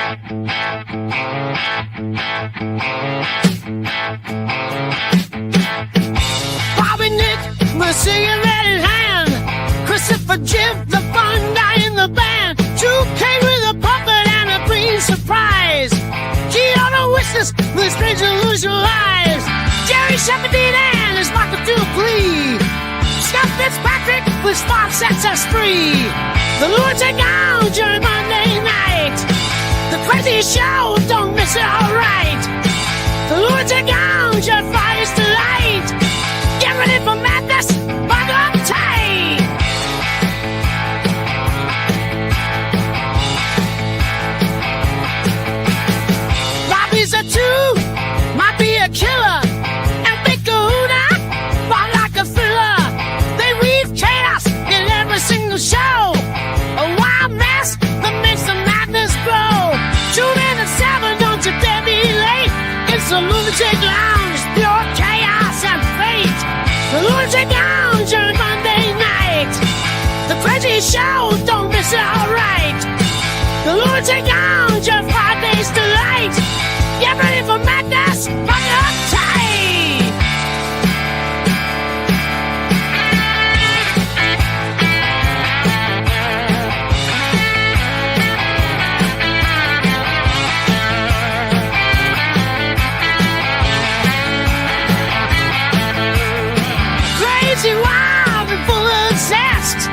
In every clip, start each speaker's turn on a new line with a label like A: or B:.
A: Bobby Nick, my cigarette in hand. Christopher Jib, the fun guy in the band. Drew Kane with a puppet and a green surprise. Keanu Witness with strange illusional eyes. Jerry Shepardine and his Michael Duplee. Scott Fitzpatrick with Spark sets us free. The Lunatic Lounge during Monday night. The crazy show, don't miss it, alright. The Lunatic Lounge on Friday's Delight. Get ready for madness, buckle up tight. Robbie's a 2, might be a killer. And Big Kahuna, fought like a thriller. They weave chaos in every single show. A wild mess that makes the madness grow. Tune in at 7, don't you dare be late. It's the Lunatic Lounge, pure chaos and fate. The Lunatic Lounge on Monday night. The crazy show, don't miss it, alright. The Lunatic Lounge on Friday's Delight. Get ready for madness, buckle up tight. Crazy, wild, and full of zest.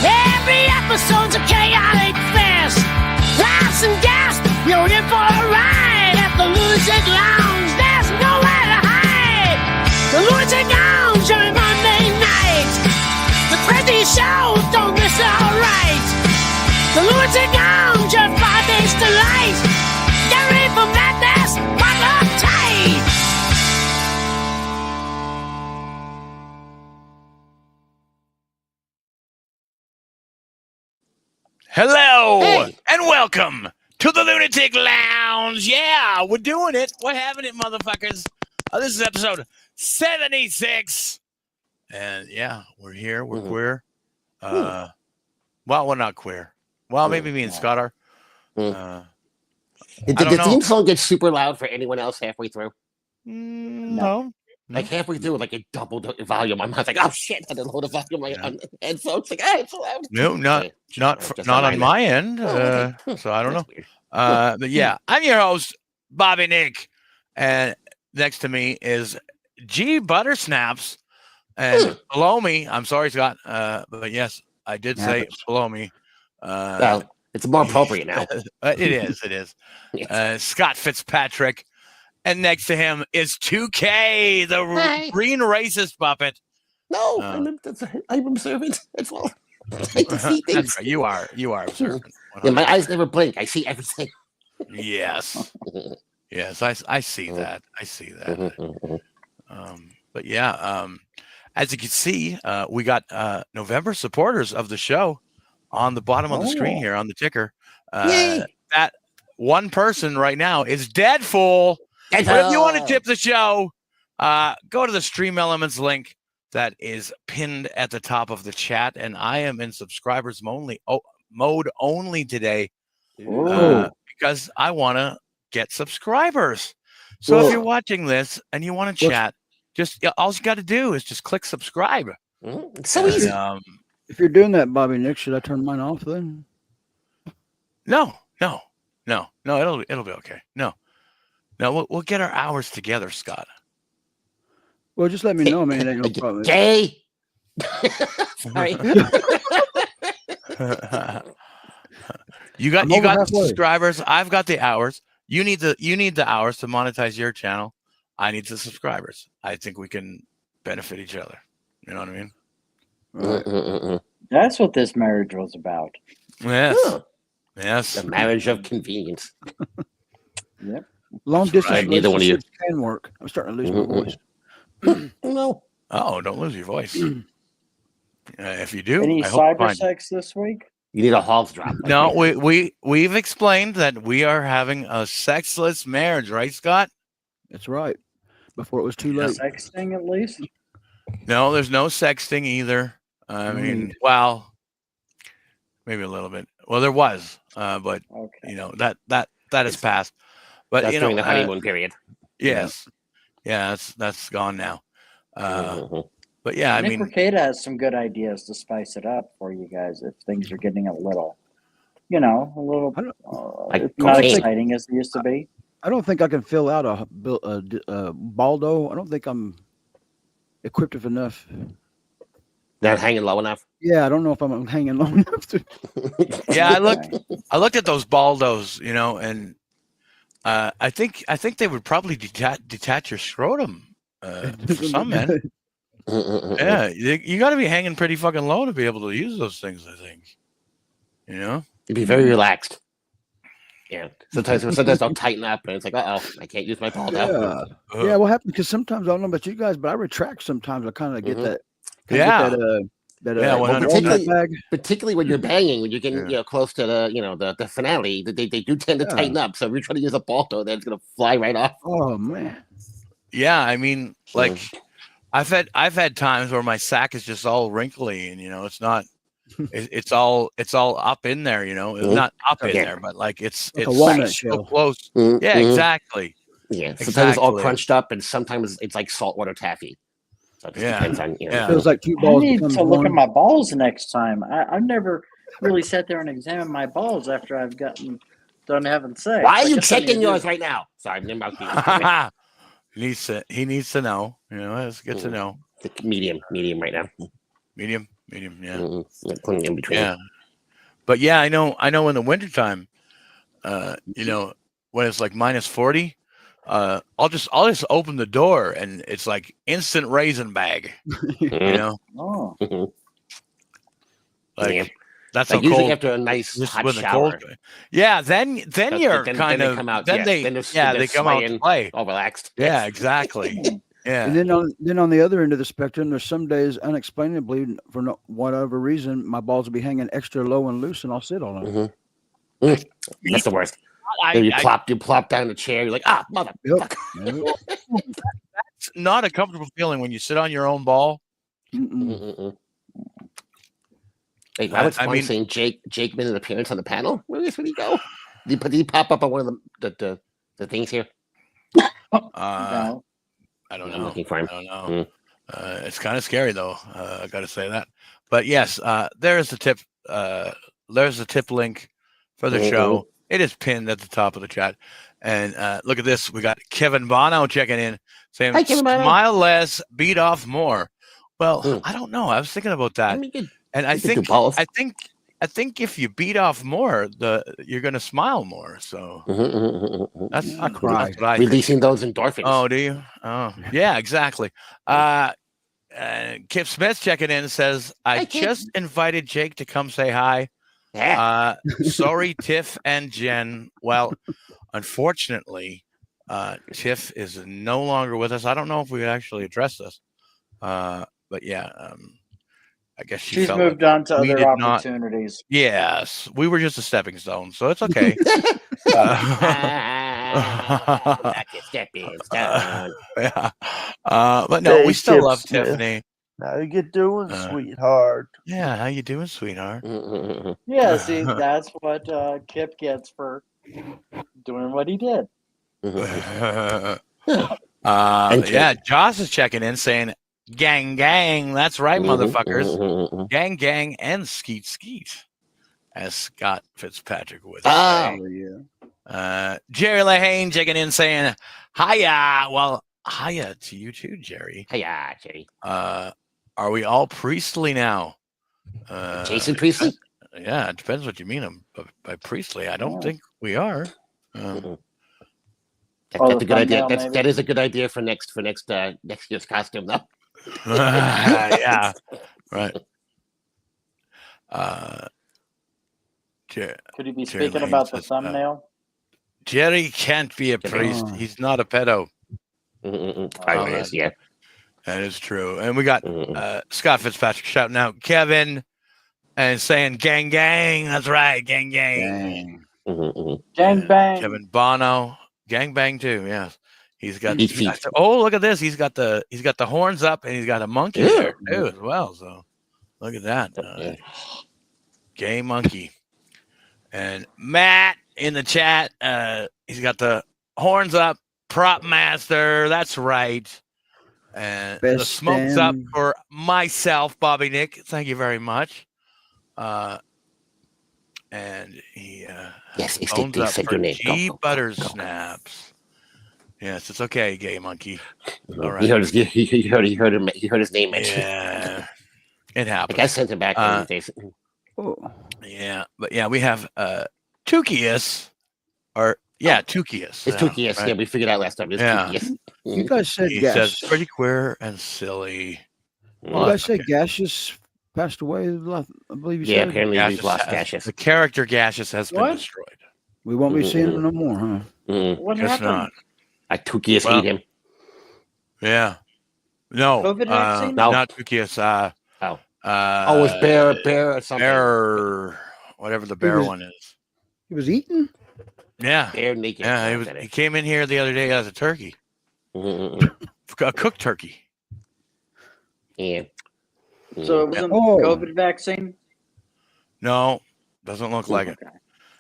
A: Every episode's a chaotic fest. Laughs and gasps, you're in for a ride at the Lunatic Lounge. There's nowhere to hide. The Lunatic Lounge on Monday night. The crazy show, don't miss it, alright. The Lunatic Lounge on Friday's Delight. Get ready for madness, buckle up tight.
B: Hello
C: Hey.
B: and welcome to the Lunatic Lounge. Yeah, we're doing it. We're having it, motherfuckers. This is episode 76. And yeah, we're here. We're queer. Well, we're not queer. Well, maybe me and Scott are.
C: Did
B: I
C: the
B: don't know.
C: theme song get super loud for anyone else halfway through?
B: No.
C: Like halfway through, like it doubled the volume. I'm like, oh shit! I didn't hold the volume on the headphones. Like, ah, it's so loud.
B: No,
C: Okay,
B: not
C: just
B: on
C: my
B: my end.
C: Oh, okay.
B: So I don't know.
C: That's weird.
B: But yeah, I'm your host, Bobby Nick. And next to me is G Buttersnaps. And below me, I'm sorry, Scott, but yes, I did say below me.
C: Well, it's more appropriate now.
B: It is.
C: Yes.
B: Scott Fitzpatrick. And next to him is 2K, the
C: Hi.
B: green racist puppet.
C: No, I'm observant. That's all. I can see things.
B: That's right. You are observant.
C: Yeah, my eyes never blink. I see everything.
B: Yes. Yes, I see that. I see that. But yeah, as you can see, we got November supporters of the show on the bottom of the screen here on the ticker.
C: Yay.
B: That one person right now is Deadpool. But if you want to tip the show, go to the Stream Elements link that is pinned at the top of the chat. And I am in subscribers mode only today because I want to get subscribers. So if you're watching this and you want to chat, just all you got to do is just click subscribe.
C: It's so easy.
D: If you're doing that, Bobby Nick, should I turn mine off then?
B: No, it'll be okay. No, we'll get our hours together, Scott.
D: Well, just let me know, man. Ain't no problem.
C: Jay. Sorry.
B: You got the subscribers. I've got the hours. You need the hours to monetize your channel. I need the subscribers. I think we can benefit each other. You know what I mean?
D: Right.
E: That's what this marriage was about.
B: Yes.
C: Huh.
B: Yes.
C: The marriage of convenience.
E: Yep.
D: Long distance
C: right. Neither one of you
D: can work. I'm starting to lose my voice.
C: No.
B: Oh, don't lose your voice. If you do,
E: Any
B: I hope you
E: cyber
B: find
E: sex this week?
C: You need a Hall's drop.
B: No, we've explained that we are having a sexless marriage, right, Scott?
D: That's right. Before it was too late.
E: Sexting at least?
B: No, there's no sexting either. I mean, well, maybe a little bit. Well, there was, but
E: Okay.
B: you know that has passed. But
C: That's
B: you know,
C: during the honeymoon period.
B: yes, yeah, that's gone now.
C: Mhm.
B: But yeah, I
E: Nick
B: mean,
E: Ricada has some good ideas to spice it up for you guys if things are getting a little, a little
D: I don't-
C: Like
E: not
C: cocaine.
E: exciting as they used to be.
D: I don't think I can fill out a Baldo. I don't think I'm equipped with enough.
C: Not hanging low enough.
D: Yeah, I don't know if I'm hanging long enough to.
B: yeah,
E: Okay.
B: I looked at those Baldos, and I think they would probably detach your scrotum for some men. Yeah, you got to be hanging pretty fucking low to be able to use those things. I think,
C: You'd be very relaxed. Yeah. Sometimes they'll tighten up, and it's like, oh, I can't use my ball now.
D: Yeah, yeah. What happened? Because sometimes I don't know about you guys, but I retract sometimes. I kind of get
C: Mhm.
D: that.
B: Yeah.
D: That
B: Yeah,
C: Well,
B: 100%.
C: particularly when you're banging, when you're getting
B: Yeah.
C: close to the finale, they do tend to
D: Yeah.
C: tighten up. So if you're trying to use a ball though, then it's gonna fly right off.
D: Oh man.
B: Yeah, I mean, like I've had times where my sack is just all wrinkly, and it's not. It's all up in there,
C: Mhm.
B: not up in
C: Yeah.
B: there, but like it's
D: Like a walnut
B: so
D: shell.
B: close.
C: Mhm.
B: Yeah, exactly.
C: Yeah. Sometimes it's all
B: Exactly.
C: crunched up, and sometimes it's like saltwater taffy. So it just
B: Yeah.
C: depends on
B: Yeah.
D: Feels like two
E: I
D: balls
E: need
D: becomes
E: to look
D: one.
E: at my balls next time. I've never really sat there and examined my balls after I've gotten done having sex.
C: Why are
E: I
C: you
E: guess I need to
C: checking
E: do
C: yours
E: it.
C: right now? Sorry, I'm about to
B: he needs to know. It's good to know.
C: medium right now.
B: Medium. Yeah.
C: Putting in between.
B: Yeah. But yeah, I know in the wintertime, when it's like minus 40, I'll just open the door and it's like instant raisin bag.
E: Oh,
B: Like
C: Yeah.
B: that's
C: Like
B: how
C: usually
B: cold.
C: after a nice
B: Just
C: hot
B: when the
C: shower.
B: cold. Yeah, then you're
C: then
B: kind
C: they
B: of
C: come out.
B: then they
C: they're
B: come out to
C: swaying,
B: play.
C: all relaxed.
B: Yeah, exactly.
E: Hmm.
B: Yeah.
D: And then on the other end of the spectrum, there's some days unexplainably for whatever reason my balls will be hanging extra low and loose, and I'll sit on them.
C: That's the worst.
B: I-
C: Then you
B: I-
C: plop down the chair. You're like, mother.
D: Yep.
B: It's not a comfortable feeling when you sit on your own ball.
D: Mm-mm.
C: Hey, Robert
B: I
C: Swan
B: mean-
C: saying Jake made an appearance on the panel. Where did he go? Did he pop up on one of the things here?
E: no.
B: I don't
C: I'm
B: know.
C: looking for him.
B: I don't know. It's kind of scary though. I got to say that. But yes, there's the tip. There's the tip link for the show. It is pinned at the top of the chat. And look at this. We got Kevin Bono checking in saying,
C: Hi, Kevin Bono.
B: smile less, beat off more. Well, I don't know. I was thinking about that. And I think if you beat off more, you're going to smile more. So that's
D: I cry.
B: that's what I
C: Releasing those endorphins.
B: Oh, do you? Oh, yeah, exactly. Kip Smith checking in says, I just invited Jake to come say hi.
C: Yeah.
B: Sorry, Tiff and Jen. Well, unfortunately, Tiff is no longer with us. I don't know if we could actually address this. But yeah, I guess
E: She's
B: felt
E: moved
B: like
E: on to
B: we
E: other
B: did not-
E: Yes.
B: Yes, we were just a stepping stone, so it's okay.
C: That's a stepping stone.
B: Yeah. But no,
F: Hey,
B: we still
F: Kip
B: love
F: Smith.
B: Tiffany.
F: How you doing,
B: Uh,
F: sweetheart?
B: Yeah, how you doing, sweetheart?
E: Yeah, see, that's what Kip gets for doing what he did.
B: Yeah, Joss is checking in saying, gang, gang. That's right, motherfuckers. Gang, gang, and skeet, skeet. As Scott Fitzpatrick would say.
D: Yeah.
B: Jerry Lahane checking in saying, hiya. Well, hiya to you too, Jerry.
C: Hiya, Jerry.
B: Are we all priestly now?
C: Jason Priestley?
B: Yeah, it depends what you mean by priestly. I don't think we are.
C: That's
E: Oh,
C: a
E: the
C: good idea.
E: thumbnail, maybe?
C: That is a good idea for next year's costume, though.
B: Yeah, right.
E: Could he be
B: Jerry
E: speaking
B: Lane
E: about the
B: says,
E: thumbnail?
B: Jerry can't be a priest. He's not a pedo.
C: Probably is, yeah.
B: That is true. And we got Scott Fitzpatrick shouting out Kevin and saying gang gang. That's right, gang gang.
E: Gang bang.
B: Kevin Bono, gang bang too. Yeah, he's got.
C: Eat feet.
B: Oh, look at this. He's got the horns up and he's got a monkey there too as well. So look at that, gay monkey. And Matt in the chat, he's got the horns up, prop master. That's right. And the
D: Best
B: smoke's up
D: stand.
B: for myself, Bobby Nick. Thank you very much. And he
C: Yes,
B: phones up
C: said
B: for
C: your name.
B: G
C: Go.
B: Butter Snaps. Yes, it's okay, gay monkey. All right.
C: He heard his name mentioned.
B: Yeah, it happens.
C: Like I sent him back one of these days.
D: Oh,
B: Yeah, but yeah, we have Tukius, or Tukius.
C: It's Tukius.
B: Right?
C: Yeah, we figured out last time. It's
B: Yeah.
C: Tukius.
D: you guys said
B: He
D: gas.
B: says pretty queer and silly.
D: You
B: Well,
D: guys said
B: okay.
D: Gaseous passed away. I believe you
C: Yeah,
D: said.
C: apparently
B: Gaseous
C: we've lost
B: has-
C: Gaseous.
B: The character Gaseous has been
E: What?
B: destroyed.
D: We won't be seeing him no more, huh?
E: What
B: Guess
E: happened?
B: not.
C: Tukius
B: Well,
C: ate him.
B: Yeah. No.
E: COVID vaccine?
C: No.
B: Not Tukius.
C: Oh, it was bear or something.
B: Bear, whatever the bear
D: was-
B: one is.
D: He was eating.
B: Yeah.
C: Bear naked.
B: Yeah, he came in here the other day as a turkey,
C: Mm-mm-mm.
B: a cooked turkey.
C: Yeah.
E: So it wasn't
D: Oh.
E: COVID vaccine?
B: No, doesn't look like it.
E: Okay.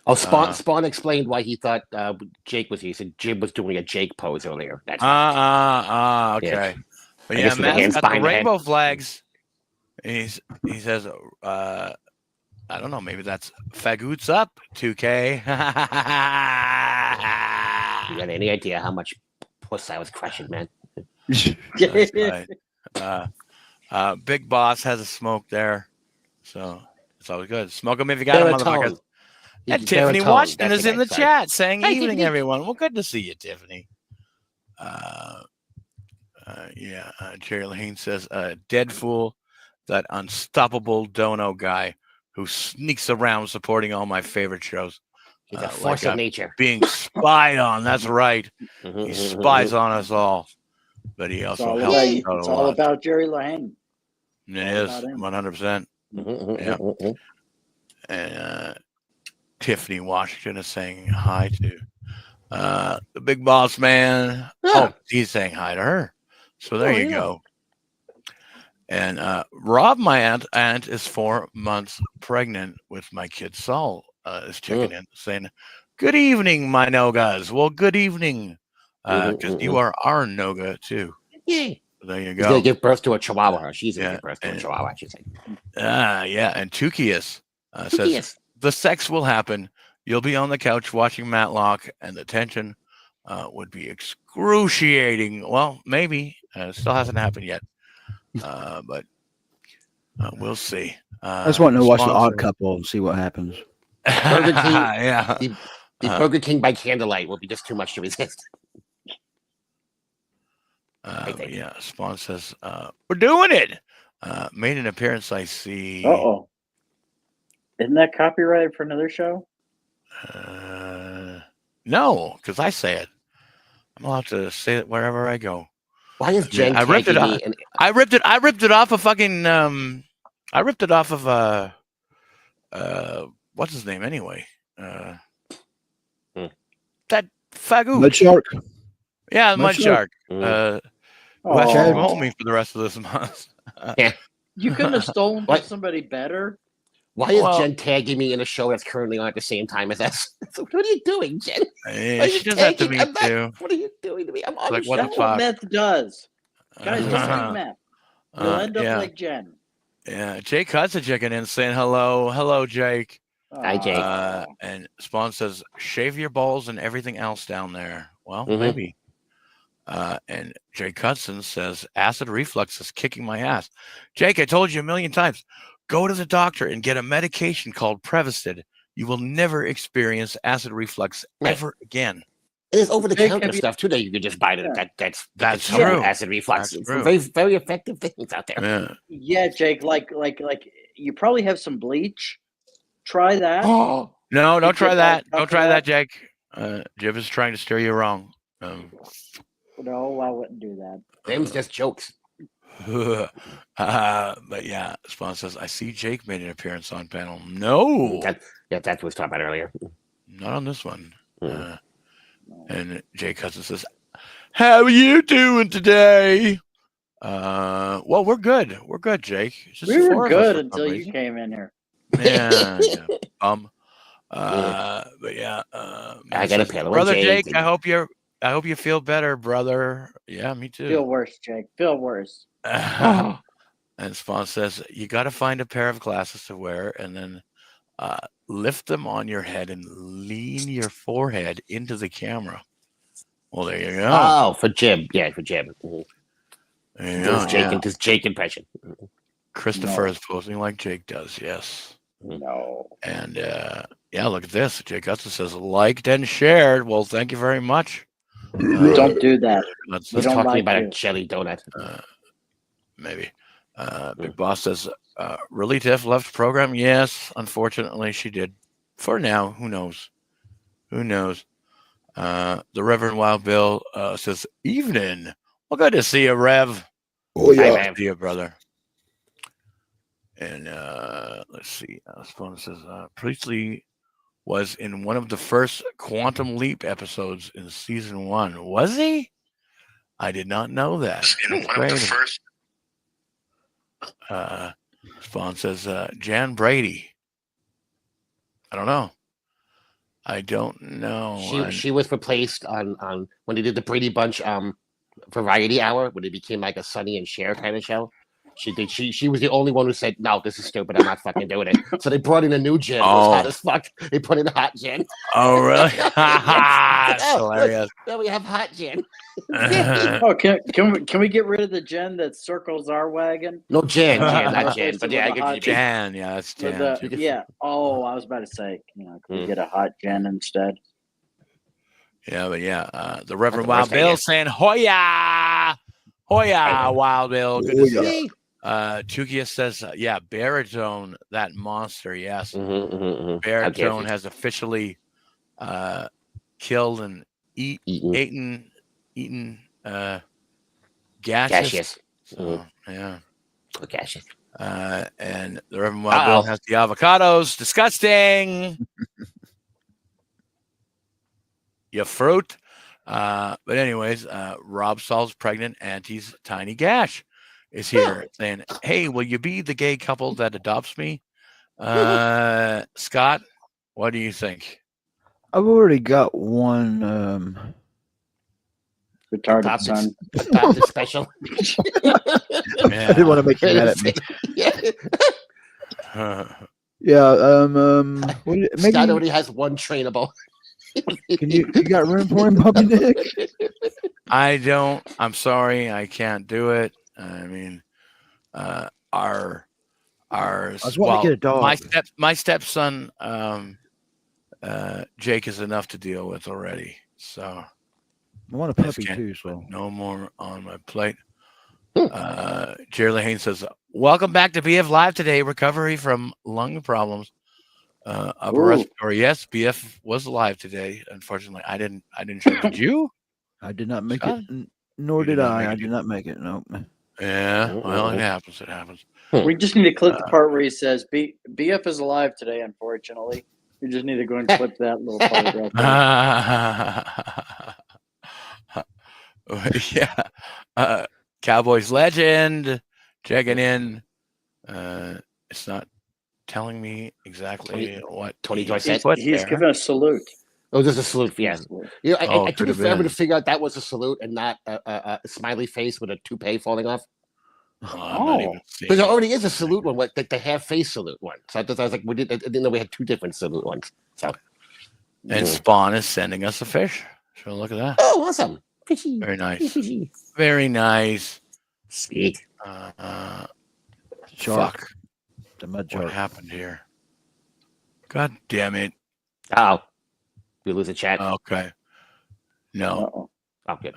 C: Oh, Spawn explained why he thought Jake was. He said Jim was doing a Jake pose earlier. That's
B: Okay.
C: Yeah.
B: But
C: I
B: yeah,
C: guess with the
B: Matt's
C: hands
B: got the
C: behind the head.
B: rainbow flags. He says, I don't know, maybe that's fagoots up 2K.
C: You got any idea how much puss I was crushing, man?
B: That's right. Big Boss has a smoke there, so it's always good. Smoke them if you got them, motherfuckers. And Tiffany Washington is in the chat saying,
C: Hi,
B: evening,
C: Tiffany.
B: everyone. Well, good to see you, Tiffany. Jerry Lahane says, dead fool, that unstoppable dono guy who sneaks around supporting all my favorite shows.
C: He's a force of nature.
B: Being spied on. That's right. He spies on us all. But he
E: It's
B: also
E: all,
B: helps
E: about,
B: us out
E: it's
B: a
E: all
B: lot.
E: about Jerry Lane.
B: It
E: all
B: is
E: about him.
B: 100%.
C: Mm-hmm.
B: And Tiffany Washington is saying hi to the big boss man. Oh, he's saying hi to her. So there you go. And Rob, my aunt is 4 months pregnant with my kid Saul. Is checking in saying, "Good evening, my Nogas." Well, good evening, because you are our Noga too.
C: Yeah.
B: There you
C: He's
B: go.
C: gonna give birth to a Chihuahua. Or she's gonna give birth to a Chihuahua. She's like,
B: Yeah. And Tukius says the sex will happen. You'll be on the couch watching Matlock, and the tension would be excruciating. Well, maybe. It still hasn't happened yet, but we'll see.
D: I just want to watch The Odd Couple and see what happens.
C: Burger King,
B: yeah.
C: The Burger King by candlelight will be just too much to resist.
B: Yeah, Spawn says, we're doing it. Made an appearance, I see.
E: Uh-oh. Isn't that copyrighted for another show?
B: No, because I say it. I'm allowed to say it wherever I go.
C: Why is Jen
B: I ripped it
C: tagging
B: off.
C: me? And
B: I ripped it off of fucking I ripped it off of what's his name anyway? That fagoot.
D: Mud Shark.
B: Yeah, Mud Shark. Who has to
D: Chad.
B: promote me for the rest of this month.
E: You couldn't have stolen from somebody better?
C: why is Jen tagging me in a show that's currently on at the same time as us? So what are you doing, Jen?
B: Yeah, she does that to me too.
C: What are you doing to me? I'm on
B: Like,
C: the
B: what
C: show.
B: the
E: That's what
B: fuck?
E: meth does. Guys, listen to meth. You'll end up
B: yeah.
E: like Jen.
B: Yeah, Jake Hudson checking in saying hello. Hello, Jake.
C: Hi, Jake.
B: And Spawn says, shave your balls and everything else down there. Well,
C: Mhm.
B: maybe. And Jake Hudson says, acid reflux is kicking my ass. Jake, I told you a million times, go to the doctor and get a medication called Prevacid. You will never experience acid reflux ever again.
C: There's over-the-counter
E: Jake, have you-
C: stuff too that you could just buy. That's
B: true.
C: Acid reflux.
B: That's
C: It's
B: true.
C: very, very effective things out there.
B: Yeah.
E: Yeah, Jake, like you probably have some bleach. Try that.
C: Oh,
B: No, don't
E: You
B: try
E: get
B: that.
E: that
B: Don't try
E: coconut?
B: that, Jake. Jib is trying to steer you wrong.
E: No, I wouldn't do that.
C: them's just jokes.
B: But yeah, Spawn says, I see Jake made an appearance on panel. No,
C: That's what we was talking about earlier.
B: not on this one.
C: Hmm.
B: And Jake Hudson says, how are you doing today? Well, we're good. We're good, Jake. It's just
E: We
B: the
E: were
B: four of us
E: good
B: for
E: until
B: some
E: you
B: reason.
E: came in here.
B: Yeah. But yeah,
C: I got a pillow.
B: brother
C: Jake.
B: Jake. I hope you feel better, brother. Yeah, me too.
E: Feel worse, Jake. Feel worse.
C: Oh.
B: And Spawn says you got to find a pair of glasses to wear, and then lift them on your head and lean your forehead into the camera. Well, there you go.
C: Oh, for Jim. Yeah, for Jim.
B: There you
C: Does
B: go,
C: Jake
B: yeah.
C: and his Jake impression.
B: Christopher
E: No.
B: is posing like Jake does. Yes.
E: No.
B: And yeah, look at this. Jake Gutson says liked and shared. Well, thank you very much.
E: Don't do that.
B: Let's
E: We
C: He's
E: don't
C: talking
E: like
C: about
E: you.
C: a jelly donut.
B: maybe. Big Boss says, really Tiff left program? Yes, unfortunately she did. For now, who knows? Who knows? The Reverend Wild Bill says, evening. Well, good to see you, Rev.
D: Oh, yeah.
B: Good to see you, brother. And let's see. Spawn says, Priestley was in one of the first Quantum Leap episodes in season 1. Was he? I did not know that.
G: In one of the first.
B: Spawn says, Jan Brady. I don't know. I don't know.
C: She was replaced on when they did the Brady Bunch variety hour when it became like a Sonny and Cher kind of show. She was the only one who said, no, this is stupid, I'm not fucking doing it. So they brought in a new Jen. It was hot as fuck. They put in hot Jen.
B: Oh, really? That's hilarious.
C: Now we have hot Jen.
E: Oh, can we get rid of the Jen that circles our wagon?
C: No Jen, not Jen. But yeah, I give you
B: Jan. Yeah, that's Jan.
E: Yeah. Oh, I was about to say, can we get a hot Jen instead?
B: Yeah, but yeah, the Reverend Wild Bill saying, Hoya! Hoya, Wild Bill. Good to see you. Tukia says, yeah, Baritone, that monster, yes. Baritone has officially killed and eaten gaseous. So, yeah.
C: Gaseous.
B: And the Reverend Wild Bill has the avocados. Disgusting. You fruit. But anyways, Rob solves pregnant auntie's tiny gash is here saying, hey, will you be the gay couple that adopts me? Scott, what do you think?
D: I've already got one
E: retarded son.
C: Adopted special.
D: I didn't want to make you mad at me.
C: Scott already has one trainable.
D: You got room for him, Bobby Nick?
B: I don't. I'm sorry, I can't do it. I mean, I
D: was wanting to get a dog.
B: My stepson, Jake, is enough to deal with already. So
D: I want a puppy too. So
B: no more on my plate. Jerry Lehane says, "Welcome back to BF Live today. Recovery from lung problems. Upper respiratory. Yes, BF was alive today. Unfortunately, I didn't show. Did you?
D: I did not make it. Nor did I. I did not make it. No.
B: Yeah. Well, it happens. It happens.
E: We just need to clip the part where he says BF is alive today. Unfortunately, we just need to go and clip that little part right there.
B: Yeah. Cowboys legend checking in. It's not telling me exactly what
C: Tony Joy said.
E: He's giving a salute.
C: Oh, there's a salute. Yeah. You know, I took it forever to figure out that was a salute and not a smiley face with a toupee falling off. Because there already is a salute one, like the half face salute one. So I was like, I didn't know we had two different salute ones. So.
B: And Spawn is sending us a fish. So look at that.
C: Oh, awesome. Fishy.
B: Very nice. Very nice.
C: Sweet.
B: Fuck.
D: What
B: happened here? God damn it.
C: Oh. We lose a chat.
B: Okay. No.
C: Okay.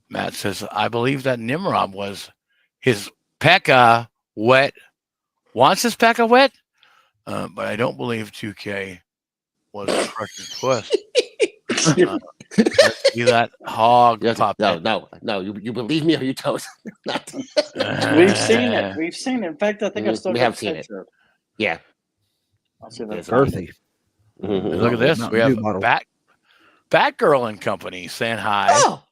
B: Matt says, I believe that Nimrod was his Pekka wet. Wants his Pekka wet? But I don't believe 2K was crushing puss. See that hog pop.
C: No. You believe me or you don't?
E: We've seen it. We've seen it. In fact, I think I still
C: have seen it. Yeah.
E: I'll see if it's
D: earthy.
B: Look at this. We have Batgirl and Company saying hi.
C: Oh.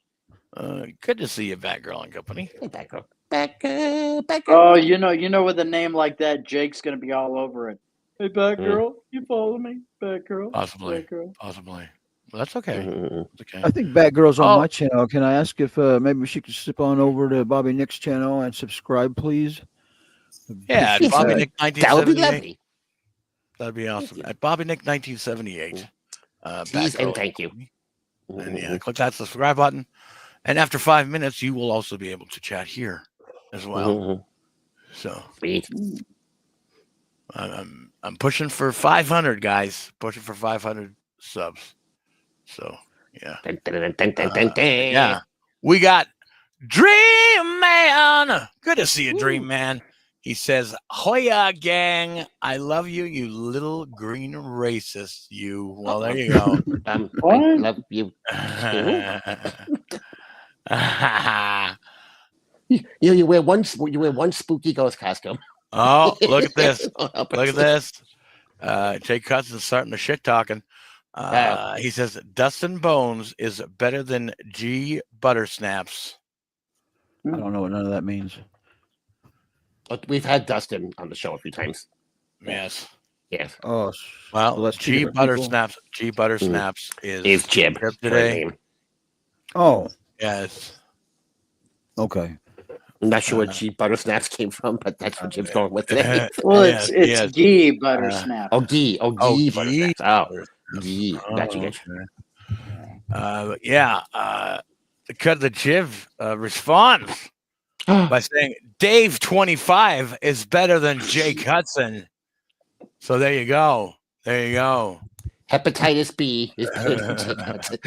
B: Good to see you, Batgirl and Company.
C: Hey, Batgirl.
E: Oh, you know, with a name like that, Jake's gonna be all over it. Hey, Batgirl, you follow me? Batgirl?
B: Possibly.
E: Batgirl.
B: Possibly. Well, that's okay. That's okay.
D: I think Batgirl's on
B: Oh.
D: my channel. Can I ask if maybe she could slip on over to Bobby Nick's channel and subscribe, please?
B: Yeah, at
C: Yes,
B: Bobby
C: sir.
B: Nick
C: That would be
B: 1978.
C: lovely.
B: That'd be awesome. At Bobby Nick 1978.
C: Please and
B: Batgirl.
C: thank you.
B: And yeah, click that subscribe button. And after 5 minutes, you will also be able to chat here as well. So
C: Sweet.
B: I'm pushing for 500, guys. Pushing for 500 subs. So yeah. Yeah. We got Dream Man. Good to see you, Dream Man. He says, Hoya gang, I love you, you little green racist. You. Well, there you go.
C: I
E: What?
C: love you. You wear one spooky ghost costume.
B: Oh, look at this.
C: Look
B: Look at this. Jake Hudson's starting to shit talking. He says Dustin Bones is better than G Buttersnaps.
D: I don't know what none of that means.
C: We've had Dustin on the show a few times.
B: Yes.
C: Yes.
D: Oh,
B: Well,
D: that's two
B: G
D: different people.
B: Buttersnaps. G Buttersnaps
C: Is Jib.
B: Jib
C: her
B: today.
C: name.
D: Oh,
B: Yes.
D: okay.
C: I'm not sure where G Buttersnaps came from, but that's what Jib's going with today.
E: Well,
B: Yes,
E: it's
B: yes.
E: Gee Buttersnap.
C: Gee
B: Gee
C: Buttersnaps. Oh, Gee. Gotcha.
B: The Jib responds by saying Dave 25 is better than Jake Hudson. So there you go. There you go.
C: Hepatitis B is better than Jake Hudson.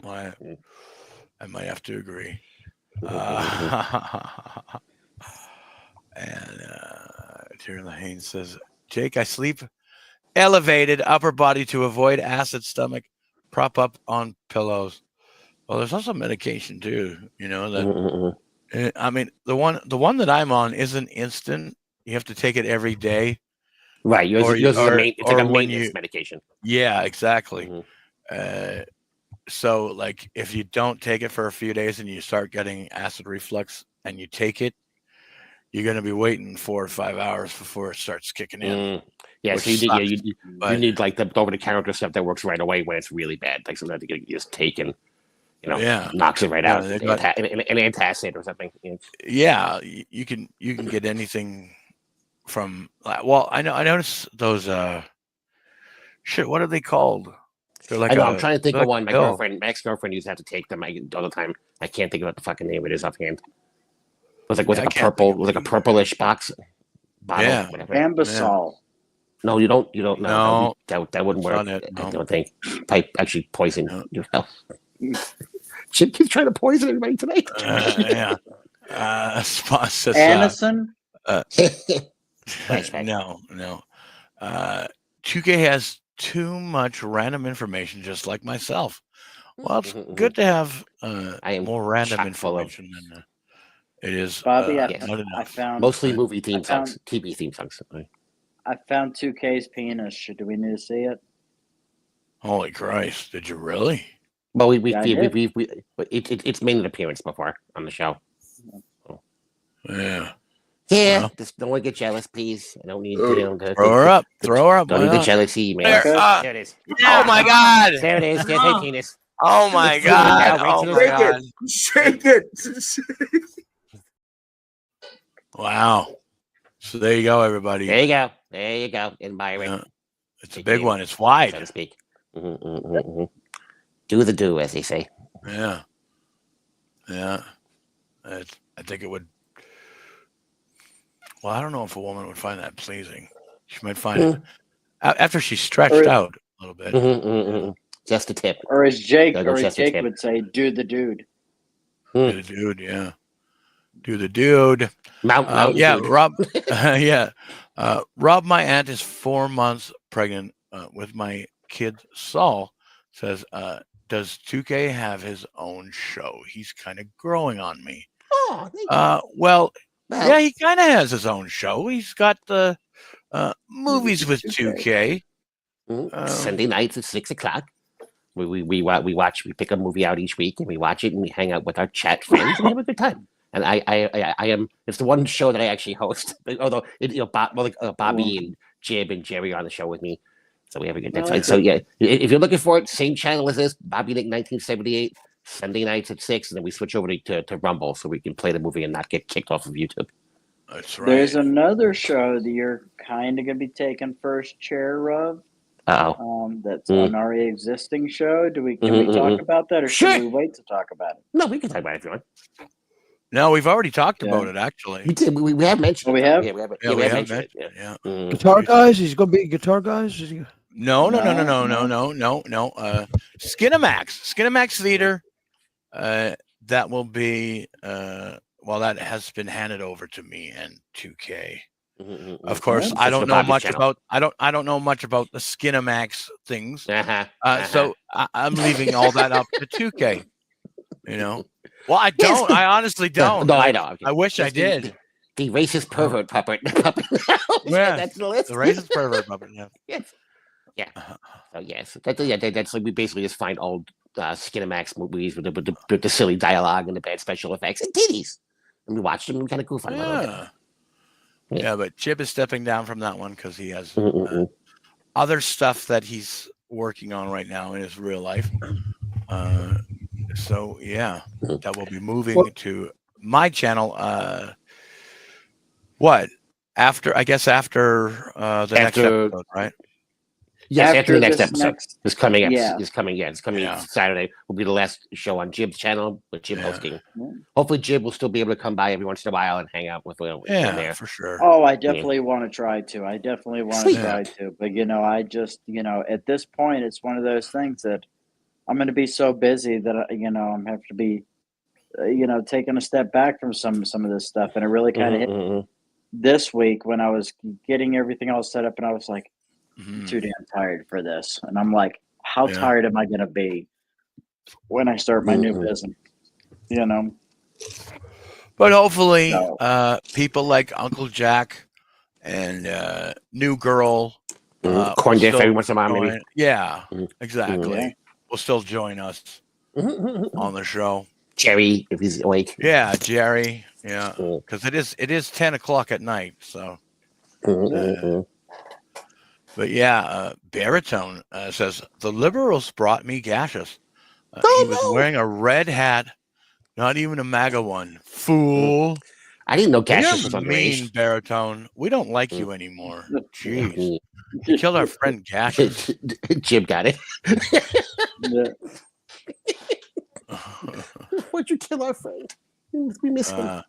B: Well, I might have to agree. And Terry Lahane says, Jake, I sleep elevated upper body to avoid acid stomach, prop up on pillows. Well, there's also medication too, you know, that I mean, the one that I'm on isn't instant. You have to take it every day.
C: Right. Yours is it's like a maintenance medication.
B: Yeah, exactly. So like if you don't take it for a few days and you start getting acid reflux and you take it, you're going to be waiting 4 or 5 hours before it starts kicking in.
C: Yeah, so you need like the over-the-counter stuff that works right away when it's really bad. Like something that you just take and, you know, knocks it right out. An antacid or something.
B: Yeah, you can get anything from. Well, I noticed those. Shit, what are they called? They're like
C: I'm trying to think of one. My
B: pill.
C: ex-girlfriend used to have to take them all the time. I can't think of what the fucking name it is offhand. It was like a purplish box bottle.
B: Yeah.
E: Ambisol.
C: No, you don't know.
B: No,
C: that wouldn't work.
B: no.
C: I don't think. Probably actually poison yourself. Chip keeps trying to poison everybody tonight.
B: Yeah. Says,
E: Anison?
B: No. 2K has too much random information, just like myself. Well, it's good to have more random information than it is.
E: Bobby,
B: I
E: found
C: mostly movie theme songs, TV theme songs.
E: I found 2K's penis. Do we need to see it?
B: Holy Christ! Did you really?
C: Well, it's made an appearance before on the show.
B: Yeah.
C: Yeah,
B: well,
C: just don't want to get jealous, please. I don't need to
B: throw her up.
C: Don't need the jealousy, man.
B: There
C: it is.
B: Oh my God!
C: There it is. There's my penis.
B: Oh my God! Oh my God!
F: Shake it.
B: Wow. So there you go, everybody.
C: There you go. Admiring.
B: It's a big one. It's wide,
C: so to speak. Do the do, as they say.
B: Yeah. I think it would. Well, I don't know if a woman would find that pleasing. She might find it after she's stretched out a little bit.
C: Just a tip.
E: Or as Jake would say, do the dude.
B: Do the dude, yeah. Do the dude.
C: Yeah,
B: dude. Rob. Rob, my aunt is 4 months pregnant with my kid Saul. Says, does 2K have his own show? He's kind of growing on me. Well, yeah, he kind of has his own show. He's got the movies with 2K.
C: Sunday nights at 6:00. We pick a movie out each week and we watch it and we hang out with our chat friends and we have a good time. and I am. It's the one show that I actually host. Although Bobby and Jib and Jerry are on the show with me, so we have a good time. So yeah, if you're looking for it, same channel as this, Bobby Nick 1978, Sunday nights at 6, and then we switch over to Rumble so we can play the movie and not get kicked off of YouTube.
B: That's right.
E: There's another show that you're kind of going to be taking first chair of. That's an already existing show. Can we talk about that, or should we wait to talk about it?
C: No, we can talk about it if you want.
B: No, we've already talked about it. Actually,
C: we did. We have mentioned.
E: Oh, we have.
C: Yeah, we have mentioned it.
B: Yeah.
D: Guitar guys. He's gonna be guitar guys.
B: No. Skinamax Theater. That will be. Well, that has been handed over to me and 2K. Of course, I don't know much about. I don't know much about the Skinamax things. So I'm leaving all that up to 2K. You know. Well, I don't. I honestly don't.
C: No, I don't.
B: I wish I did.
C: The racist pervert puppet.
B: Yeah,
C: that's the list.
B: The racist pervert puppet. Yeah.
C: Yes. Yeah. So yes, that's like we basically just find old Skinamax movies with the silly dialogue and the bad special effects and titties, and we watched them and kind of goof on them.
B: Yeah, but Chip is stepping down from that one because he has other stuff that he's working on right now in his real life. So yeah, that will be moving to my channel. After the next episode, right?
C: Yes, after the next episode is coming.
E: Yeah.
C: Is coming. Yeah, it's coming Saturday. Will be the last show on Jib's channel with Jib hosting. Hopefully, Jib will still be able to come by every once in a while and hang out with there
B: for sure.
E: Oh, I definitely want to try to. But I just at this point, it's one of those things that I'm going to be so busy that I'm have to be taking a step back from some of this stuff, and it really kind of hit this week when I was getting everything all set up, and I was like, I'm too damn tired for this. And I'm like, how tired am I going to be when I start my new business?
B: But hopefully, people like Uncle Jack and New Girl,
C: Corn Diff every once in a while, maybe.
B: Yeah, exactly. Will still join us on the show.
C: Jerry, if he's awake.
B: Yeah, Jerry. Yeah, because it is 10 o'clock at night. So. But yeah, Baritone says the liberals brought me gaseous. He was wearing a red hat, not even a MAGA one. Fool!
C: I didn't know gaseous was
B: mean Baritone. We don't like you anymore. Jeez, you killed our friend Gaseous.
C: Jim got it. Why'd you kill our friend? We miss him.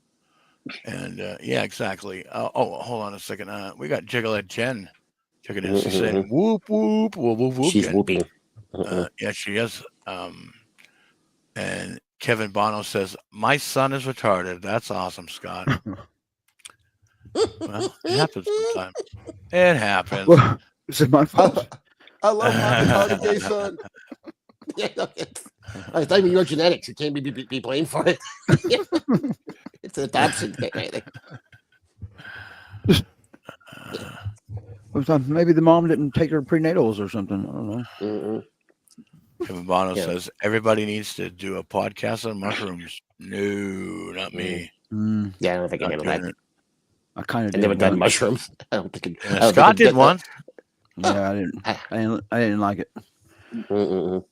B: And yeah, exactly. Hold on a second. We got Jigglehead Jen. Check it out. She's saying whoop whoop whoop whoop whoop.
C: She's whooping.
B: Yeah, she is. And Kevin Bono says, "My son is retarded." That's awesome, Scott. Well, it happens sometimes. It happens.
D: Well, is it my fault?
C: I love my retarded gay son. I thought you were genetics. You can't be blamed for it. It's an adoption thing.
D: Maybe the mom didn't take her prenatals or something. I don't know.
B: Kevin Bono says everybody needs to do a podcast on mushrooms. No, not me.
C: Yeah, I don't think I handled that.
D: I kind of
C: never done mushrooms. I don't think
B: Scott did one.
D: Yeah, I didn't like it.
C: No.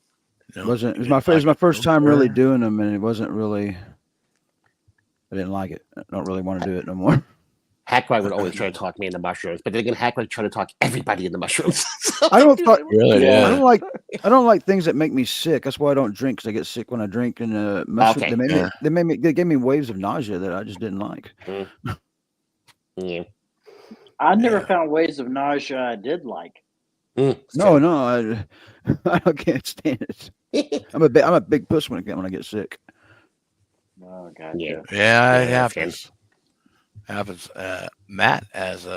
D: It was my first time really doing them, and it wasn't really. I didn't like it. I don't really want to do it no more.
C: Hackwright would always try to talk me into mushrooms, but then again, Hackwright try to talk everybody into mushrooms.
D: I don't
B: really.
D: I don't like things that make me sick. That's why I don't drink, because I get sick when I drink. And mushroom, they gave me waves of nausea that I just didn't like.
C: Yeah.
E: I never found waves of nausea I did like.
D: No, I can't stand it. I'm a big puss when I get sick.
E: Oh, gotcha.
B: Yeah, it happens. Matt has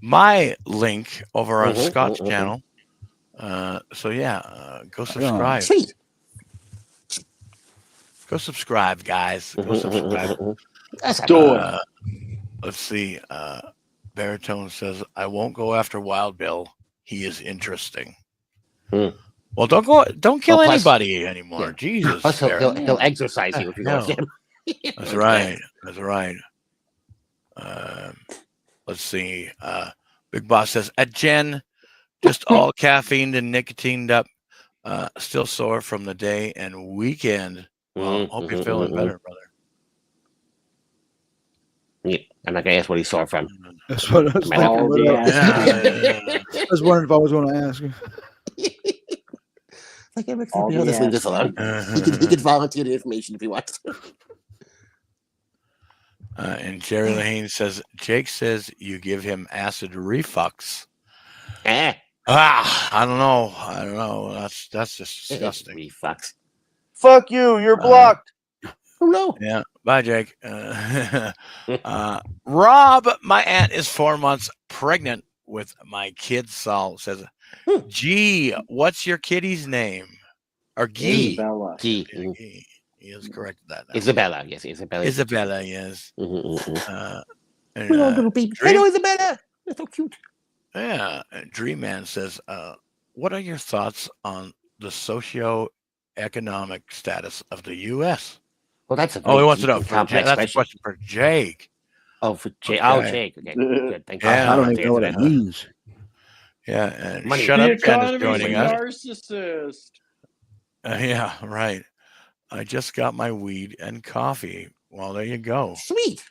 B: my link over on Scott's channel. So yeah, go subscribe.
C: Sweet.
B: Go subscribe, guys. Go subscribe. Let's see. Baritone says, "I won't go after Wild Bill. He is interesting." Well, don't kill anybody anymore. Jesus.
C: Plus, he'll exercise you if you go after him.
B: That's right. That's right. Let's see. Big Boss says, at Jen, just all caffeined and nicotined up, still sore from the day and weekend. Well, hope you're feeling better, brother.
C: Yeah, I'm not gonna ask what he saw from.
D: That's what I was thinking. I was wondering if I was going to ask.
C: Like, let's leave this alone. He can volunteer the information if he wants.
B: And Jerry Lahane says, Jake says you give him acid reflux. I don't know. That's just disgusting.
C: Reflux.
F: Fuck you. You're blocked.
C: Oh no.
B: Yeah. Bye, Jake. Rob, my aunt is 4 months pregnant with my kid Saul. Says, gee, what's your kitty's name? Or Gee.
E: Isabella.
C: Gee.
B: He has corrected that now.
C: Isabella, yes, Isabella.
B: Isabella, yes.
C: And, little baby. Hello, Isabella. That's so cute.
B: Yeah. Dream Man says, what are your thoughts on the socio-economic status of the U.S.?
C: Well, that's a
B: he wants to know.
C: Complex
B: That's a question for Jake.
C: Oh, for Jake.
B: Okay.
C: Oh, Jake. Okay, good. Thank you.
D: I don't even know what that means.
B: Yeah, and
C: Money.
B: Shut
E: The
B: Up Jen is
E: economy's
B: joining
E: a
B: us.
E: narcissist.
B: Yeah, right. I just got my weed and coffee. Well, there you go.
C: Sweet.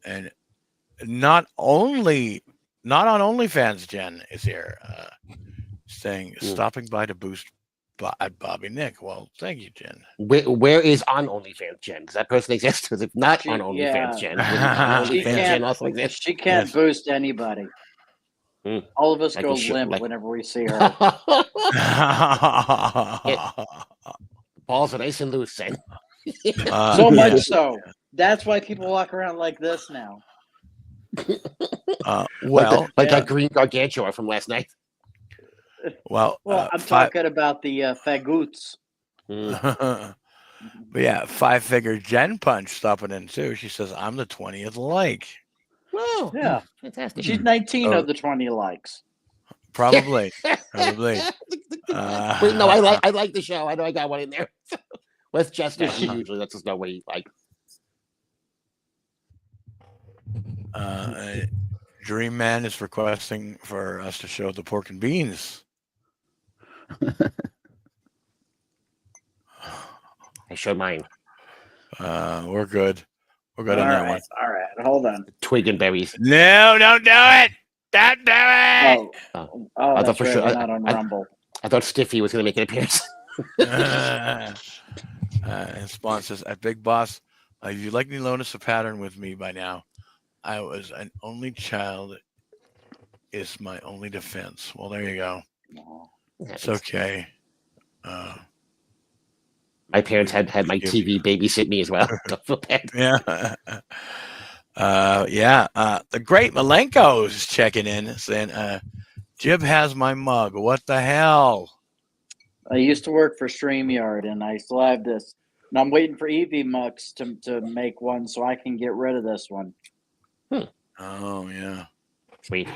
B: And not on OnlyFans, Jen is here, saying stopping by to boost Bobby Nick. Well, thank you, Jen.
C: Where is on OnlyFans Jen? Does that person exist? Because if not on OnlyFans Jen, Jen also exists.
E: She can't boost anybody. All of us go limp whenever we see her.
C: Balls are nice and loose, then.
E: So much so. That's why people walk around like this now.
C: Like that green gargantua from last night.
B: Well,
E: I'm talking about the fagoots.
B: But yeah, 5-figure Jen Punch stopping in too. She says, I'm the 20th like.
C: Oh,
E: yeah.
C: Fantastic.
E: She's 19 of the 20 likes.
B: Probably.
C: Wait, no, I like the show. I know I got one in there. With Chester, usually that's just no way like.
B: Dream Man is requesting for us to show the pork and beans.
C: I showed mine.
B: We're good. We're good on that one.
E: All right, hold on.
C: Twig and berries.
B: No, don't do it. Don't do it.
C: I thought for sure.
E: Not on Rumble.
C: I thought Stiffy was going to make an appearance.
B: And Spawn says, at Big Boss, if you'd like me to notice a pattern with me by now, I was an only child. Is my only defense. Well, there you go. It's okay.
C: My parents had my TV babysit me as well. Don't feel bad.
B: Yeah. The great Malenko is checking in saying, Jib has my mug. What the hell?
E: I used to work for StreamYard and I still have this. And I'm waiting for Evie Mux to make one so I can get rid of this one.
B: Oh, yeah.
C: Sweet.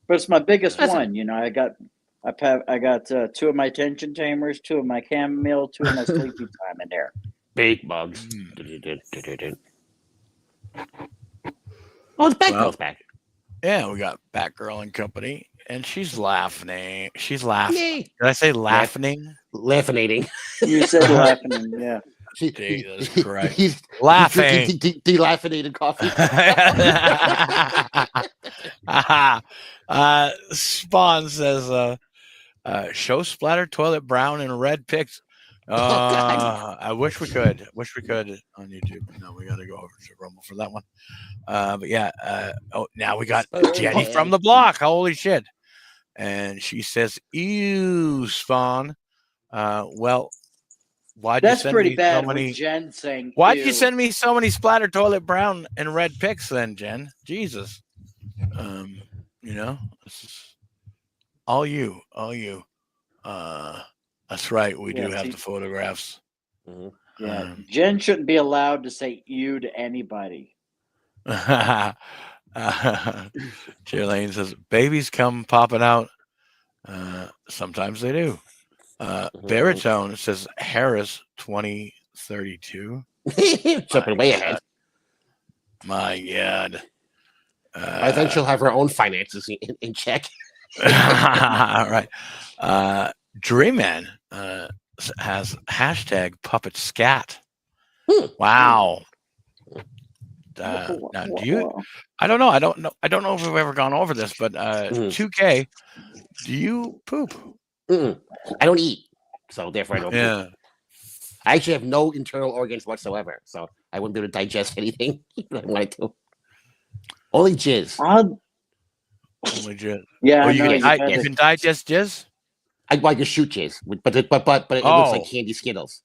E: But it's my biggest one. You know, I got 2 of my tension tamers, 2 of my chamomile, 2 of my sleepy time in there.
C: Big mugs. Oh, it's Batgirl's back.
B: Yeah, we got Batgirl and company, and she's laughing. She's laughing.
C: Yay.
B: Did I say laughing?
C: Laughinating.
E: You said laughing, yeah.
B: Jesus Christ. He's laughing.
C: Delaughinated coffee.
B: Spawn says, show splatter toilet brown and red pics. I wish we could on YouTube. No, we got to go over to Rumble for that one. But yeah, now we got Jenny from the block. Holy shit. And she says, ew, Spawn. Well, why'd
E: That's
B: you send
E: pretty
B: me
E: bad.
B: so many?
E: Jen saying,
B: why'd
E: ew.
B: you send me so many splatter toilet brown and red pics then, Jen? Jesus. You know, this is all you. That's right. We do have the photographs.
C: Mm-hmm.
E: Yeah, Jen shouldn't be allowed to say "you" to anybody.
B: Lane says, babies come popping out. Sometimes they do. Baritone says Harris 2032.
C: Jumping way ahead.
B: My God.
C: By then she'll have her own finances in check.
B: All right. Dreamman has hashtag puppet scat. Wow. Now, do you? I don't know. I don't know if we've ever gone over this, but 2K, do you poop?
C: I don't eat, so therefore I don't
B: Yeah.
C: poop. I actually have no internal organs whatsoever, so I wouldn't be able to digest anything if I wanted to. Only jizz.
B: Only jizz.
E: Yeah,
B: Oh,
E: you
B: can digest jizz?
C: I can shoot jizz, but it looks like candy Skittles.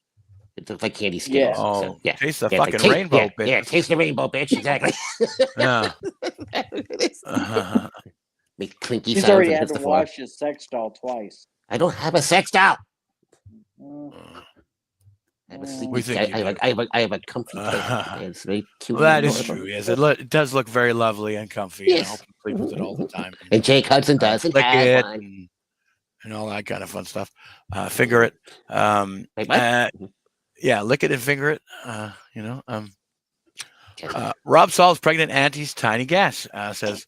C: It looks like candy Skittles.
B: Yeah. Oh,
C: so, yeah.
B: Taste the fucking rainbow, bitch.
C: Yeah, taste the rainbow, bitch. Exactly.
B: Yeah.
C: Make clinky
E: He's
C: sounds.
E: already
C: And
E: had
C: hits
E: to
C: the floor.
E: wash his sex doll twice.
C: I don't have a sex doll. I have a
B: We think
C: I have a comfy cake. It's very cute.
B: Well, that is true. Yes, it does look very lovely and comfy.
C: Yes.
B: I hope you sleep with it all the time.
C: And Jake Hudson doesn't
B: Lick
C: have
B: it
C: one.
B: and all that kind of fun stuff. Finger it.
C: Wait, what?
B: Yeah, lick it and finger it. Rob Saul's pregnant auntie's tiny gas says,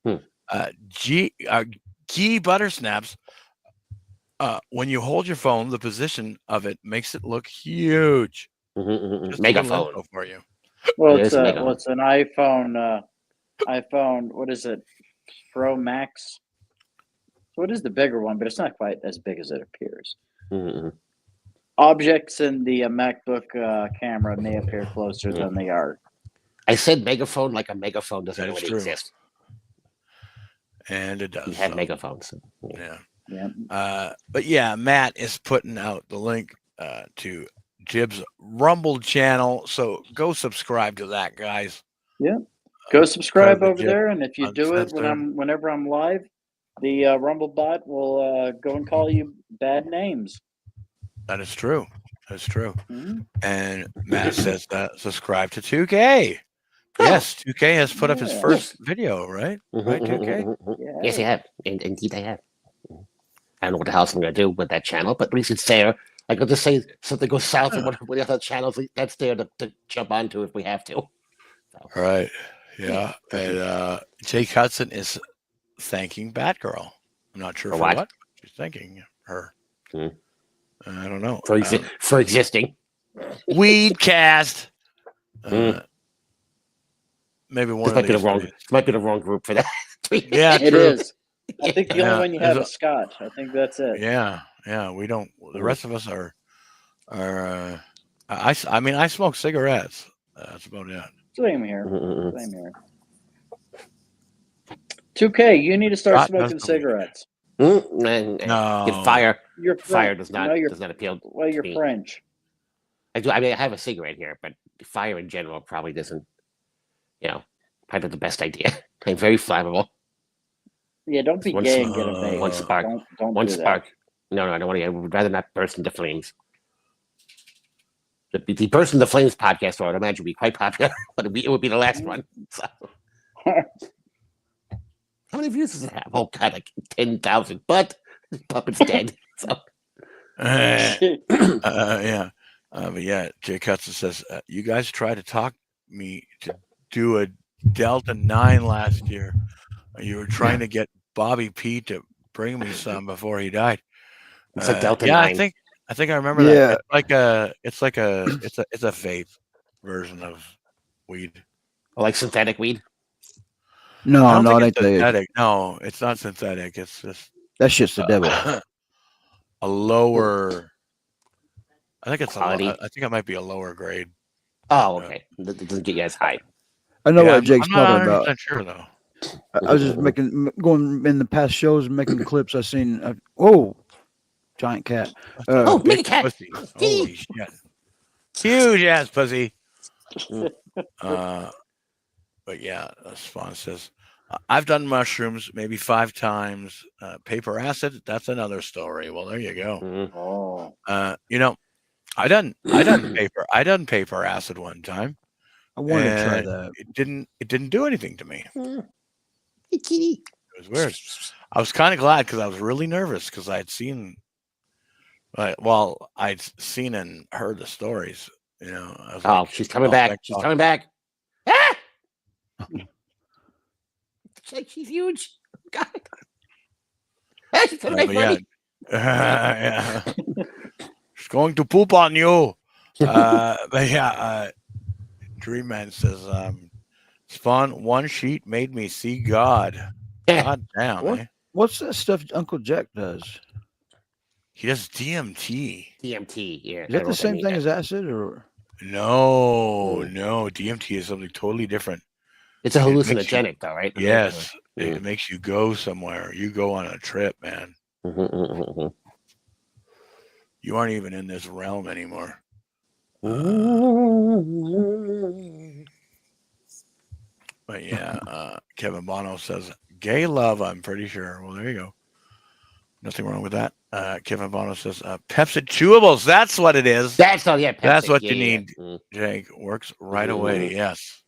B: ghee butter snaps. When you hold your phone, the position of it makes it look huge.
C: Megaphone
B: for you.
E: Well, it's an iPhone. iPhone. What is it? Pro Max. So it is the bigger one, but it's not quite as big as it appears. Objects in the MacBook camera may appear closer than they are.
C: I said megaphone like a megaphone doesn't really exist.
B: And it does.
C: You have megaphones.
B: Yeah.
E: Yeah.
B: But yeah, Matt is putting out the link to Jib's Rumble channel. So go subscribe to that, guys.
E: Yeah. Go subscribe over there, and if you do it whenever I'm live, the Rumble bot will go and call you bad names.
B: That is true. That's true. And Matt says that subscribe to 2K. Yes, 2K has put up his first video, right? Right, 2K?
C: Yes, I have. Indeed, I have. I don't know what the hell I'm going to do with that channel, but at least it's there. I could just say something goes south and one of the other channels, that's there to jump onto if we have to. So.
B: Right. Yeah. And Jake Hudson is thanking Batgirl. I'm not sure for what she's thanking her. I don't know.
C: For existing.
B: Weedcast. Maybe one
C: might be the wrong group for that.
B: Yeah,
E: it is. I think the only one you have is Scott. I think that's it.
B: Yeah, we don't. The rest of us are. I mean, I smoke cigarettes. That's about it.
E: Same here. 2K, you need to start smoking cigarettes.
C: No, fire does not appeal.
E: Well, you're
C: me.
E: French.
C: I do. I mean, I have a cigarette here, but fire in general probably doesn't. Probably not the best idea. I'm very flammable.
E: Yeah, don't be gay and get a vape.
C: One spark.
E: Don't
C: one
E: do
C: spark.
E: That.
C: No, I don't want to. I would rather not burst into flames. The Burst into Flames podcast, I would imagine, would be quite popular, but it would be the last one. So. How many views does it have? Oh, God, like 10,000. But the puppet's dead. So.
B: Yeah. But yeah, Jay Hudson says, you guys tried to talk me to do a Delta 9 last year. You were trying to get Bobby P to bring me some before he died.
C: It's a Delta 9.
B: I think I remember that. It's like a vape version of weed.
C: Like synthetic weed?
D: No, it ain't
B: synthetic. No, it's not synthetic. It's just
D: that shit's the devil.
B: A lower. I think it's
C: quality.
B: I think it might be a lower grade.
C: Oh, okay. It doesn't get you as high.
D: I know what Jake's talking about.
B: I'm not sure though.
D: I was just going in the past shows and making clips. I seen. Giant cat.
C: Big cat.
B: Pussy. Holy shit. Huge ass pussy. But yeah, Spawn says, I've done mushrooms maybe 5 times. Paper acid, that's another story. Well, there you go. I done paper acid one time.
D: I wanted to try that.
B: It didn't do anything to me.
C: It
B: was weird. I was kind of glad because I was really nervous because I'd seen and heard the stories, You know, I was
C: like, she's coming back. She's coming back. Ah! It's like she's huge. God. She's coming back,
B: yeah. She's going to poop on you. But yeah, Dream Man says, Spawn, one sheet made me see God. God damn.
D: What's that stuff Uncle Jack does?
B: He does DMT.
C: DMT, yeah.
D: Is that the same thing as acid, or
B: no? DMT is something totally different.
C: It's a hallucinogenic, though, right?
B: Yes, it makes you go somewhere. You go on a trip, man. You aren't even in this realm anymore. But yeah, Kevin Bono says gay love. I'm pretty sure. Well, there you go. Nothing wrong with that. Kevin Bono says Pepsi chewables. That's what it is.
C: That's all. Yeah, Pepsi.
B: That's what you need. Jake works right away. Yes.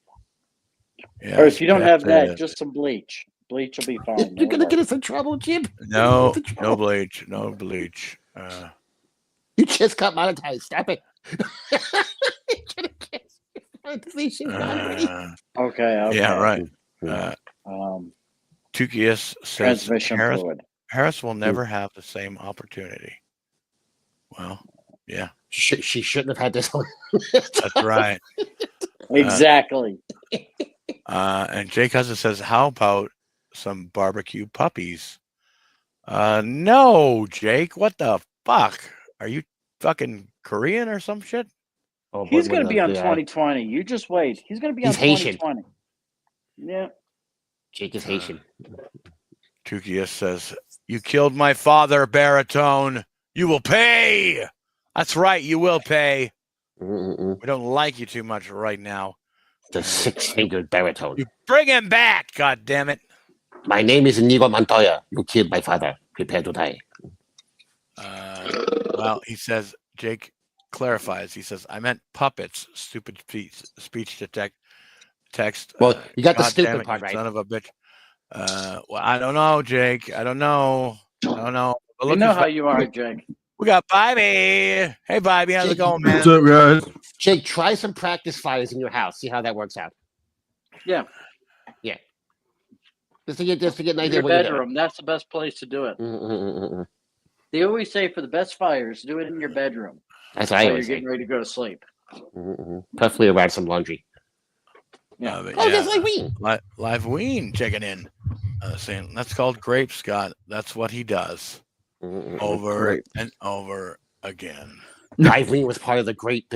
E: Or if you don't have that, just some bleach. Bleach will be fine.
C: You're gonna get us in trouble, Jim.
B: No bleach. No bleach.
C: You just got monetized. Stop it.
E: Okay.
B: Yeah, right. Tukius says Harris will never have the same opportunity. Well, yeah.
C: She shouldn't have had this one.
B: That's right.
E: Exactly.
B: And Jay Cousin says, how about some barbecue puppies? No, Jake. What the fuck? Are you fucking Korean or some shit?
E: Oh, he's going to be on 2020. You just wait. He's going to be on 2020. Yeah.
C: Jake is Haitian.
B: Tukius says, you killed my father, baritone. You will pay. That's right. You will pay. We don't like you too much right now.
C: The six-fingered baritone.
B: You bring him back, God damn it.
C: My name is Inigo Montoya. You killed my father. Prepare to die.
B: Well, he says, Jake clarifies. He says, I meant puppets. Stupid speech to text.
C: Well, you got the stupid
B: it,
C: part right.
B: Son of a bitch. Well, I don't know, Jake. I don't know.
E: You know how you are, Jake.
B: We got Bobby. Hey, Bobby. How's it going, man?
G: What's up, guys?
C: Jake, try some practice fires in your house. See how that works out.
E: Yeah.
C: Just to get an idea.
E: Your bedroom. That's the best place to do it. They always say for the best fires, do it in your bedroom.
C: That's what I always
E: say. You're getting ready to go to sleep.
C: Preferably around some laundry.
E: Yeah.
C: That's like Ween.
B: Live Ween checking in. Saying that's called grape, Scott. That's what he does. Over and over again.
C: Live Ween was part of the great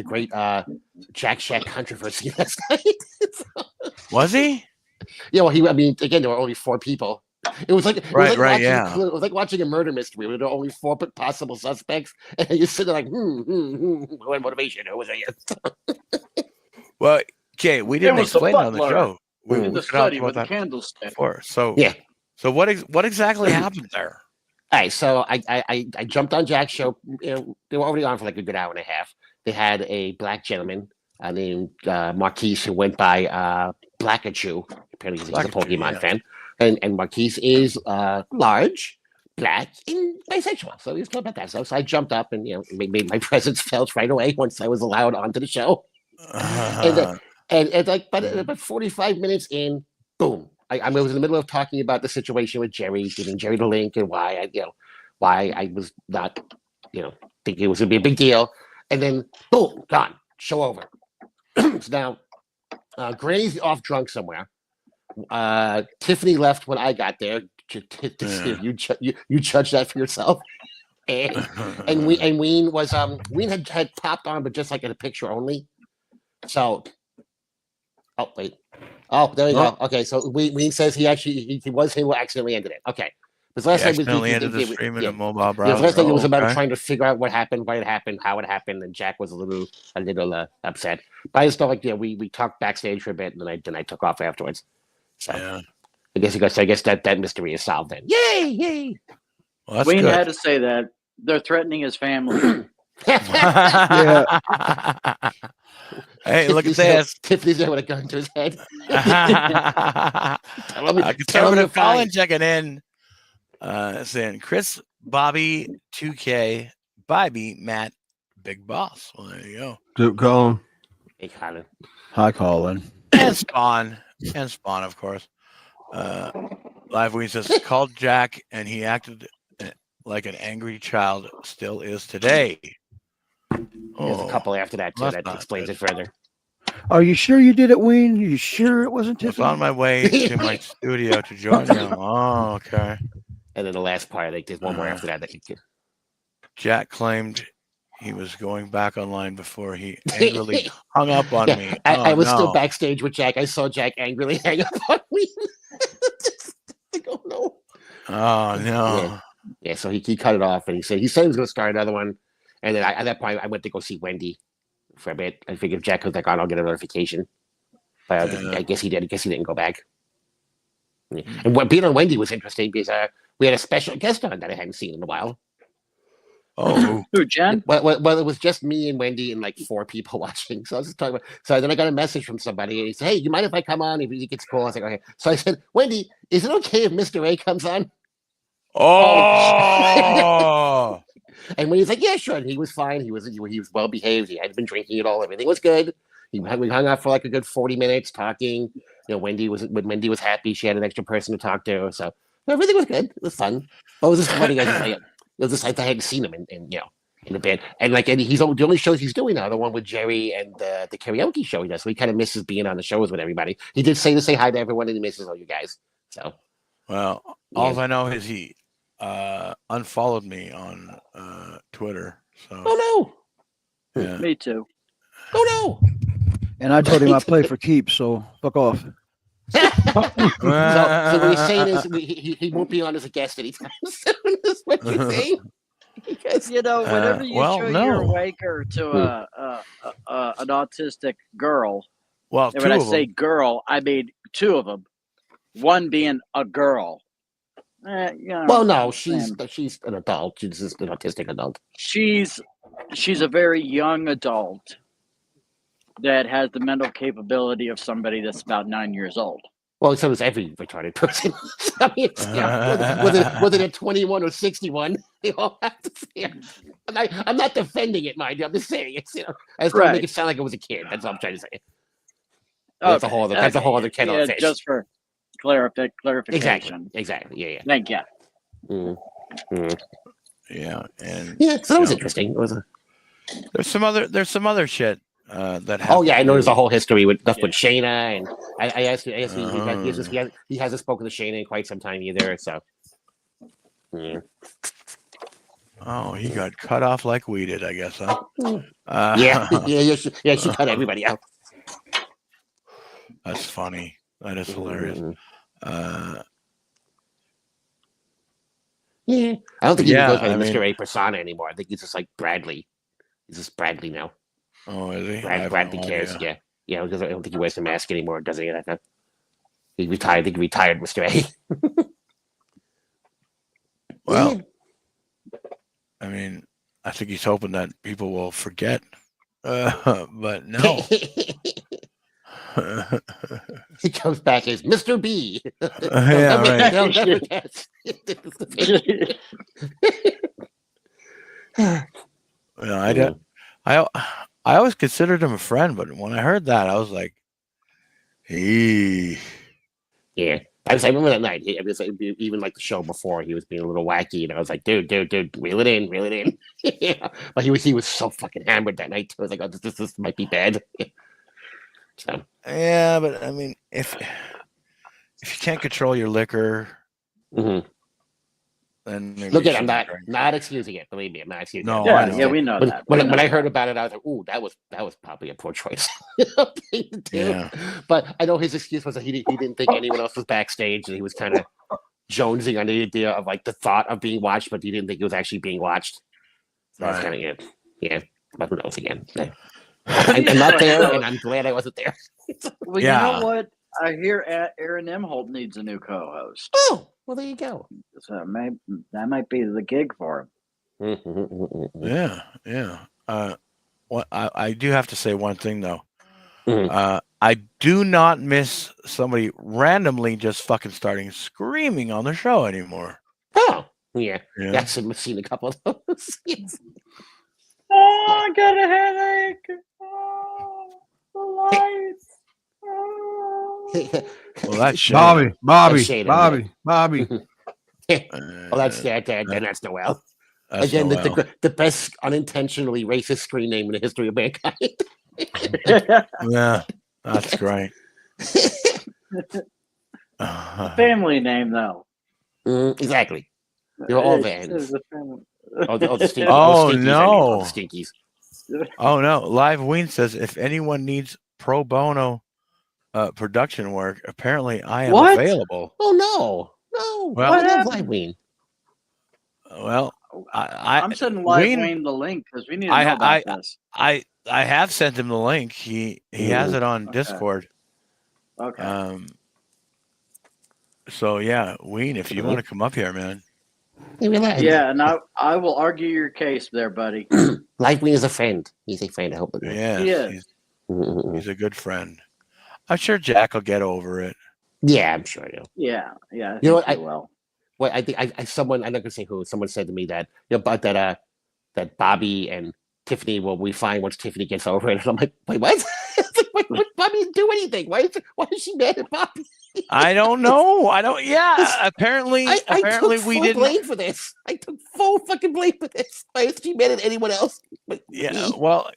C: Jack Shack controversy last night.
B: Was he?
C: Yeah, well, again, there were only 4 people. It was like watching a murder mystery where there were only 4 possible suspects, and you sit there like, what motivation? Who was it?
B: Well, okay, we didn't explain on the show.
E: We did the study with the candlestick.
B: So what exactly happened there?
C: All right, so I jumped on Jack's show. They were already on for like a good hour and a half. They had a black gentleman named Marquise who went by Blackachu. Apparently he's a Pokemon fan. And Marquise is large, black, and bisexual. So he's talking about that. So I jumped up and made my presence felt right away once I was allowed onto the show. And like about 45 minutes in, boom. I was in the middle of talking about the situation with Jerry, giving Jerry the link and why I was not, thinking it was gonna be a big deal. And then boom, gone. Show over. So now Granny's off drunk somewhere. Tiffany left when I got there. You judge that for yourself. And Ween was Ween had popped on, but just like in a picture only. So wait. Oh, there we go. Okay, so Ween says he was him who accidentally ended it. Okay. Because last time
B: accidentally ended the stream in a mobile browser.
C: Yeah, last time it was about trying to figure out what happened, why it happened, how it happened, and Jack was a little upset. But I just felt like we talked backstage for a bit, and then I took off afterwards. So
B: yeah.
C: I guess that mystery is solved then. Yay!
B: Well,
E: Wayne had to say that they're threatening his family.
B: Yeah. Hey, look at this.
C: Tiffany's there with a gun to his head.
B: Conservative Colin checking in, saying Chris, Bobby, 2K, Bobby, Matt, Big Boss. Well, there you go.
G: What's up, Colin?
C: Hey, Colin.
D: Hi, Colin.
B: And Spawn. And Spawn, of course. Live Ween says, called Jack and he acted like an angry child still is today.
C: There's a couple after that, too, that explains it further.
D: Are you sure you did it, Ween? Are you sure it wasn't Tiffany?
B: I was on my way to my studio to join him. Oh, okay.
C: And then the last part, like, there's one more after that.
B: Jack claimed he was going back online before he angrily hung up on me.
C: I was still backstage with Jack. I saw Jack angrily hang up on me. Oh, no.
B: Oh, no.
C: Yeah, so he cut it off, and he said he was going to start another one. And then at that point, I went to go see Wendy for a bit. I figured if Jack was like on, I'll get a notification. But I guess he did. I guess he didn't go back. Yeah. And being on Wendy was interesting because we had a special guest on that I hadn't seen in a while.
B: Oh,
E: who, Jen?
C: Well, it was just me and Wendy and like 4 people watching. So I was just talking about. So then I got a message from somebody, and he said, "Hey, you mind if I come on? If he gets cool?" I was like, "Okay." So I said, "Wendy, is it okay if Mr. A comes on?"
B: Oh.
C: And when he's like, "Yeah, sure," and he was fine. He was well behaved. He hadn't been drinking at all. Everything was good. We hung out for like a good 40 minutes talking. Wendy was happy. She had an extra person to talk to. So everything was good. It was fun. But it was just funny. It was just like I hadn't seen him in the band. And he's the only shows he's doing now, the one with Jerry and the karaoke show he does. So he kind of misses being on the shows with everybody. He did say hi to everyone, and he misses all you guys. So,
B: well, all I know is he unfollowed me on Twitter. So.
C: Oh
E: no! Yeah. Me too.
C: Oh no!
D: And I told him I play for keeps, so fuck off.
C: So what he's saying is he won't be on as a guest anytime soon. Is what you're saying?
E: Because, whenever you show your waker to an autistic girl,
B: and
E: when I say girl, I mean 2 of them. One being a girl.
C: Well, no, she's an adult. She's just an autistic adult.
E: She's a very young adult that has the mental capability of somebody that's about 9 years old.
C: Well, so is every retarded person. I mean, whether they're 21 or 61, they all have to say. I'm not defending it, mind you. I'm just saying it's. I was trying to make it sound like it was a kid. That's all I'm trying to say. That's a whole other kettle of fish.
E: Just for clarification.
C: Exactly. Yeah.
E: Thank you.
B: Yeah, and
C: so that was interesting. It was
B: there's some other shit that happened.
C: Oh yeah, I know there's a whole history with Shayna, and I asked he hasn't spoken to Shayna in quite some time either. So yeah.
B: Oh, he got cut off like we did, I guess, huh?
C: She cut everybody out.
B: That's funny. That is hilarious.
C: I don't think he goes by Mr. A persona anymore. I think he's just like Bradley. He's just Bradley now.
B: Oh, is he?
C: Bradley cares. Yeah, because I don't think he wears the mask anymore, does he? He retired. I think he retired, Mr. A.
B: Well, I mean, I think he's hoping that people will forget, but no.
C: He comes back as Mr. B.
B: Right.
C: They'll never guess.
B: I always considered him a friend, but when I heard that, I was like, "Hey."
C: Yeah, I remember that night. Even like the show before, he was being a little wacky, and I was like, "Dude, reel it in." Yeah, but he was so fucking hammered that night. I was like, "Oh, this might be bad." So
B: yeah, but I mean, if you can't control your liquor, then
C: look at I'm not excusing it. Believe me, I'm not excusing
B: it.
E: Yeah, we know that.
C: When I heard about it, I was like, "Ooh, that was probably a poor choice." Yeah. But I know his excuse was that he didn't think anyone else was backstage, and he was kind of jonesing on the idea of like the thought of being watched, but he didn't think it was actually being watched. So that's kind of it. Yeah, but who knows again? I'm not there, and I'm glad I wasn't there.
E: Well, you know what? I hear Aaron Emholt needs a new co-host.
C: Oh, well, there you go.
E: So that might be the gig for him.
B: Yeah. I do have to say one thing though. I do not miss somebody randomly just fucking starting screaming on the show anymore.
C: Oh, yeah. I've seen a couple of those. Yes.
E: Oh, I got a headache. Oh. lights.
B: Well, that's Shane.
D: Bobby.
C: Oh, that's that's Noel.
B: That's
C: Again,
B: Noel.
C: the best unintentionally racist screen name in the history of mankind.
B: Yeah, that's great.
E: Family name though.
C: Exactly. They're all Vans. Oh, the stinkies.
B: Oh,
C: Stinkies,
B: no.
C: I mean, the stinkies.
B: Oh no! Live Ween says if anyone needs pro bono production work, apparently I am
E: What?
B: available.
C: Oh no!
B: Well,
C: I love Live Ween.
B: Well,
E: I'm sending Live Wayne the link because we need to know about this.
B: I have sent him the link. He has it on Discord.
E: Okay.
B: So yeah, Ween, if you want to come up here, man.
C: Yeah,
E: and I will argue your case there, buddy.
C: Live Ween is a friend. He's a friend. I hope.
B: Yeah,
E: he is.
B: He's a good friend. I'm sure Jack will get over it.
C: Yeah, I'm sure he'll.
E: Yeah.
C: You know what? Well, I think someone, I'm not gonna say who. Someone said to me that but that Bobby and Tiffany will be fine once Tiffany gets over it. And I'm like, wait, what? What Bobby didn't do anything. Why is she mad at Bobby?
B: I don't know. Yeah, apparently
C: I took
B: we
C: full
B: didn't
C: blame for this. I took full fucking blame for this. Why is she mad at anyone else?
B: Yeah, well,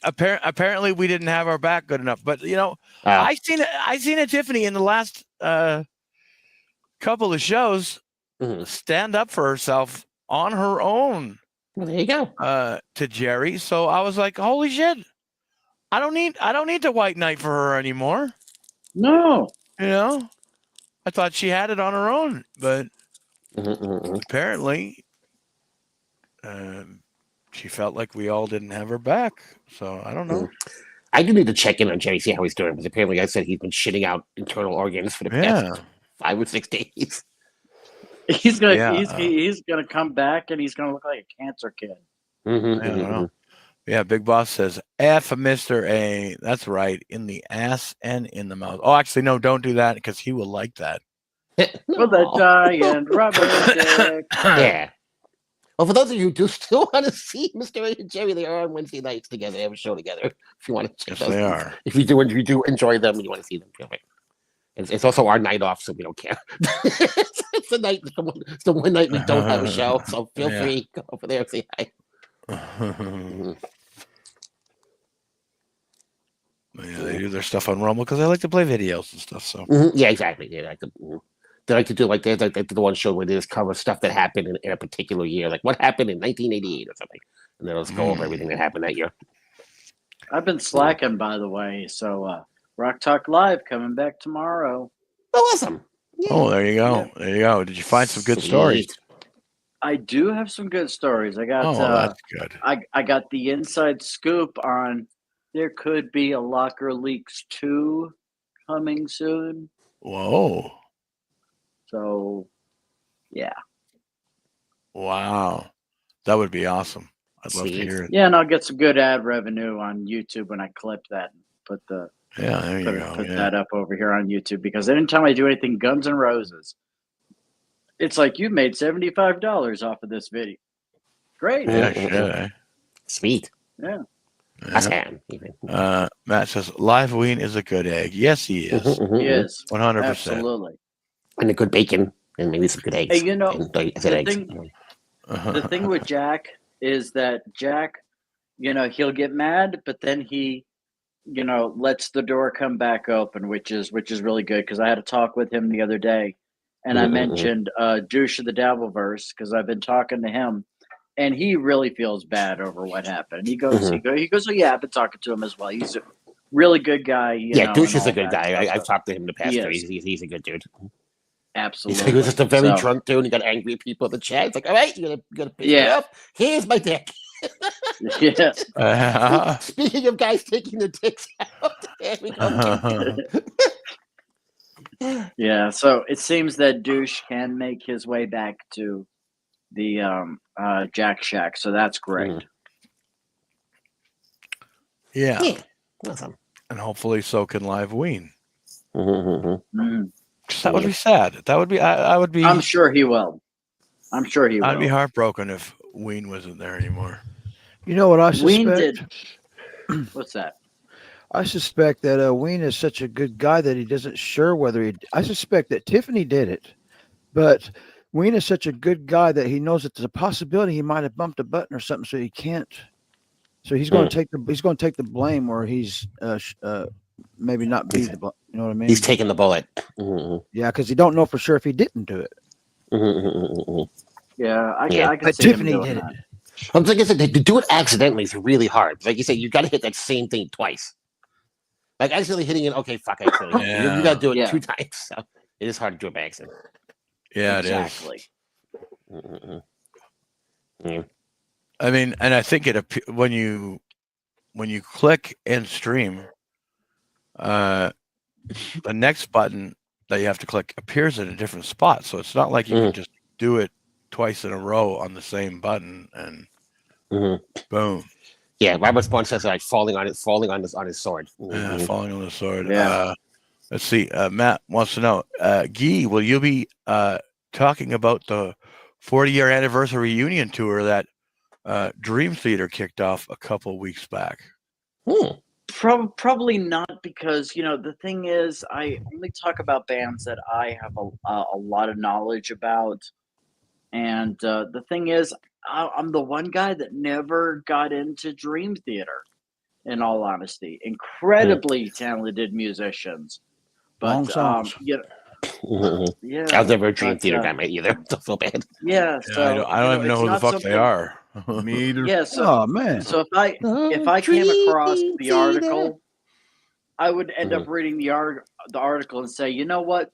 B: apparently we didn't have our back good enough. But I seen a Tiffany in the last couple of shows stand up for herself on her own.
C: Well, there you go.
B: To Jerry. So I was like, holy shit. I don't need to white knight for her anymore.
E: No.
B: I thought she had it on her own, but apparently she felt like we all didn't have her back. So I don't know.
C: I do need to check in on Jerry, see how he's doing, because apparently I said he's been shitting out internal organs for the past 5 or 6 days.
E: He's gonna come back and he's gonna look like a cancer kid.
B: I don't know. Yeah, Big Boss says F Mr. A. That's right, in the ass and in the mouth. Oh, actually, no, don't do that because he will like that.
E: For the giant rubber dick.
C: Yeah. Well, for those of you who do still want to see Mr. A and Jerry, they are on Wednesday nights together. They have a show together. If you want to check
B: those, they are.
C: If you do enjoy them and you want to see them, feel free. It's also our night off, so we don't care. It's the one night we don't have a show, so feel free go over there and say hi.
B: Yeah, they do their stuff on Rumble because they like to play videos and stuff. So
C: yeah, exactly. They like to do like they did the one show where they just cover stuff that happened in a particular year, like what happened in 1988 or something, and then let's go over everything that happened that year.
E: I've been slacking, by the way. So Rock Talk Live coming back tomorrow.
C: Oh, awesome!
B: Yeah. Oh, there you go. Yeah. There you go. Did you find some good stories?
E: I do have some good stories. I got.
B: That's good.
E: I got the inside scoop on. There could be a Locker Leaks 2 coming soon.
B: Whoa.
E: So, yeah.
B: Wow. That would be awesome. I'd love to hear it.
E: Yeah, and I'll get some good ad revenue on YouTube when I clip that and put that up over here on YouTube, because anytime I do anything Guns N' Roses, it's like you made $75 off of this video. Great.
B: Yeah, sure.
C: Sweet.
E: Yeah.
B: Matt says Live Ween is a good egg. Yes, he is.
E: He is
B: 100%.
E: Absolutely.
C: And a good bacon and maybe some good eggs.
E: Hey, the thing with Jack is that Jack, he'll get mad, but then he, lets the door come back open, which is really good, because I had a talk with him the other day, and I mentioned Douche of the Dabbleverse because I've been talking to him. And he really feels bad over what happened. He goes, oh yeah, I've been talking to him as well. He's a really good guy.
C: Douche is a good guy. I've talked to him in the past. He's a good dude.
E: Absolutely.
C: He was just a very drunk dude. And he got angry at people in the chat. It's like, all right, you're gonna piss me off. Here's my dick. Speaking of guys taking their dicks out, there we go.
E: Yeah. So it seems that Douche can make his way back to the Jack Shack, so that's great.
B: Yeah.
C: Awesome.
B: And hopefully so can Live Ween.
E: That
B: would be sad. That would be I would be
E: I'm sure he will. I'd
B: be heartbroken if Ween wasn't there anymore.
D: You know what I suspect?
E: Ween did. What's that?
D: I suspect that Ween is such a good guy that he doesn't sure whether he. I suspect that Tiffany did it, but Ween is such a good guy that he knows that there's a possibility he might have bumped a button or something, so he can't. So he's going to take the blame where he's maybe not be the blame. You know what I mean?
C: He's taking the bullet. Mm-hmm.
D: Yeah, because he don't know for sure if he didn't do it.
E: Yeah, I can
D: But
E: see him
D: Tiffany
E: doing
D: did
E: that.
D: it.
C: I'm like I said, to do it accidentally is really hard. Like you said, you got to hit that same thing twice. Like accidentally hitting it. Okay, fuck. Accidentally.
B: Yeah.
C: You got to do it 2 times. So it is hard to do it by accident.
B: Yeah,
E: Exactly.
B: it is.
C: Yeah.
B: I mean, and I think when you click and stream, the next button that you have to click appears in a different spot. So it's not like you can just do it twice in a row on the same button and boom.
C: Yeah, Robert Spawn says like falling on his sword.
B: Yeah, falling on the sword.
E: Yeah.
B: Let's see. Matt wants to know, Guy, will you be talking about the 40-year anniversary reunion tour that Dream Theater kicked off a couple weeks back?
E: Probably not, because the thing is, I only talk about bands that I have a lot of knowledge about, and the thing is, I'm the one guy that never got into Dream Theater. In all honesty, incredibly talented musicians, but
D: Long songs.
E: yeah,
C: I was never a Dream Theater guy either. Don't feel bad.
E: Yeah, so
B: I don't even know who the fuck they are.
G: Me either.
E: Yeah, so
D: Oh man.
E: So if I came across the article, I would end up reading the article and say, you know what?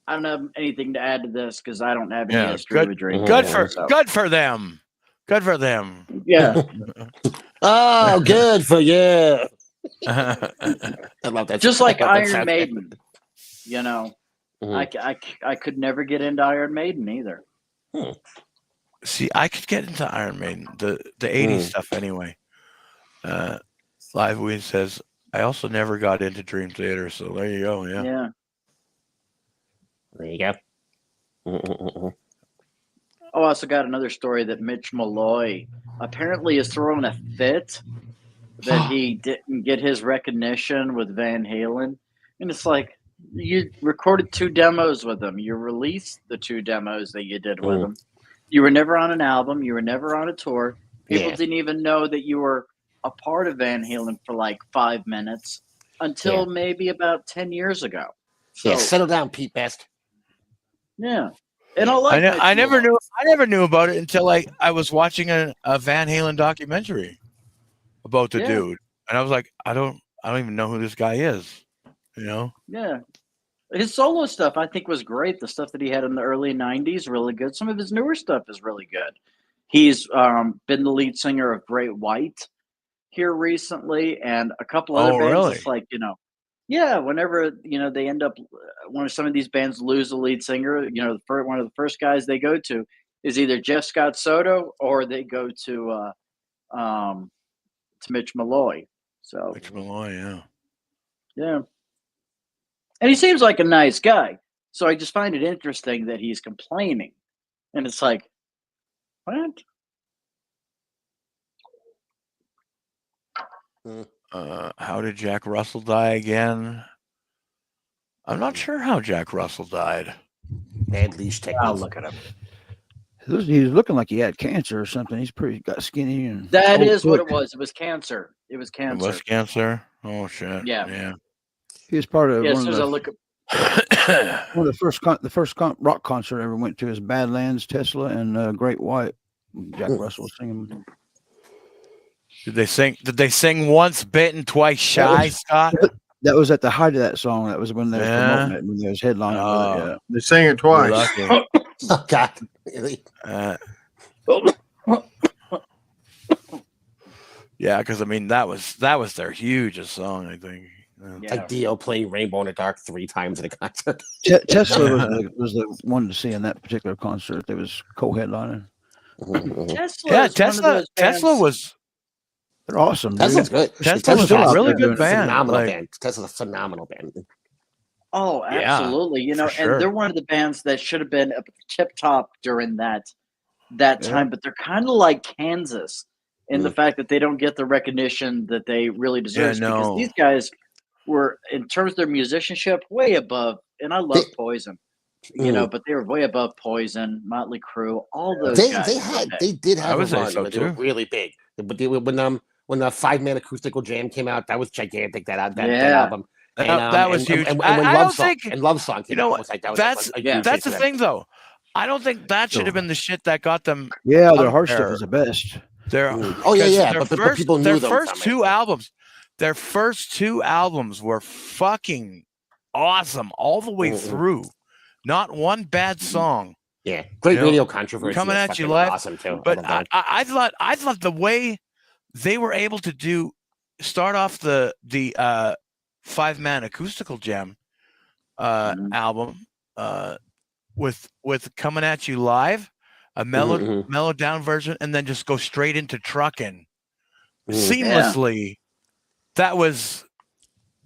E: I don't have anything to add to this because I don't have any history with Dream Theater.
B: Good for them. Good for them.
E: Yeah.
C: Oh, good for you. I love that.
E: Just like Iron Maiden, I could never get into Iron Maiden either.
B: See, I could get into Iron Maiden, the 80s stuff anyway. Live Weed says, I also never got into Dream Theater, so there you go. Yeah.
C: There you go.
E: Oh, I also got another story that Mitch Malloy apparently is throwing a fit that he didn't get his recognition with Van Halen. And it's like, you recorded 2 demos with him. You released the 2 demos that you did with him. You were never on an album. You were never on a tour. People didn't even know that you were a part of Van Halen for like 5 minutes until maybe about 10 years ago. So,
C: settle down, Pete Best.
E: Yeah. And
B: I never knew about it until I was watching a Van Halen documentary about the dude, and I was like, I don't even know who this guy is, Yeah.
E: His solo stuff I think was great. The stuff that he had in the early 90s, really good. Some of his newer stuff is really good. He's been the lead singer of Great White here recently, and a couple other bands.
B: Really?
E: It's like, whenever they end up, when some of these bands lose a lead singer, one of the first guys they go to is either Jeff Scott Soto or they go to Mitch Malloy. So
B: Mitch Malloy,
E: yeah, and he seems like a nice guy. So I just find it interesting that he's complaining, and it's like, what?
B: How did Jack Russell die again? I'm not sure how Jack Russell died.
C: Bad leash technique.
E: I'll look at him.
D: He was looking like he had cancer or something. He's got skinny and.
E: That is what it was. It was cancer. It was cancer.
B: It was cancer. Oh shit.
E: Yeah.
D: He was part of
E: one
D: of the first rock concert I ever went to is Badlands, Tesla, and Great White. Jack Russell was singing.
B: Did they sing once bitten, twice shy, Scott?
D: That was at the height of that song. That was when they were promoting it, when they was headlining with it.
G: They sang it twice.
C: Oh God, really?
B: Yeah, because I mean that was their hugest song, I think.
C: Like Dio playing Rainbow in the Dark 3 times at a concert.
D: Tesla was the one to see in that particular concert. They was co-headlining.
B: Tesla was.
D: They're awesome.
C: Tesla's good.
B: Tesla's a really good band.
C: Phenomenal band. Tesla's a phenomenal band.
E: Oh, absolutely. And they're one of the bands that should have been up at the tip top during that time, but they're kind of like Kansas in the fact that they don't get the recognition that they really deserve. Because these guys were, in terms of their musicianship, way above. And I love Poison, you know, but they were way above Poison, Motley Crue, all those guys.
C: They did have a run,
B: so
C: but they were really big. But when the 5-man acoustical jam came out, that was gigantic. That album.
B: That was huge.
C: And when Love Song came out, was like
B: that's the thing, though. I don't think that should have been the shit that got them.
D: Yeah, their hard stuff is the best.
C: But people knew
B: their first two albums. Their first two albums were fucking awesome all the way through. Not one bad song.
C: Yeah, great radio controversy.
B: Coming at you live,
C: awesome too.
B: But I thought the way they were able to start off the 5-man acoustical jam album with Coming at You Live, a mellow down version, and then just go straight into Truckin' seamlessly. That was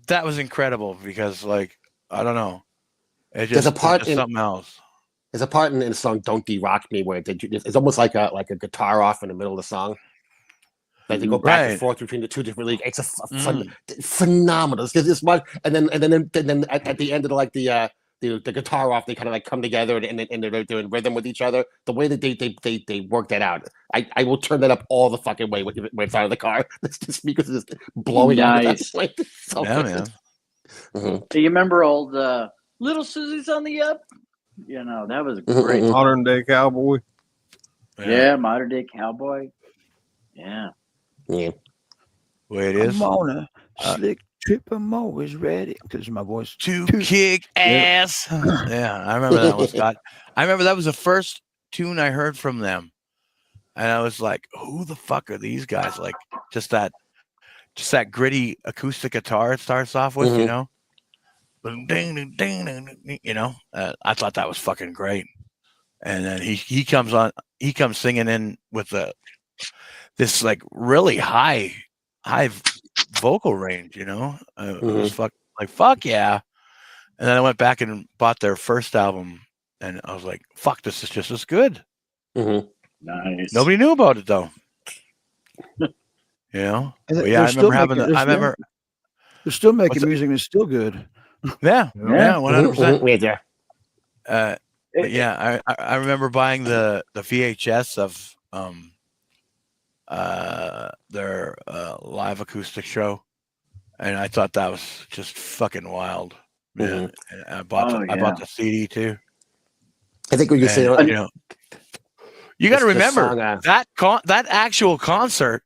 B: incredible because, like, I don't know,
C: there's a part in
B: something else.
C: There's a part in the song "Don't De-Rock Me" where it's almost like a guitar off in the middle of the song. Like they go back and forth between the two different leagues. It's a phenomenal. It's much, and then at the end of the guitar off, they kind of like come together and they're doing rhythm with each other. The way that they work that out, I will turn that up all the fucking way when it's out of the car. The speakers is just blowing out. Like, so
B: man.
E: Do you remember old Little Susie's on the Up? You know, that was great.
G: Modern Day Cowboy.
E: Yeah, Modern Day Cowboy. Yeah.
C: Yeah.
B: Way it is.
D: I'm on a slick trip. I'm always ready because my voice
B: to kick ass. Yeah, I remember that one, Scott. I remember that was the first tune I heard from them, and I was like, "Who the fuck are these guys?" Like, just that gritty acoustic guitar it starts off with, you know. Ding, ding, ding, ding, you know. I thought that was fucking great, and then he comes singing in with this like really high vocal range, you know. It was fuck yeah. And then I went back and bought their first album, and I was like, fuck, this is just as good.
E: Nice.
B: Nobody knew about it though. You know. Yeah, I remember
D: they're still making music and it's still good.
B: Yeah, 100%.
C: Yeah.
B: I remember buying the VHS of their live acoustic show, and I thought that was just fucking wild. Yeah, and I bought the CD too.
C: I think when you say,
B: you know, you got to remember that actual concert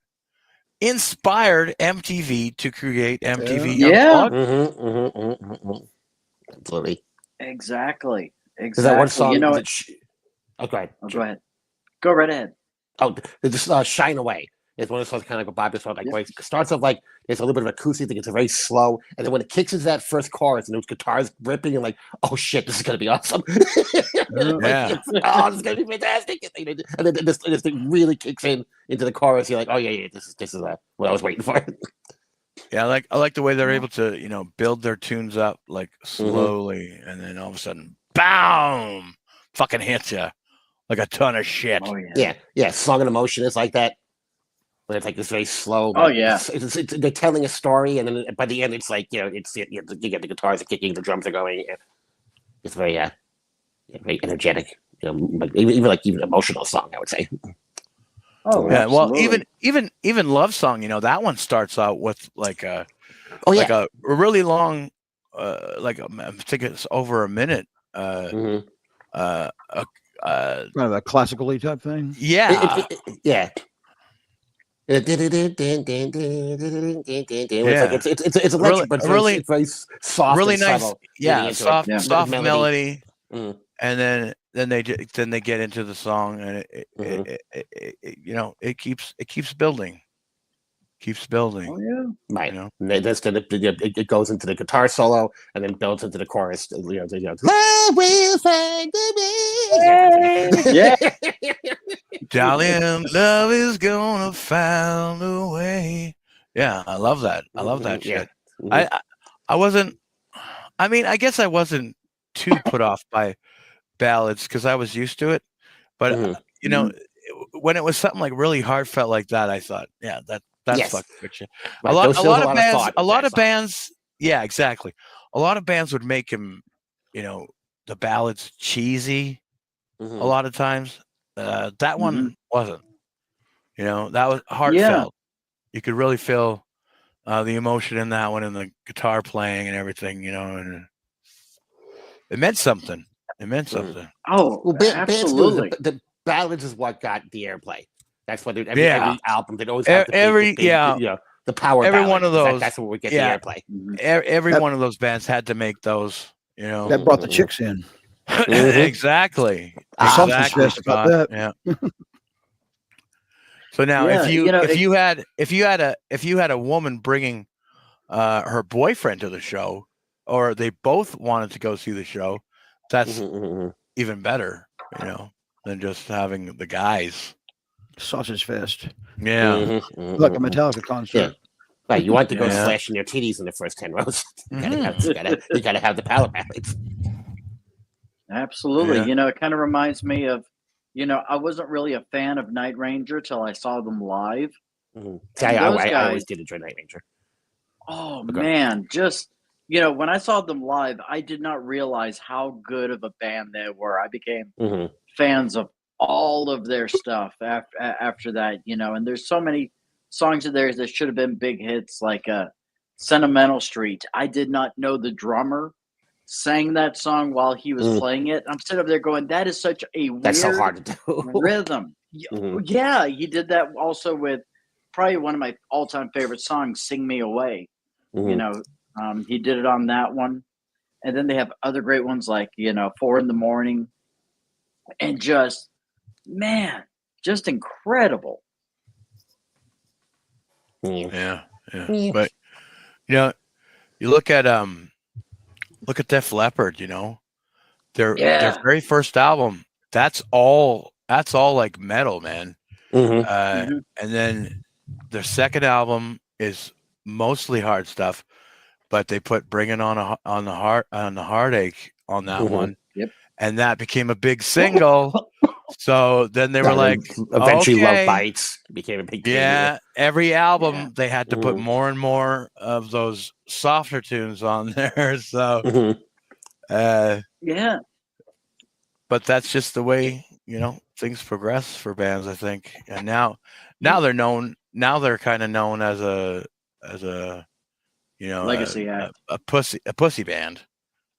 B: inspired MTV to create MTV Unplugged.
C: Absolutely.
E: Exactly.
C: Is that one song?
E: You know,
C: go ahead.
E: Go ahead. Go right ahead.
C: Oh, just Shine Away. It's one of those songs kind of like a Bobby song. Like, it starts off like there's a little bit of acoustic thing. It's very slow, and then when it kicks into that first chorus and those guitars ripping, and like, oh shit, this is gonna be awesome.
B: Yeah.
C: Oh, this is gonna be fantastic. And then this thing really kicks into the chorus. You're like, oh yeah, this is what I was waiting for.
B: Yeah, I like the way they're able to, you know, build their tunes up like slowly, and then all of a sudden, bam, fucking hits you like a ton of shit.
E: Oh
C: yeah. Song and Emotion is like that. But it's like this very slow.
E: Oh yeah,
C: they're telling a story, and then by the end, it's like, you know, you get the guitars are kicking, the drums are going. It's very very energetic. You know, even emotional song, I would say.
E: Oh
B: yeah. Absolutely. Well, even Love Song, you know, that one starts out with like a really long, I think it's over a minute.
D: Kind of a classical-y type thing.
B: Yeah.
C: Yeah. It's electric, but it's very soft,
B: really
C: and
B: nice.
C: subtle.
B: Yeah, soft melody.
C: Mm.
B: And then they get into the song, and it you know, it keeps building.
E: Oh yeah,
C: right.
B: You know?
C: It goes into the guitar solo and then builds into the chorus. You know, love will find me.
E: Yeah.
B: Darling, love is gonna find a way. Yeah, I love that. I love that shit. I wasn't. I mean, I guess I wasn't too put off by ballads because I was used to it. But you know, when it was something like really heartfelt like that, I thought, yeah, that's
C: Yes.
B: fucking good shit.
C: Right,
B: a
C: there was
B: lot
C: a
B: of
C: lot of
B: bands,
C: thought
B: a
C: into
B: lot
C: that
B: of
C: song.
B: bands, yeah, exactly. A lot of bands would make him, you know, the ballads cheesy.
C: Mhm.
B: A lot of times, that one wasn't. You know, that was
E: Yeah.
B: heartfelt. You could really feel the emotion in that one, and the guitar playing and everything. You know, and it meant something. It meant something.
E: Oh,
C: Well, bands knew
E: absolutely.
C: the ballads is what got the airplay. That's what
B: Yeah.
C: every album they'd always have the big,
B: Yeah.
C: you know, the power
B: Every
C: ballad.
B: one of
C: 'cause
B: those,
C: that's what would get
B: yeah.
C: the airplay.
B: Every
D: That-
B: one of those bands had to make those. You know,
D: That brought the chicks in.
B: exactly.
D: Something's
B: Exactly,
D: best about
B: Scott.
D: that.
B: Yeah. So now,
E: Yeah, you know,
B: if you had a woman bringing her boyfriend to the show, or they both wanted to go see the show, that's even better, you know, than just having the guys.
D: Sausage fest.
B: Yeah.
D: Like a Metallica concert.
C: Yeah. Right, you want the girls
B: Yeah.
C: slashing their titties in the first 10 rows. You gotta have the power ballads.
E: absolutely.
B: Yeah.
E: You know, it kind of reminds me of, you know, I wasn't really a fan of Night Ranger till I saw them live.
C: See, I always did enjoy Night Ranger.
E: Oh
C: Okay.
E: man, just you know, when I saw them live, I did not realize how good of a band they were. I became fans of all of their stuff after that, you know. And there's so many songs of theirs that should have been big hits, like "Sentimental Street." I did not know the drummer sang that song while he was playing it. I'm sitting up there going, "That is such a
C: That's so
E: weird
C: hard to do.
E: rhythm." Yeah, he did that also with probably one of my all-time favorite songs, "Sing Me Away." You know, he did it on that one. And then they have other great ones like, you know, 4 in the Morning. And just, man, just incredible.
B: Yeah. But you know, you look at Def Leppard, you know, their very first album, that's all like metal, man. And then their second album is mostly hard stuff, but they put "Bringing on the Heartache" on that one, and that became a big single. So then they were like,
C: eventually,
B: okay.
C: Love Bites became a big thing.
B: Yeah, every album they had to put more and more of those softer tunes on there. So,
E: Yeah.
B: but that's just the way, you know, things progress for bands, I think. And now they're known. Now they're kind of known as a you know,
E: legacy act,
B: a pussy band,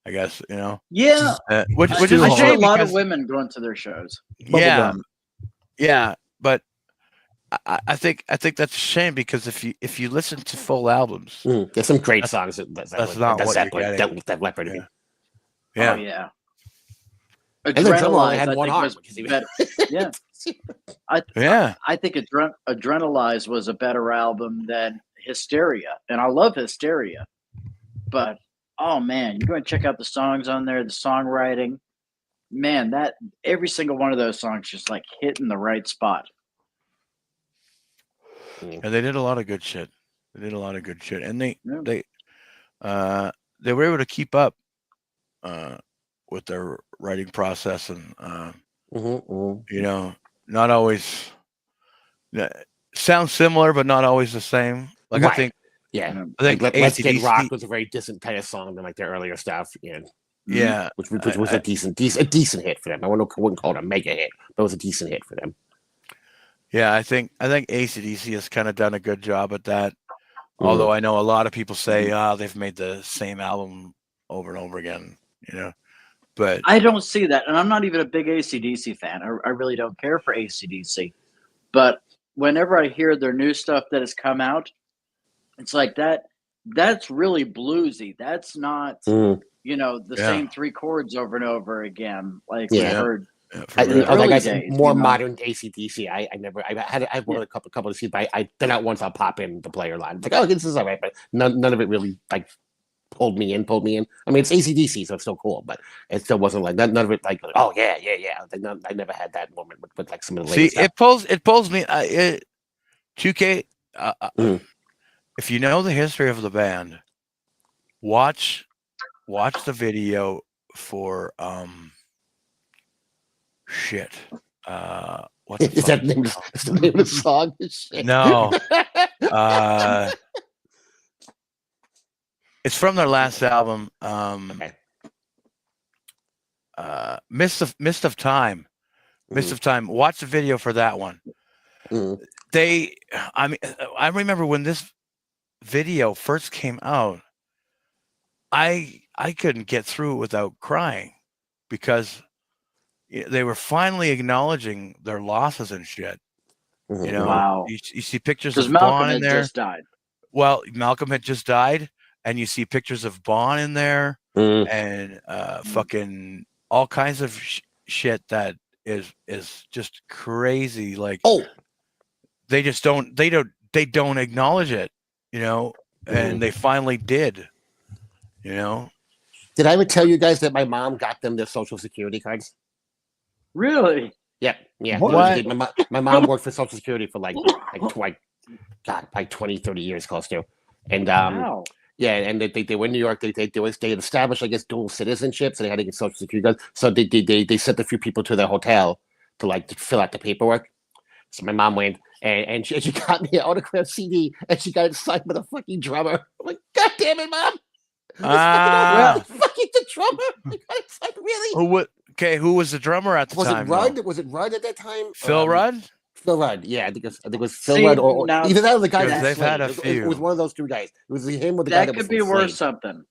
B: I guess, you know.
E: Yeah.
B: Which is
E: I
B: a
E: see
B: shame
E: a lot
B: because
E: of women going to their shows.
B: yeah, yeah, but I think that's a shame because if you listen to full albums,
C: there's some great songs.
B: That's not what you're getting.
C: That Leopard.
B: Yeah.
E: Oh yeah.
C: And the drummer only had one arm.
E: Yeah. I think Adrenalize was a better album than Hysteria, and I love Hysteria, but oh man, you're going to check out the songs on there, the songwriting, man, that every single one of those songs just like hitting the right spot.
B: And they did a lot of good shit. And they were able to keep up with their writing process, and you know, not always sounds similar, but not always the same. Like I think
C: Let's Get Rocked was a very decent kind of song than like their earlier stuff.
B: Yeah,
C: which was a decent hit for them. I wouldn't call it a mega hit, but it was a decent hit for them.
B: Yeah, I think AC/DC has kind of done a good job at that. Although I know a lot of people say, they've made the same album over and over again, you know. But
E: I don't see that, and I'm not even a big AC/DC fan. I really don't care for AC/DC. But whenever I hear their new stuff that has come out, it's like that's really bluesy. That's not, you know, the same 3 chords over and over again. Like we heard.
C: More modern AC/DC. I had one a couple of seats, but then at once I'll pop in the player line. It's like, oh, this is all right, but none of it really like pulled me in. I mean, it's AC/DC, so it's still cool, but it still wasn't like none of it like, oh yeah. I never had that moment with like some of the latest stuff.
B: It pulls me. 2K. If you know the history of the band, watch the video for What's
C: Is that the name of the song?
B: No. It's from their last album.
C: Okay.
B: Mist of Time. Mist of Time. Watch the video for that one.
C: Mhm.
B: I remember when this video first came out, I couldn't get through it without crying because they were finally acknowledging their losses and shit. You know,
E: Wow.
B: you see pictures
E: Because
B: of
E: Malcolm
B: Bon in
E: had
B: there.
E: just died.
B: Well, Malcolm had just died, and you see pictures of Bon in there, and fucking all kinds of shit that is just crazy. Like, they just don't acknowledge it, you know, and they finally did, you know.
C: Did I ever tell you guys that my mom got them their Social Security cards?
E: Really?
C: Yeah.
D: What?
C: My mom worked for Social Security for like 20, 30 years close to. And
E: Wow.
C: yeah, and they were in New York. They had established, I guess, dual citizenship, so they had to get Social Security cards. So they sent a few people to their hotel to fill out the paperwork. So my mom went and she got me an autographed CD and she got it signed by the fucking drummer. I'm like, God damn it, Mom! Fucking the drummer. I got it signed, really?
B: Who was the drummer at the time?
C: Was it Rudd at that time?
B: Phil Rudd?
C: Phil Rudd, yeah, I think it was Phil Rudd or either that or the guy from
B: they've
C: Slade.
B: had a few.
C: It was one of those two guys. It was him or the guy that was
E: could be
C: from
E: worth
C: Slade.
E: something.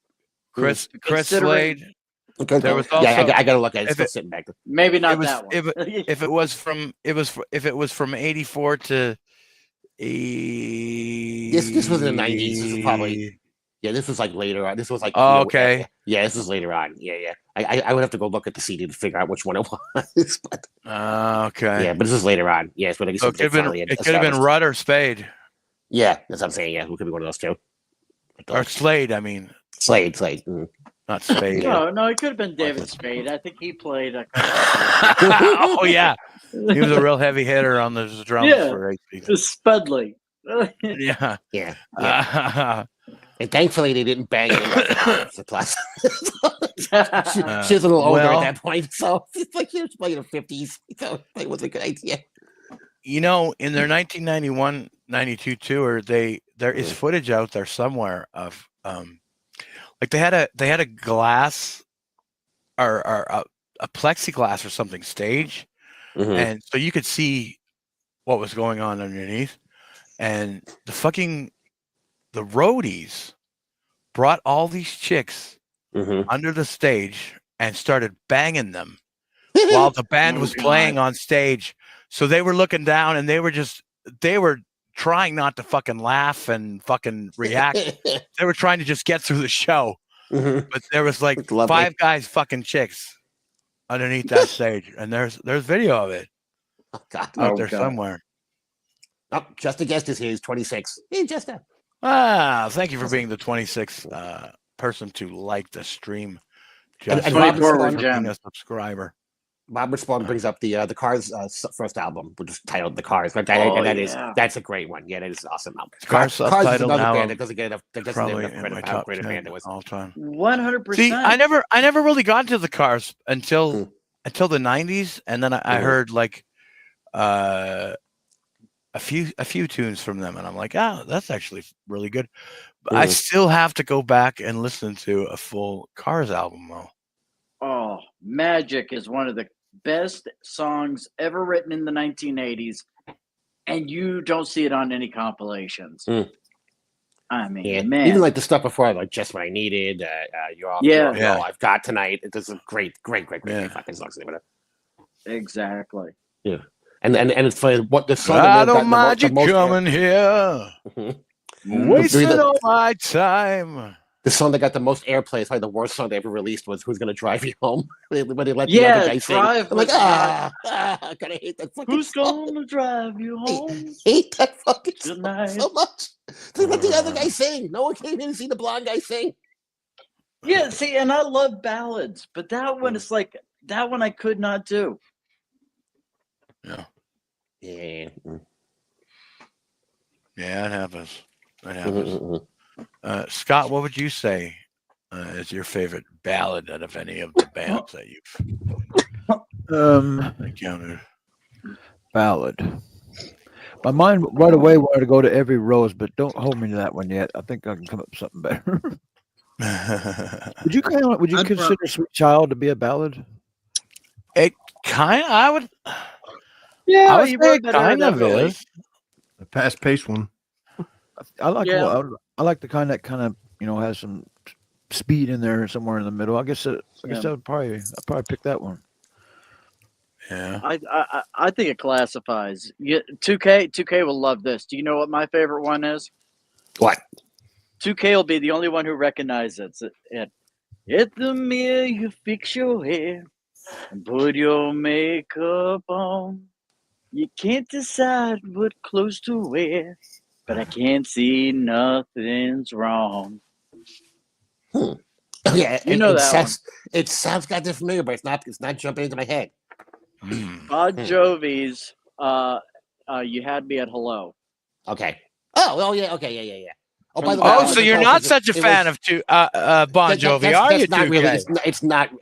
B: Chris Slade.
C: Okay.
B: There was also,
C: I gotta look at it. It's still sitting back there.
E: Maybe not that one.
B: If it was from 84 to
C: this was in the 90s. This was probably this was like later on. This was like
B: okay.
C: This was later on. Yeah. I would have to go look at the CD to figure out which one it was. But,
B: okay.
C: Yeah, but this was later on. Yeah, it's when I guess
B: it could have been Rudd or Spade.
C: Yeah, that's what I'm saying. Yeah, who could be one of those two?
B: Or Slade, I mean.
C: Slade.
B: Not Spade.
E: No, it could have been David Spade. I think he played a
B: oh yeah. He was a real heavy hitter on the drums for
E: Spudley.
B: Yeah.
C: And thankfully they didn't bang it. She was a little older at that point, so it's like she was playing in the 50s. So it was a good idea.
B: You know, in their 1991-92 tour, there is footage out there somewhere of like they had a glass or a plexiglass or something stage, and so you could see what was going on underneath, and the roadies brought all these chicks under the stage and started banging them while the band was playing on stage. So they were looking down and they were trying not to fucking laugh and fucking react. They were trying to just get through the show. But there was like 5 guys fucking chicks underneath that stage. And there's video of it out there somewhere.
C: Oh, Just a Guest is here. He's 26. Hey, Jester.
B: Thank you for being the 26th person to like the stream.
C: And
B: Bob being a subscriber.
C: Bob Respawn brings up the Cars first album, which is titled The Cars. Right? That's a great one. Yeah, that is an awesome album.
B: Cars is another
C: band that doesn't get enough credit for how great a band it was.
B: All time.
E: 100%.
B: See, I never really got into the Cars until the 90s, and then I heard like a few tunes from them, and I'm like, that's actually really good. But I still have to go back and listen to a full Cars album though.
E: Oh, Magic is one of the best songs ever written in the 1980s, and you don't see it on any compilations. I mean, man,
C: even like the stuff before, like Just What I Needed, You're All I've Got Tonight. It's a great fucking songs.
E: Exactly.
C: Yeah. And it's for what the song.
B: I don't mind you coming here, wasting all my time.
C: The song that got the most airplay is probably the worst song they ever released was "Who's Gonna Drive You Home." When they let the other guy sing, I'm like, I gotta hate that fucking
E: Who's
C: song.
E: gonna drive you home?
C: Hate that fucking
E: tonight
C: song so much. They let the other guy sing. No one came in to see the blonde guy sing.
E: Yeah, see, and I love ballads, but that one is like that one I could not do.
B: Yeah.
C: Yeah.
B: Yeah, it happens. It happens. Scott, what would you say is your favorite ballad out of any of the bands that you've encountered?
D: ballad. My mind right away wanted to go to Every Rose, but don't hold me to that one yet. I think I can come up with something better. Would you consider Sweet Child to be a ballad?
B: It kind of,
E: Yeah,
B: I would
E: you
B: say
E: wrote
B: it
E: that
B: kind of
E: definitely.
B: is.
G: The fast paced one.
D: I like
E: Yeah.
D: I like the kind that kind of has some speed in there somewhere in the middle. I guess I'd probably pick that one.
B: Yeah.
E: I think it classifies. 2K will love this. Do you know what my favorite one is?
C: What?
E: 2K will be the only one who recognizes it. At the mirror, you fix your hair and put your makeup on. You can't decide what clothes to wear, but I can't see nothing's wrong.
C: Yeah,
E: You know that one.
C: It sounds kind of familiar, but it's not jumping into my head.
E: Bon Jovi's You Had Me at Hello.
C: Okay. Oh, yeah. Okay, yeah. Oh, by the way,
B: Oh, so you're not such a fan of Bon Jovi, are you?
C: That's not really.
B: 2K?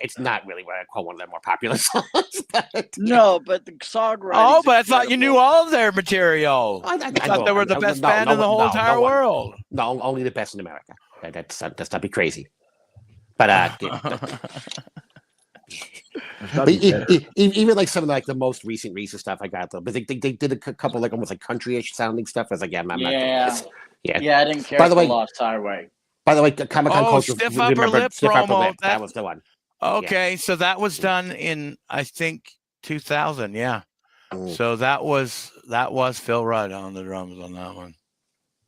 C: It's not really what I call one of their more popular songs. But,
E: No, but the songwriting.
B: Oh, but I thought you knew all of their material.
C: I
B: thought they were the best band in the whole entire world.
C: No, only the best in America. That's not be crazy. But but even like some of the most recent stuff I got though, but they did a couple like almost like country-ish sounding stuff. I was like, I'm not doing this. Yeah,
E: I didn't care.
C: By the way,
E: Lost Highway.
C: By the way, Comic-Con culture.
B: Stiff Upper Lip promo.
C: That was the one.
B: Okay, so that was done in I think 2000. Yeah. So that was Phil Rudd on the drums on that one.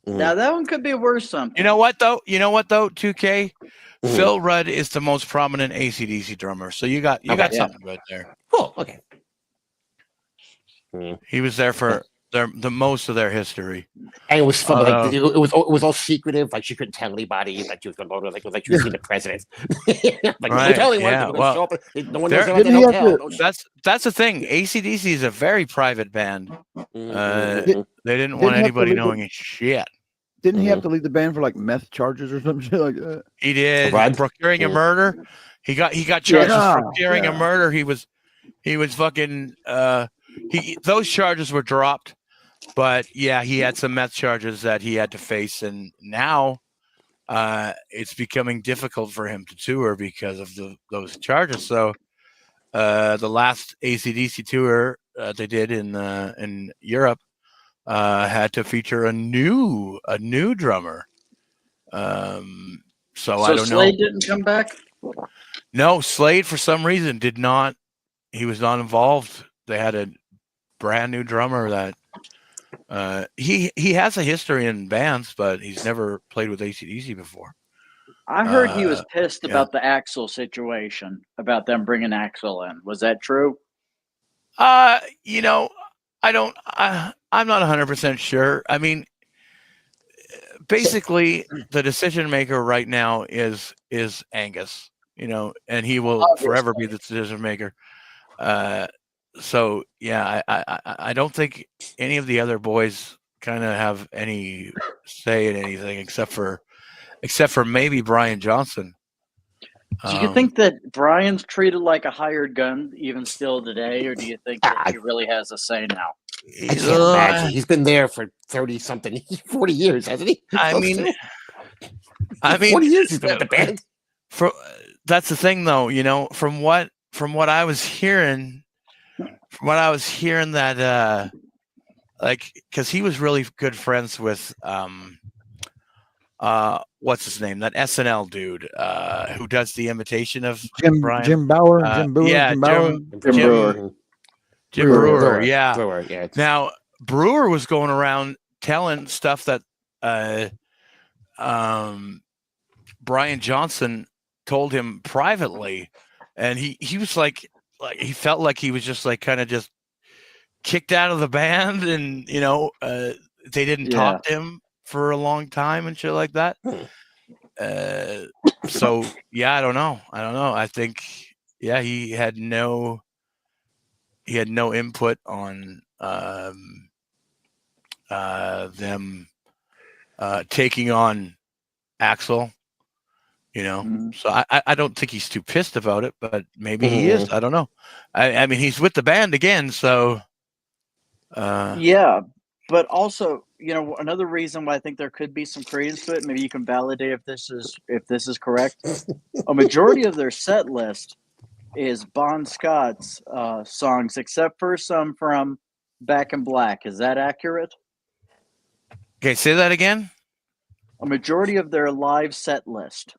E: Now that one could be worse. Something.
B: You know what though? 2K. Phil Rudd is the most prominent AC/DC drummer, so you got something good there.
C: Cool. Okay.
B: He was there for the most of their history,
C: and it was fun. It was all secretive. Like she couldn't tell anybody that she was going to go to. Like it was like she was seeing the president.
B: Right?
C: Tell anyone.
B: Yeah. Well,
C: no one knows about the hotel.
B: That's the thing. AC/DC is a very private band. They didn't want anybody knowing shit.
D: Didn't he have to leave the band for like meth charges or some shit like that?
B: He did. Procuring a murder. He got charges for procuring a murder. He was fucking. Those charges were dropped, but yeah, he had some meth charges that he had to face, and now it's becoming difficult for him to tour because of those charges. So the last AC/DC tour they did in Europe. Had to feature a new drummer. So I don't know.
E: Slade didn't come back?
B: No, Slade for some reason did not. He was not involved. They had a brand new drummer that he has a history in bands, but he's never played with AC/DC before.
E: I heard he was pissed about the Axl situation, about them bringing Axl in. Was that true? I'm not 100% sure. I mean, basically, the decision maker right now is Angus, and he will forever be the decision maker. So yeah, I don't think any of the other boys kind of have any say in anything except for maybe Brian Johnson. Do you think that Brian's treated like a hired gun even still today, or do you think that he really has a say now?
C: I can't imagine. He's been there for 30-something, 40 years, hasn't he?
B: I mean,
C: 40 years he's been at the band.
B: That's the thing, though. From what I was hearing, that because he was really good friends with what's his name? That SNL dude who does the imitation of Brian.
D: Jim Bauer. Jim Brewer.
B: Yeah, Jim Brewer. Yeah.
C: Brewer, yeah.
B: Now Brewer was going around telling stuff that Brian Johnson told him privately, and he was like he felt like he was just like kind of just kicked out of the band, and they didn't talk to him for a long time and shit like that. So yeah, I don't know. I think he had no input on them taking on Axl. So I don't think he's too pissed about it, but maybe he is. I don't know. I mean, he's with the band again, so
E: Yeah, but also, another reason why I think there could be some credence to it. Maybe you can validate if this is correct. A majority of their set list is Bon Scott's songs, except for some from Back in Black. Is that accurate?
B: Okay, say that again.
E: A majority of their live set list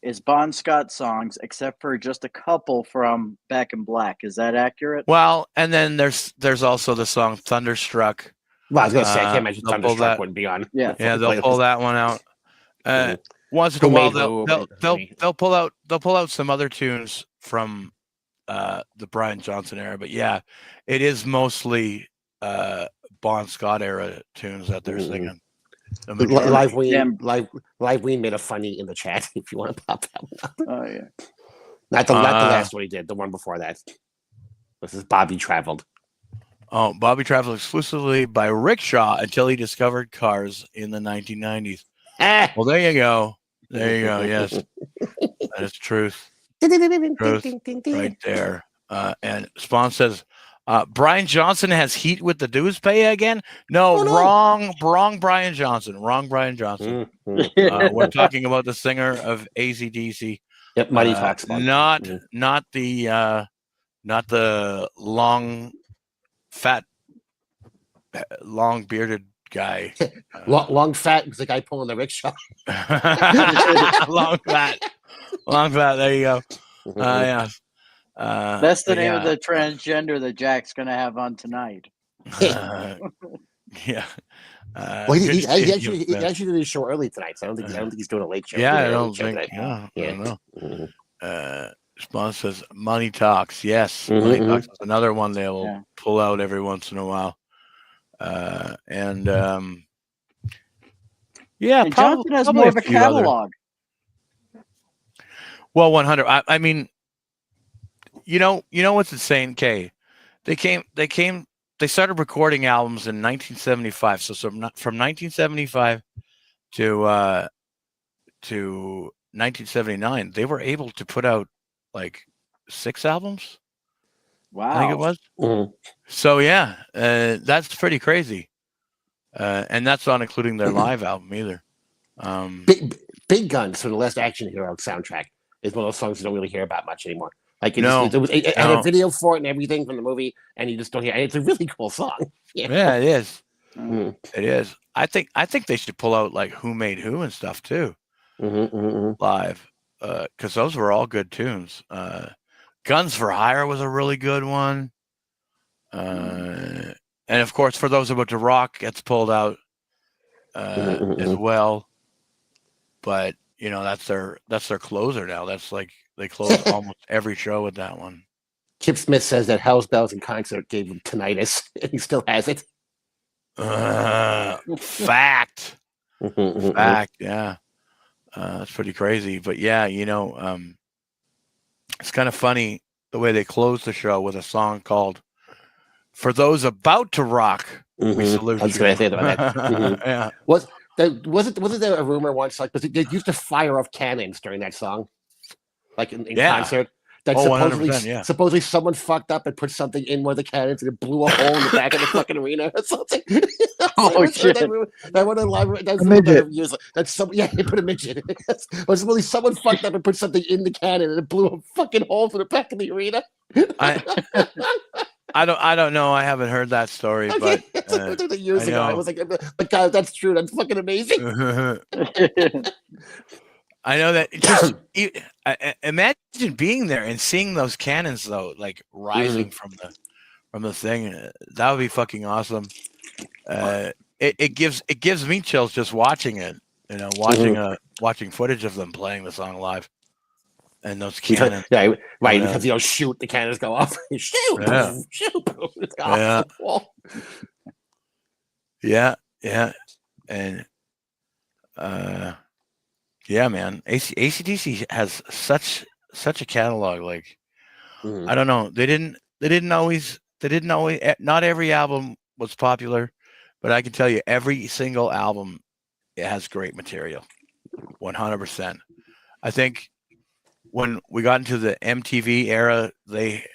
E: is Bon Scott songs, except for just a couple from Back in Black. Is that accurate?
B: Well, and then there's also the song Thunderstruck.
C: Well, I was gonna say I can't imagine Thunderstruck wouldn't be on.
E: Yeah,
B: they'll pull that one out. Once in a while, they'll pull out some other tunes from the Brian Johnson era, but yeah, it is mostly Bon Scott era tunes that they're singing.
C: Live Ween made a funny in the chat if you want to pop that one up.
E: Oh yeah,
C: not the last one he did, the one before that. This is Bobby Traveled.
B: Oh, Bobby traveled exclusively by rickshaw until he discovered cars in the 1990s. Well, there you go. There you go. Yes, that is truth. Right there. And Spawn says, Brian Johnson has heat with the dues pay again? No, wrong Brian Johnson. Wrong Brian Johnson. We're talking about the singer of AC/DC.
C: Yep, Money Talks.
B: Not the long, fat, long bearded guy.
C: Long fat is the guy pulling the rickshaw.
B: Long fat. There you go. Yeah.
E: That's the name of the transgender that Jack's going to have on tonight.
B: Yeah.
C: Well, he actually did his show early tonight, so I don't think he's doing a late show.
B: Yeah, I don't know. Spawn says Money Talks. Yes, Money Talks is another one they will pull out every once in a while. And
E: Johnson has more of a catalog.
B: Well, 100. I mean, you know what's insane, Kay? They started recording albums in 1975. So from 1975 to 1979, they were able to put out like 6 albums.
E: Wow.
B: I think it was. So yeah, that's pretty crazy. And that's not including their live album either.
C: Big Guns from the Last Action Hero soundtrack is one of those songs you don't really hear about much anymore. Like it had a video for it and everything from the movie, and you just don't hear. And it's a really cool song.
B: Yeah, it is. It is. I think they should pull out like Who Made Who and stuff too, live, because those were all good tunes. Guns for Hire was a really good one, and of course, For Those About to Rock gets pulled out as well. But that's their closer now. That's like they close almost every show with that one.
C: Kip Smith says that Hell's Bells in concert gave him tinnitus, and he still has it.
B: Fact. Yeah, that's pretty crazy. But yeah, it's kind of funny the way they close the show with a song called "For Those About to Rock." We salute.
C: I was going to say about that.
B: Yeah.
C: Wasn't there a rumor once like they used to fire off cannons during that song, like in concert? That supposedly someone fucked up and put something in one of the cannons and it blew a hole in the back of the fucking arena or something.
E: Shit!
C: That one in live. That's some. Yeah, they put a midget. But supposedly someone fucked up and put something in the cannon and it blew a fucking hole in the back of the arena.
B: I don't know. I haven't heard that story, but
C: years ago, I was like, "But God, that's true. That's fucking amazing."
B: I know that. Just imagine being there and seeing those cannons, though, like rising from the thing. That would be fucking awesome. It gives me chills just watching it. Watching footage of them playing the song live. And those cannons.
C: Yeah, right. Because shoot, the cannons go off. Shoot, it's
B: yeah. And yeah, man. AC/DC has such a catalog. Like I don't know. They didn't always. Not every album was popular, but I can tell you, every single album it has great material. 100%. I think. When we got into the MTV era, they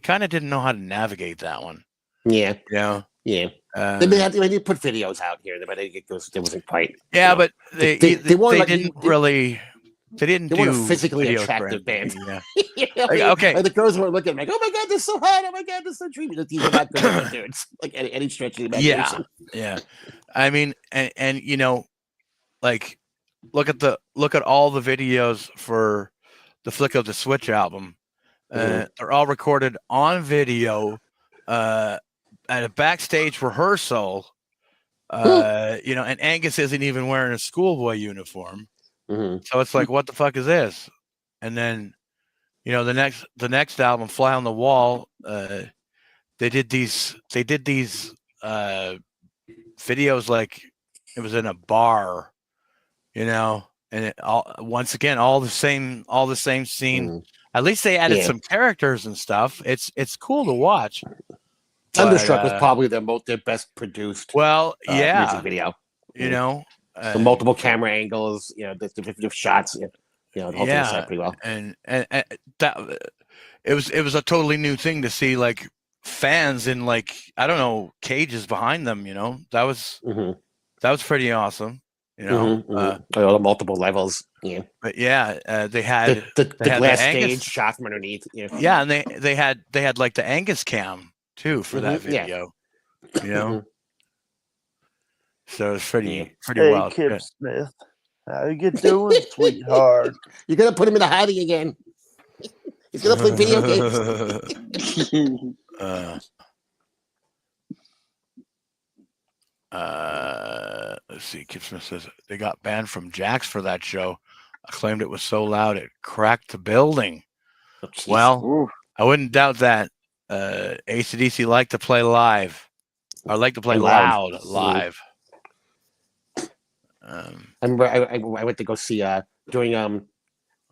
B: kind of didn't know how to navigate that one.
C: Yeah.
B: Yeah.
C: Yeah. They put videos out here, but it wasn't quite.
B: Yeah, but they didn't
C: weren't a physically
B: videos for
C: attractive band.
B: Yeah.
C: Okay. Like the girls were looking like, oh my god, they're so hot. Oh my god, they're so dreamy. These are not good dudes. Like any stretch of the imagination.
B: Yeah. I mean, and you know, like look at all the videos for the Flick of the Switch album. They're all recorded on video at a backstage rehearsal. You know, and Angus isn't even wearing a schoolboy uniform. So it's like, what the fuck is this? And then, you know, the next album, Fly on the Wall, they did these videos like it was in a bar, you know, and once again all the same scene. At least they added some characters and stuff. It's cool to watch.
C: Thunderstruck was probably their best produced music video.
B: You know,
C: the multiple camera angles, you know, the different shots, you know, the whole thing was set pretty well.
B: And that it was a totally new thing to see, like fans in like, I don't know, cages behind them, you know. That was pretty awesome, you know.
C: The multiple levels, yeah.
B: But yeah, they had
C: the glass stage shot from underneath.
B: Yeah, and they had like the Angus cam too for that video, you know. So it's pretty wild.
F: Kip Smith, how you doing, sweetheart?
C: You're gonna put him in the hiding again. He's gonna play video games.
B: Let's see. Kip Smith says they got banned from Jack's for that show. I claimed it was so loud it cracked the building. Well, I wouldn't doubt that. AC/DC like to play live. Or like to play loud live.
C: I remember I went to go see during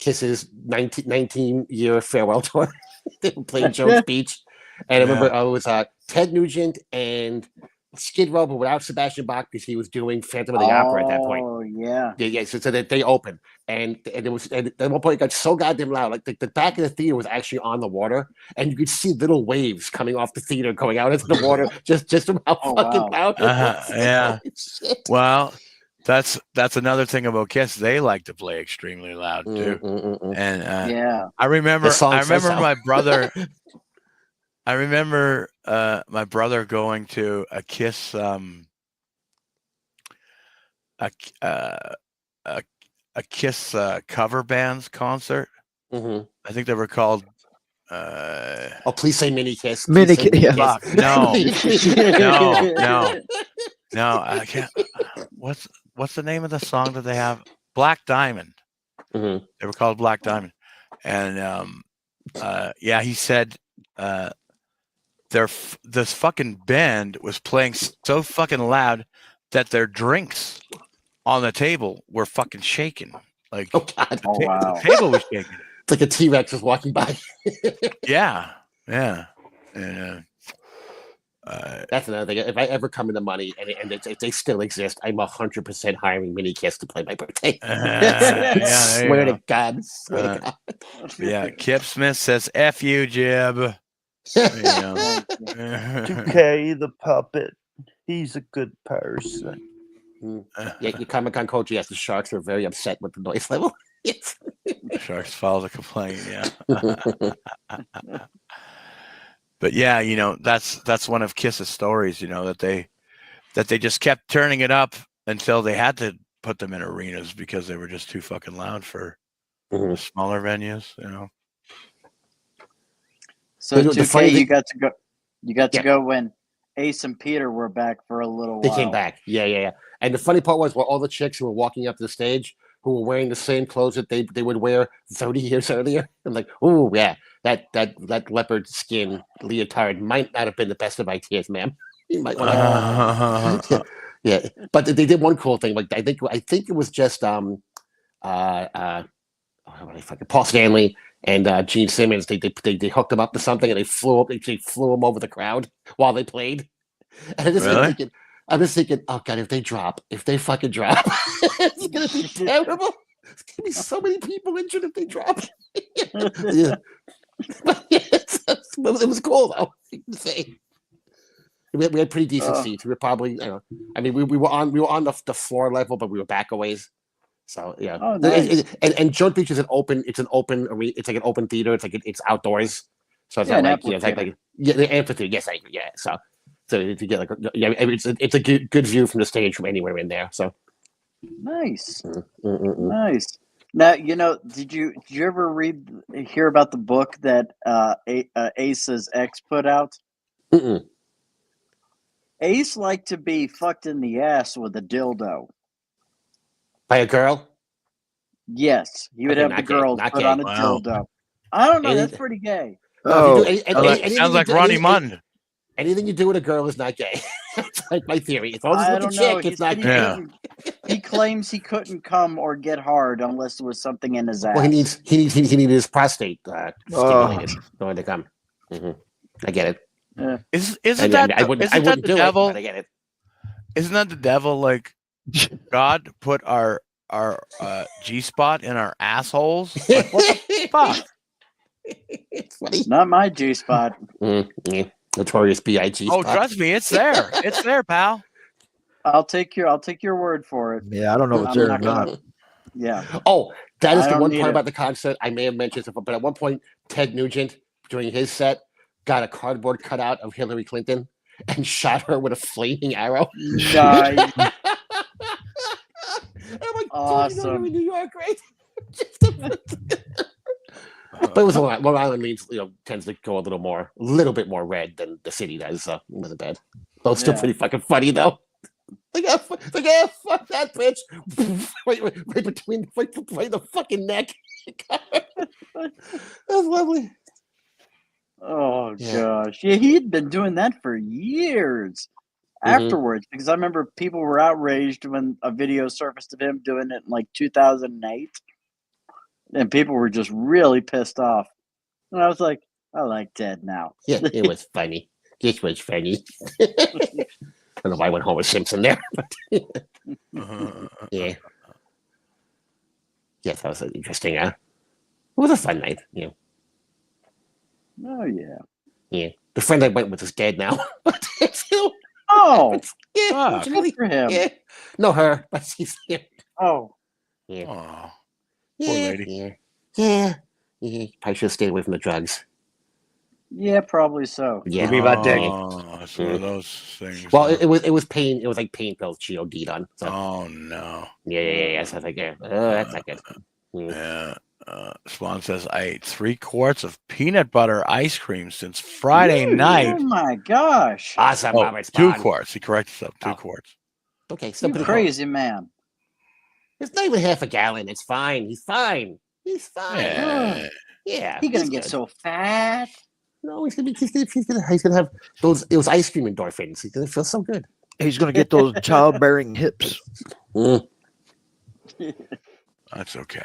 C: Kiss's 19-year farewell tour. They were playing Jones Beach, and I remember it was Ted Nugent and Skid Row, but without Sebastian Bach because he was doing Phantom of the Opera at that point.
E: Oh yeah.
C: So that they opened, and it was at one point it got so goddamn loud, like the back of the theater was actually on the water, and you could see little waves coming off the theater going out into the water just from how fucking loud it was.
B: Yeah. Well, that's another thing about Kiss. They like to play extremely loud too. And I remember my brother. I remember my brother going to a Kiss a Kiss cover bands concert. I think they were called.
C: Please say Mini Kiss.
D: Mini Kiss. Yeah.
B: No. I can't. What's the name of the song that they have? Black Diamond. They were called Black Diamond, and he said this fucking band was playing so fucking loud that their drinks on the table were fucking shaking. Like, the table was shaking.
C: It's like a T-Rex was walking by.
B: Yeah. And,
C: that's another thing. If I ever come into money and if they still exist, I'm 100% hiring Mini Kiss to play my birthday. Swear to God.
B: Yeah, Kip Smith says, "F you, Jib."
F: 2K the puppet. He's a good person.
C: Yeah, your Comic-Con coach, yes, the Sharks are very upset with the noise level. Yes.
B: Sharks filed a complaint, yeah. But yeah, you know, that's one of Kiss's stories, you know, that they just kept turning it up until they had to put them in arenas because they were just too fucking loud for the smaller venues, you know.
E: So 2K, you got to go when Ace and Peter were back for a little while.
C: They came back. Yeah. And the funny part was, all the chicks who were walking up to the stage who were wearing the same clothes that they would wear 30 years earlier. I'm like, oh yeah, that leopard skin leotard might not have been the best of ideas, ma'am. You might want to. Yeah. But they did one cool thing. Like I think it was just Paul Stanley and Gene Simmons. They hooked them up to something and they flew them over the crowd while they played. And I'm just thinking, oh God, if they fucking drop, it's gonna be terrible. There's gonna be so many people injured if they drop. Yeah. But it was cool though. You can say. We had pretty decent seats. We were probably, you know, I mean, we were on the floor level, but we were back a ways. So yeah.
E: Oh, nice.
C: And Joint Beach is an open. It's an open. It's like an open theater. It's like it's outdoors. So it's
E: Yeah,
C: not
E: an
C: like, you know, it's like the amphitheater. Yes, yeah. So to get like it's a good view from the stage from anywhere in there. So
E: nice. Nice. Now, you know, did you ever hear about the book that Ace's ex put out?
C: Mm-mm.
E: Ace liked to be fucked in the ass with a dildo.
C: By a girl?
E: Yes, he would
C: Okay,
E: have the
C: not gay,
E: girls
C: not
E: put
C: gay.
E: on a
B: Wow.
E: dildo. I don't know.
C: Any-
E: That's pretty gay.
C: No,
D: Oh,
C: if you do anything
B: Sounds like
C: you
B: Ronnie
C: do-
B: Mund.
C: Anything you do with a girl is not gay. That's like my theory. As long as
E: I
C: it's with a
E: don't know.
C: chick,
E: He
C: it's not
E: said
C: gay.
B: Yeah.
E: he claims he couldn't come or get hard unless there was something in his ass.
C: Well, he needed his prostate stimulated in order to come. I get it.
B: Isn't that
C: I wouldn't
B: the
C: do
B: devil?
C: it, but I get it.
B: Isn't that the devil? Like God put our G-spot in our assholes? Like, what the fuck?
C: It's funny.
E: Not my G spot.
C: Notorious B.I.G.
B: Oh,
C: spot.
B: trust me, it's there. It's there, pal.
E: I'll take your word for it.
D: yeah, I don't know if it's there or not.
E: Yeah.
C: Oh, that is
E: I
C: the
E: don't
C: one
E: need
C: part
E: it.
C: about the concert. I may have mentioned it, but at one point, Ted Nugent, during his set, got a cardboard cutout of Hillary Clinton and shot her with a flaming arrow.
E: Nice.
C: I'm like,
E: Awesome.
C: dude, you know you're in New York, right? But it was Long Island means, you know, tends to go a little bit more red than the city does, so it wasn't bad. But it's still
E: Yeah.
C: pretty fucking funny though. Like, fuck that bitch! right between the fucking neck. That's lovely.
E: Oh
C: Yeah.
E: gosh. Yeah, he'd been doing that for years afterwards, because I remember people were outraged when a video surfaced of him doing it in like 2008. And people were just really pissed off. And I was like, I like Ted now.
C: Yeah, it was funny. This was funny. I don't know why I went Homer Simpson there. But yeah. Yeah, that was interesting. It was a fun night. Yeah.
E: Oh yeah.
C: Yeah. The friend I went with is dead now. But still,
E: Oh,
C: yeah,
B: Fuck.
C: really,
E: good for him.
C: yeah. No, her, but she's here.
E: Oh,
C: Yeah.
B: Oh,
C: Yeah.
B: poor lady.
C: Yeah. Yeah. Yeah. Probably should have stayed away from the drugs.
E: yeah, probably so.
C: Yeah.
F: me my dick.
B: Oh, it's one of those things.
C: Well,
B: huh?
C: it was pain. It was like pain pills she OD'd on. So
B: Oh no.
C: yeah. So I was like, yeah, that's not good.
B: Yeah. Swan says I ate 3 quarts of peanut butter ice cream since Friday night.
E: Oh my gosh.
C: Awesome,
B: Oh,
C: Robert
B: 2
C: Spawn.
B: quarts. He corrected himself. 2
C: Oh.
B: quarts.
C: Okay, still
E: You
C: pretty
E: crazy man.
C: close. It's not even half a gallon. It's fine. He's fine. He's fine.
B: Yeah.
C: Yeah.
E: He gonna
C: he's
E: get
C: good.
E: so fat.
C: No, he's gonna have those ice cream endorphins. He's gonna feel so good.
D: He's going to get those childbearing hips.
B: That's okay.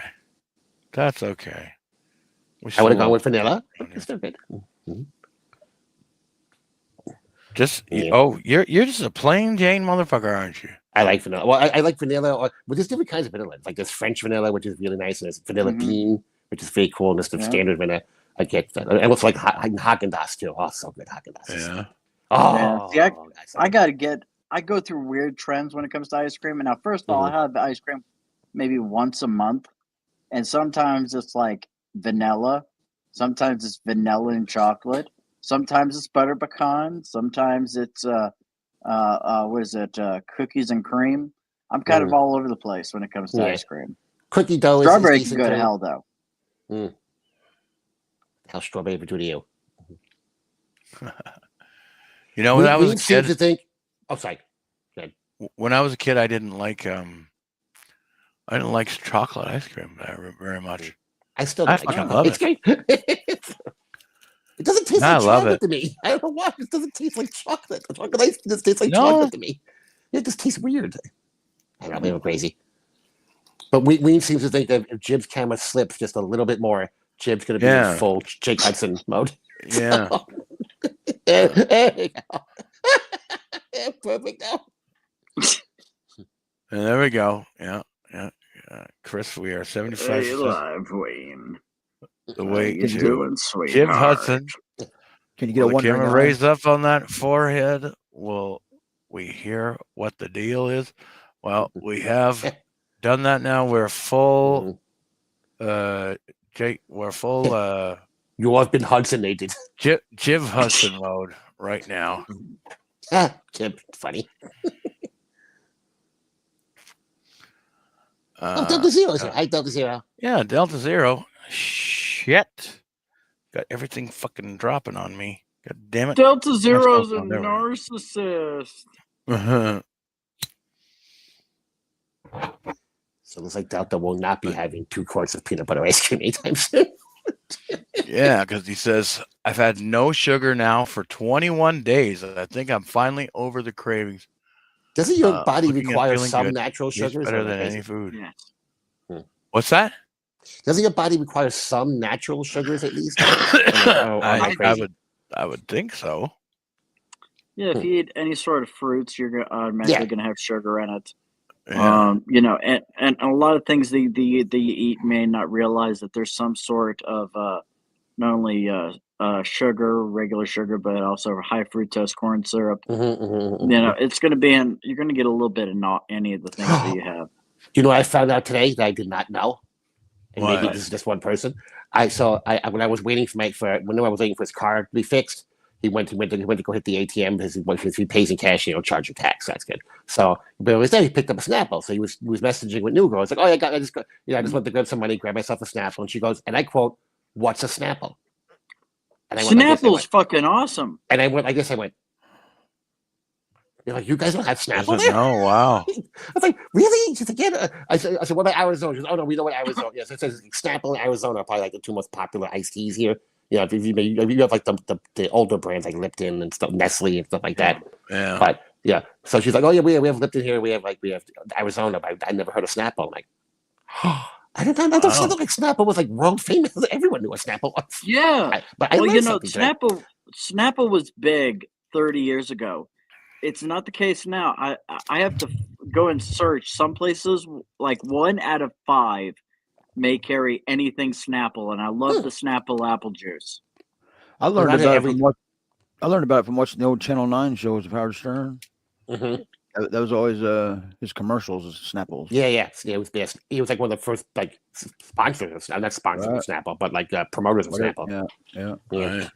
B: That's okay.
C: I would have gone with vanilla. It's still good.
B: Just
C: Yeah.
B: you're just a plain Jane motherfucker, aren't you?
C: I like vanilla. Well, I like vanilla, but there's different kinds of vanilla. Like there's French vanilla, which is really nice, and there's vanilla bean, which is very cool, and there's the standard vanilla. I get that. And also like Haagen-Dazs too. Oh, so good Haagen-Dazs.
B: Yeah.
C: Oh,
E: Yeah. See,
C: that's so
E: I
C: good.
E: I go through weird trends when it comes to ice cream. And now, first of all, I have ice cream maybe once a month, and sometimes it's like vanilla, sometimes it's vanilla and chocolate, sometimes it's butter pecan, sometimes it's what is it, cookies and cream. I'm kind of all over the place when it comes to ice cream.
C: Cookie dough
E: Strawberry
C: is
E: can
C: decent
E: go to
C: too.
E: hell though.
C: How's strawberry ever do to you?
B: You know, when I was a
C: seems to
B: kid,
C: think. Oh, sorry.
B: when I was a kid, I didn't like chocolate ice cream very much.
C: I still
B: I
C: don't like
B: fucking
C: chocolate.
B: love
C: It's great. It doesn't taste
B: I
C: like
B: love
C: chocolate
B: it.
C: to me. I don't know why. It doesn't taste like chocolate. The chocolate ice just tastes like
B: No.
C: chocolate to me. It just tastes weird. I don't know. Maybe I'm crazy. But Ween seems to think that if Jib's camera slips just a little bit more, Jib's going to be in full Jake Hudson mode.
B: Yeah.
C: There you go. Perfect now.
B: And there we go. Yeah. Chris, we are 75%
E: live, Wayne.
B: the way
E: you
B: to
E: doing,
B: Jim Hudson.
D: Can you get a
B: With the
D: one ring
B: camera
D: eye?
B: raised up on that forehead. will we hear what the deal is? Well, we have done that now. We're full. Jake, we're full.
C: You have been Hudsonated.
B: Jiv Hudson mode right now.
C: Jib, funny. Delta Zero is here. Hi, Delta Zero.
B: Yeah, Delta Zero. Shit. Got everything fucking dropping on me. God damn it.
E: Delta Zero's a narcissist.
C: So it looks like Delta will not be having 2 quarts of peanut butter ice cream anytime soon.
B: Yeah, because he says, I've had no sugar now for 21 days. I think I'm finally over the cravings.
C: Doesn't your body require some natural sugars?
B: Better than any food.
E: Yes.
B: What's that?
C: Doesn't your body require some natural sugars at least?
B: I would think so.
E: Yeah, if you eat any sort of fruits, you're automatically going to have sugar in it.
B: Yeah.
E: And a lot of things that you eat may not realize that there's some sort of not only sugar, regular sugar, but also high fructose corn syrup. It's going to be you're going to get a little bit of not any of the things that you have.
C: You know what I found out today that I did not know? And maybe this is just one person. When I was waiting for when I was waiting for his car to be fixed, he went to go hit the ATM because if he pays in cash, charge your tax. That's good. So, but it was there. He picked up a Snapple. So he was messaging with New Girl. It's like, I just went to grab some money, grab myself a Snapple. And she goes, and I quote, "What's a Snapple?" And
E: Snapple's fucking awesome.
C: And I guess I went. You're like, you guys don't have Snapple there?
B: Oh, wow.
C: I was like, really? She's like, yeah. I said, what about Arizona? She goes, oh, no, we know what Arizona. Yes, it says Snapple and Arizona are probably like the 2 most popular iced teas here. If you have like the older brands like Lipton and stuff, Nestle and stuff like that.
B: Yeah.
C: But yeah, so she's like, oh yeah, we have Lipton here. We have Arizona, but I never heard of Snapple. I'm like, I don't know. Like Snapple was like world famous. Everyone knew what Snapple was.
E: Yeah,
C: but
E: Snapple was big 30 years ago. It's not the case now. I have to go and search. Some places, like 1 out of 5 may carry anything Snapple, and I love the Snapple apple juice.
D: I learned about it from watching the old Channel 9 shows of Howard Stern.
C: Mm-hmm.
D: That was always his commercials, Snapples.
C: Yeah. It was best. He was like one of the first like sponsors, not sponsors of Snapple, but like promoters of Snapple.
D: Yeah.
C: Right.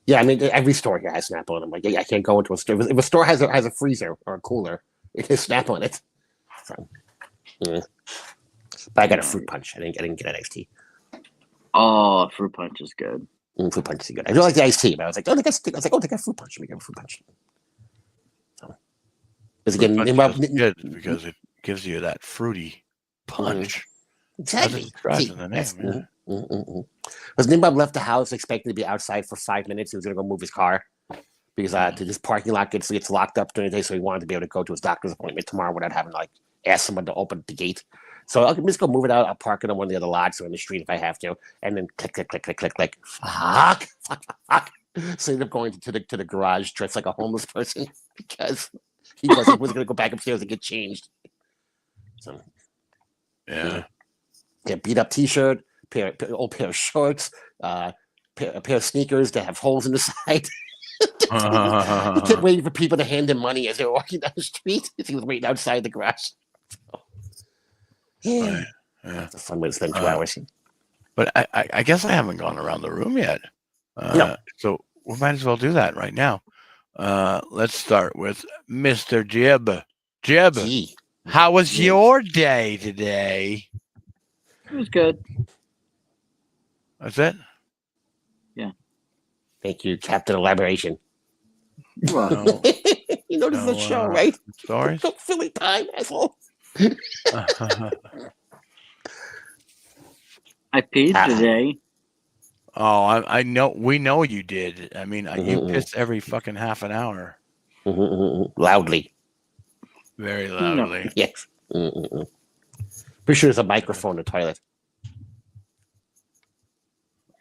C: Yeah, I mean, every store here has Snapple, and I'm like, I can't go into a store. If a store has a freezer or a cooler, it has Snapple in it. So, But I got a fruit punch. I didn't get an iced tea.
E: Oh, fruit punch is good.
C: Fruit punch is good. I do like the iced tea, but I was like, they got fruit punch. We got a fruit punch. So, because again,
B: good because it gives you that fruity punch.
C: Exactly.
B: Was
C: Nimbab left the house expecting to be outside for 5 minutes. He was going to go move his car because this parking lot gets locked up during the day, so he wanted to be able to go to his doctor's appointment tomorrow without having to ask someone to open the gate. So I'll just go move it out. I'll park it on one of the other lots or in the street if I have to, and then click. Fuck. So I ended up going to the garage dressed like a homeless person because he was going to go back upstairs and get changed. So
B: yeah,
C: beat up T-shirt, old pair of shorts, a pair of sneakers that have holes in the side. He kept waiting for people to hand him money as they were walking down the street. He was waiting outside the garage. Yeah, that's a fun way to spend 2 hours.
B: But I guess I haven't gone around the room yet.
C: No.
B: So we might as well do that right now. Let's start with Mr. Jib. Jib, how was your day today?
E: It was good.
B: That's it?
E: Yeah.
C: Thank you, Captain Elaboration.
B: Well,
C: you know this is a show, right?
B: Stories?
C: Don't Philly time, asshole.
E: I peed today.
B: Oh, I know. We know you did. I mean, you piss every fucking half an hour.
C: Loudly.
B: Very loudly.
C: No. Yes. Pretty sure there's a microphone in the toilet.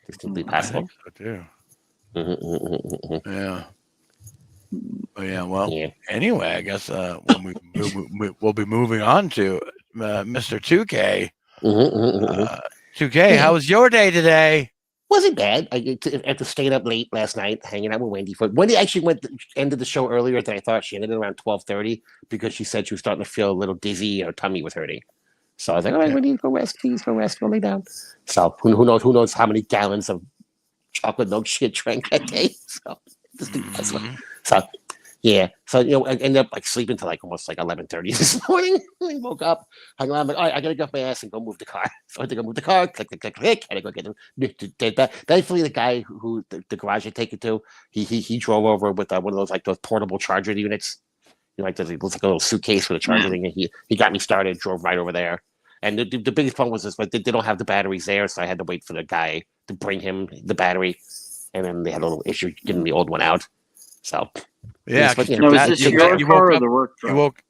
C: Distinctly possible.
B: I think so too. Yeah. Oh, yeah. Well. Yeah. Anyway, I guess we'll be moving on to Mr. 2K. 2K, how was your day today?
C: Wasn't bad. After staying up late last night, hanging out with Wendy. Wendy actually ended the show earlier than I thought. She ended it around 12:30 because she said she was starting to feel a little dizzy and her tummy was hurting. So I was like, all right, Wendy, go rest, please, go rest, go lay down. So who knows how many gallons of chocolate milk she had drank that day. So yeah. So I ended up like sleeping till like almost like 11:30 this morning. I woke up, hung around, like, all right, I gotta get off my ass and go move the car. So I had to go move the car, click, click, click, click. Had to go get him. Thankfully, the guy who the garage had taken to, he drove over with one of those portable charger units. It looks like a little suitcase with a charger thing, and he got me started, drove right over there. And the biggest problem was this, but they don't have the batteries there, so I had to wait for the guy to bring him the battery, and then they had a little issue getting the old one out. So
B: yeah,
E: is this your car or the work truck?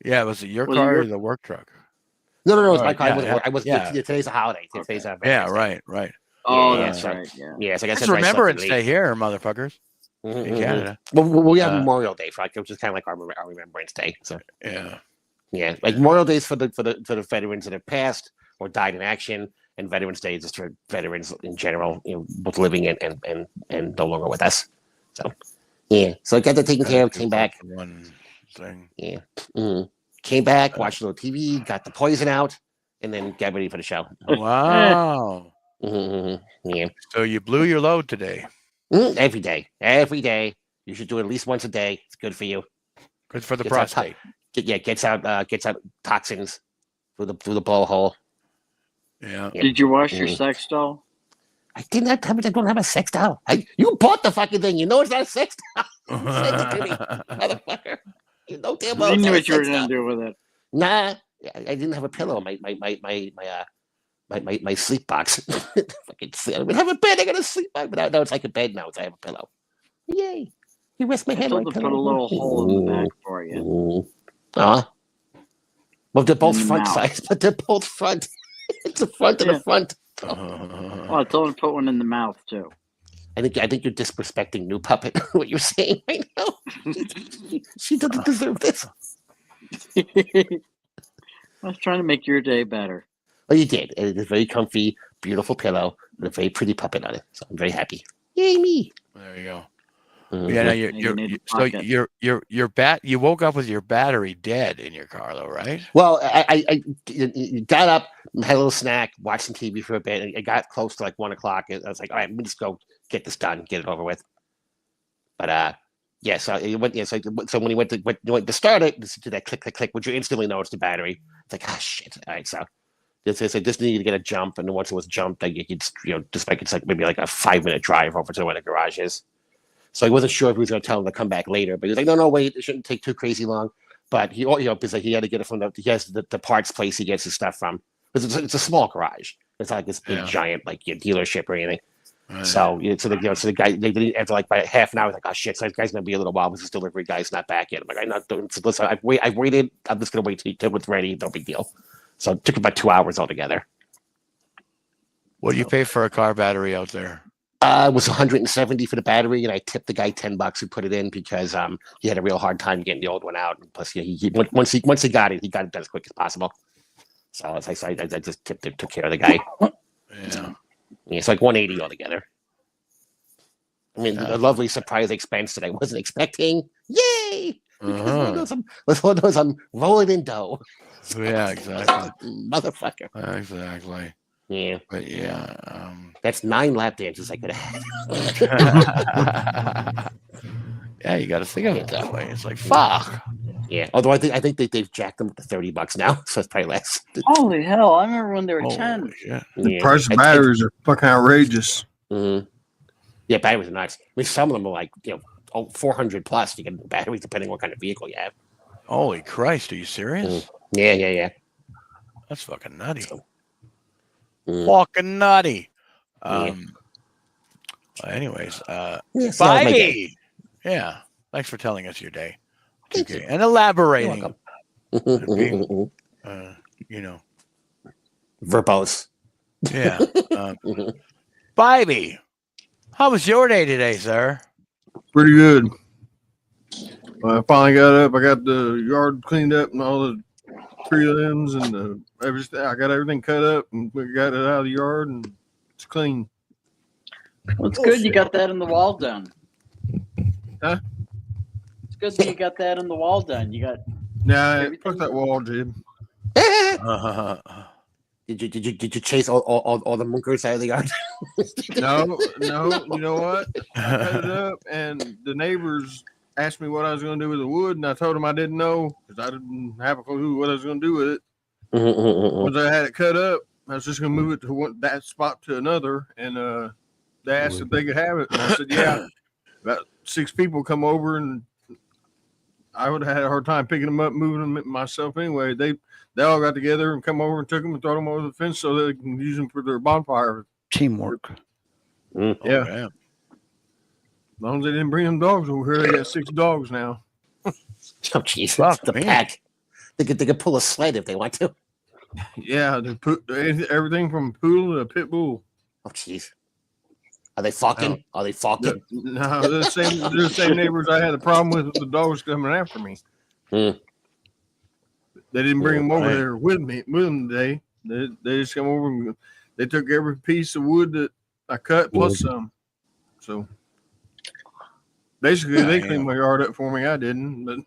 B: Yeah, was it your car or the work truck?
C: No, it was my car. Today's a holiday. Today's a
B: right.
E: Oh, that's right.
C: Yeah, so I guess
B: it's Remembrance Day here, motherfuckers. In Canada.
C: Well, we have Memorial Day, which is kind of like our Remembrance Day. So yeah, like Memorial Day is for the veterans that have passed or died in action, and Veterans Day is just for veterans in general, both living and no longer with us. So yeah, so I got that taken care of. Came back.
B: One thing.
C: Yeah. Came back, watched a little TV, got the poison out, and then got ready for the show.
B: Wow.
C: Yeah.
B: So you blew your load today.
C: Every day. You should do it at least once a day. It's good for you.
B: Good for the prostate.
C: Gets out toxins through the blowhole.
B: Yeah.
E: Did you wash your sex doll?
C: I did not have it. I don't have a sex doll. You bought the fucking thing. You know it's not a sex doll. Send it to me, motherfucker. You know damn well.
E: You knew what you were gonna do with it.
C: Nah, I didn't have a pillow. My sleep box. I don't have a bed. I got a sleep box, but now it's like a bed now. I have a pillow. Yay! You rest my head on my pillow.
E: Put a little hole in the back for you.
C: Well, they're both front size, but they're both front. It's the front of the front.
E: Oh, I told him to put one in the mouth too.
C: I think you're disrespecting New Puppet. What you're saying right now? She doesn't deserve this.
E: I was trying to make your day better.
C: Oh, you did. It is a very comfy, beautiful pillow with a very pretty puppet on it. So I'm very happy. Yay me!
B: There you go. Yeah, you woke up with your battery dead in your car, though, right?
C: Well, I got up, had a little snack, watched some TV for a bit, and it got close to like 1 o'clock. I was like, all right, let me just go get this done, get it over with. But so it went. Yeah, so when you went to start it, just do that click, click, click, which you instantly notice the battery. It's like, shit. All right, so this needed to get a jump, and once it was jumped, like you could, just like it's like maybe like a 5-minute drive over to where the garage is. So he wasn't sure if he was going to tell him to come back later, but he was like, no, wait, it shouldn't take too crazy long. But he, because he had to get it from the parts place he gets his stuff from. Because it's a small garage. It's not like this big giant like dealership or anything. So the guy, they didn't, after like by half an hour, like, oh shit, so this guy's gonna be a little while because this delivery guy's not back yet. I'm like, I'm not doing. So listen, I've waited. I'm just gonna wait till it's ready. No big deal. So it took about 2 hours altogether.
B: What do you pay for a car battery out there?
C: It was $170 for the battery, and I tipped the guy $10 who put it in because he had a real hard time getting the old one out. And plus, once he got it done as quick as possible. So I just took care of the guy. Yeah, it's like $180 altogether. I mean, a lovely surprise expense that I wasn't expecting. Yay! Because one of those I'm rolling in dough.
B: Yeah, exactly.
C: Motherfucker.
B: Exactly.
C: Yeah.
B: But yeah.
C: That's 9 lap dances I could have
B: had. Yeah, you got to think of it that way. It's like, fuck.
C: Yeah. Although I think they've jacked them to $30 now, so it's probably less.
E: Holy hell! I remember when they were 10.
C: Yeah.
G: The price of batteries are fucking outrageous.
C: Mm-hmm. Yeah, batteries are nice. I mean, some of them are like 400 plus to get batteries, depending on what kind of vehicle you have.
B: Holy Christ! Are you serious?
C: Yeah.
B: That's fucking nutty. Fucking nutty. Anyways, Spidey. Yeah. Thanks for telling us your day. Okay. And elaborating. Being,
C: verbose.
B: Yeah. Spidey, how was your day today, sir?
G: Pretty good. I finally got up. I got the yard cleaned up and all the prelims and everything. I got everything cut up and we got it out of the yard and it's clean.
E: Well, it's good you got that in the wall done.
G: Huh?
E: It's good that you got that in the wall done. You got.
G: Nah, fuck that wall, Jib.
C: Did you chase all the munkers out of the yard?
G: No. You know what? I cut it up, and the neighbors asked me what I was going to do with the wood, and I told them I didn't know because I didn't have a clue what I was going to do with it. Once I had it cut up, I was just going to move it to that spot to another, and they asked if they could have it, and I said, yeah. About 6 people come over, and I would have had a hard time picking them up, moving them myself anyway. They all got together and come over and took them and throw them over the fence so they can use them for their bonfire.
D: Teamwork.
G: Yeah.
B: Damn.
G: As long as they didn't bring them dogs over here, they got 6 dogs now.
C: Oh, jeez.
B: Fuck,
C: The
B: man.
C: pack. They could pull a sled if they want to.
G: Yeah, they put everything from poodle to a pit bull.
C: Oh, jeez. Are they fucking? Are they fucking?
G: No, they're the same neighbors I had a problem with the dogs coming after me. They didn't bring them over there with them today. They just come over and they took every piece of wood that I cut plus some. So basically, they cleaned my yard up for me. I didn't, but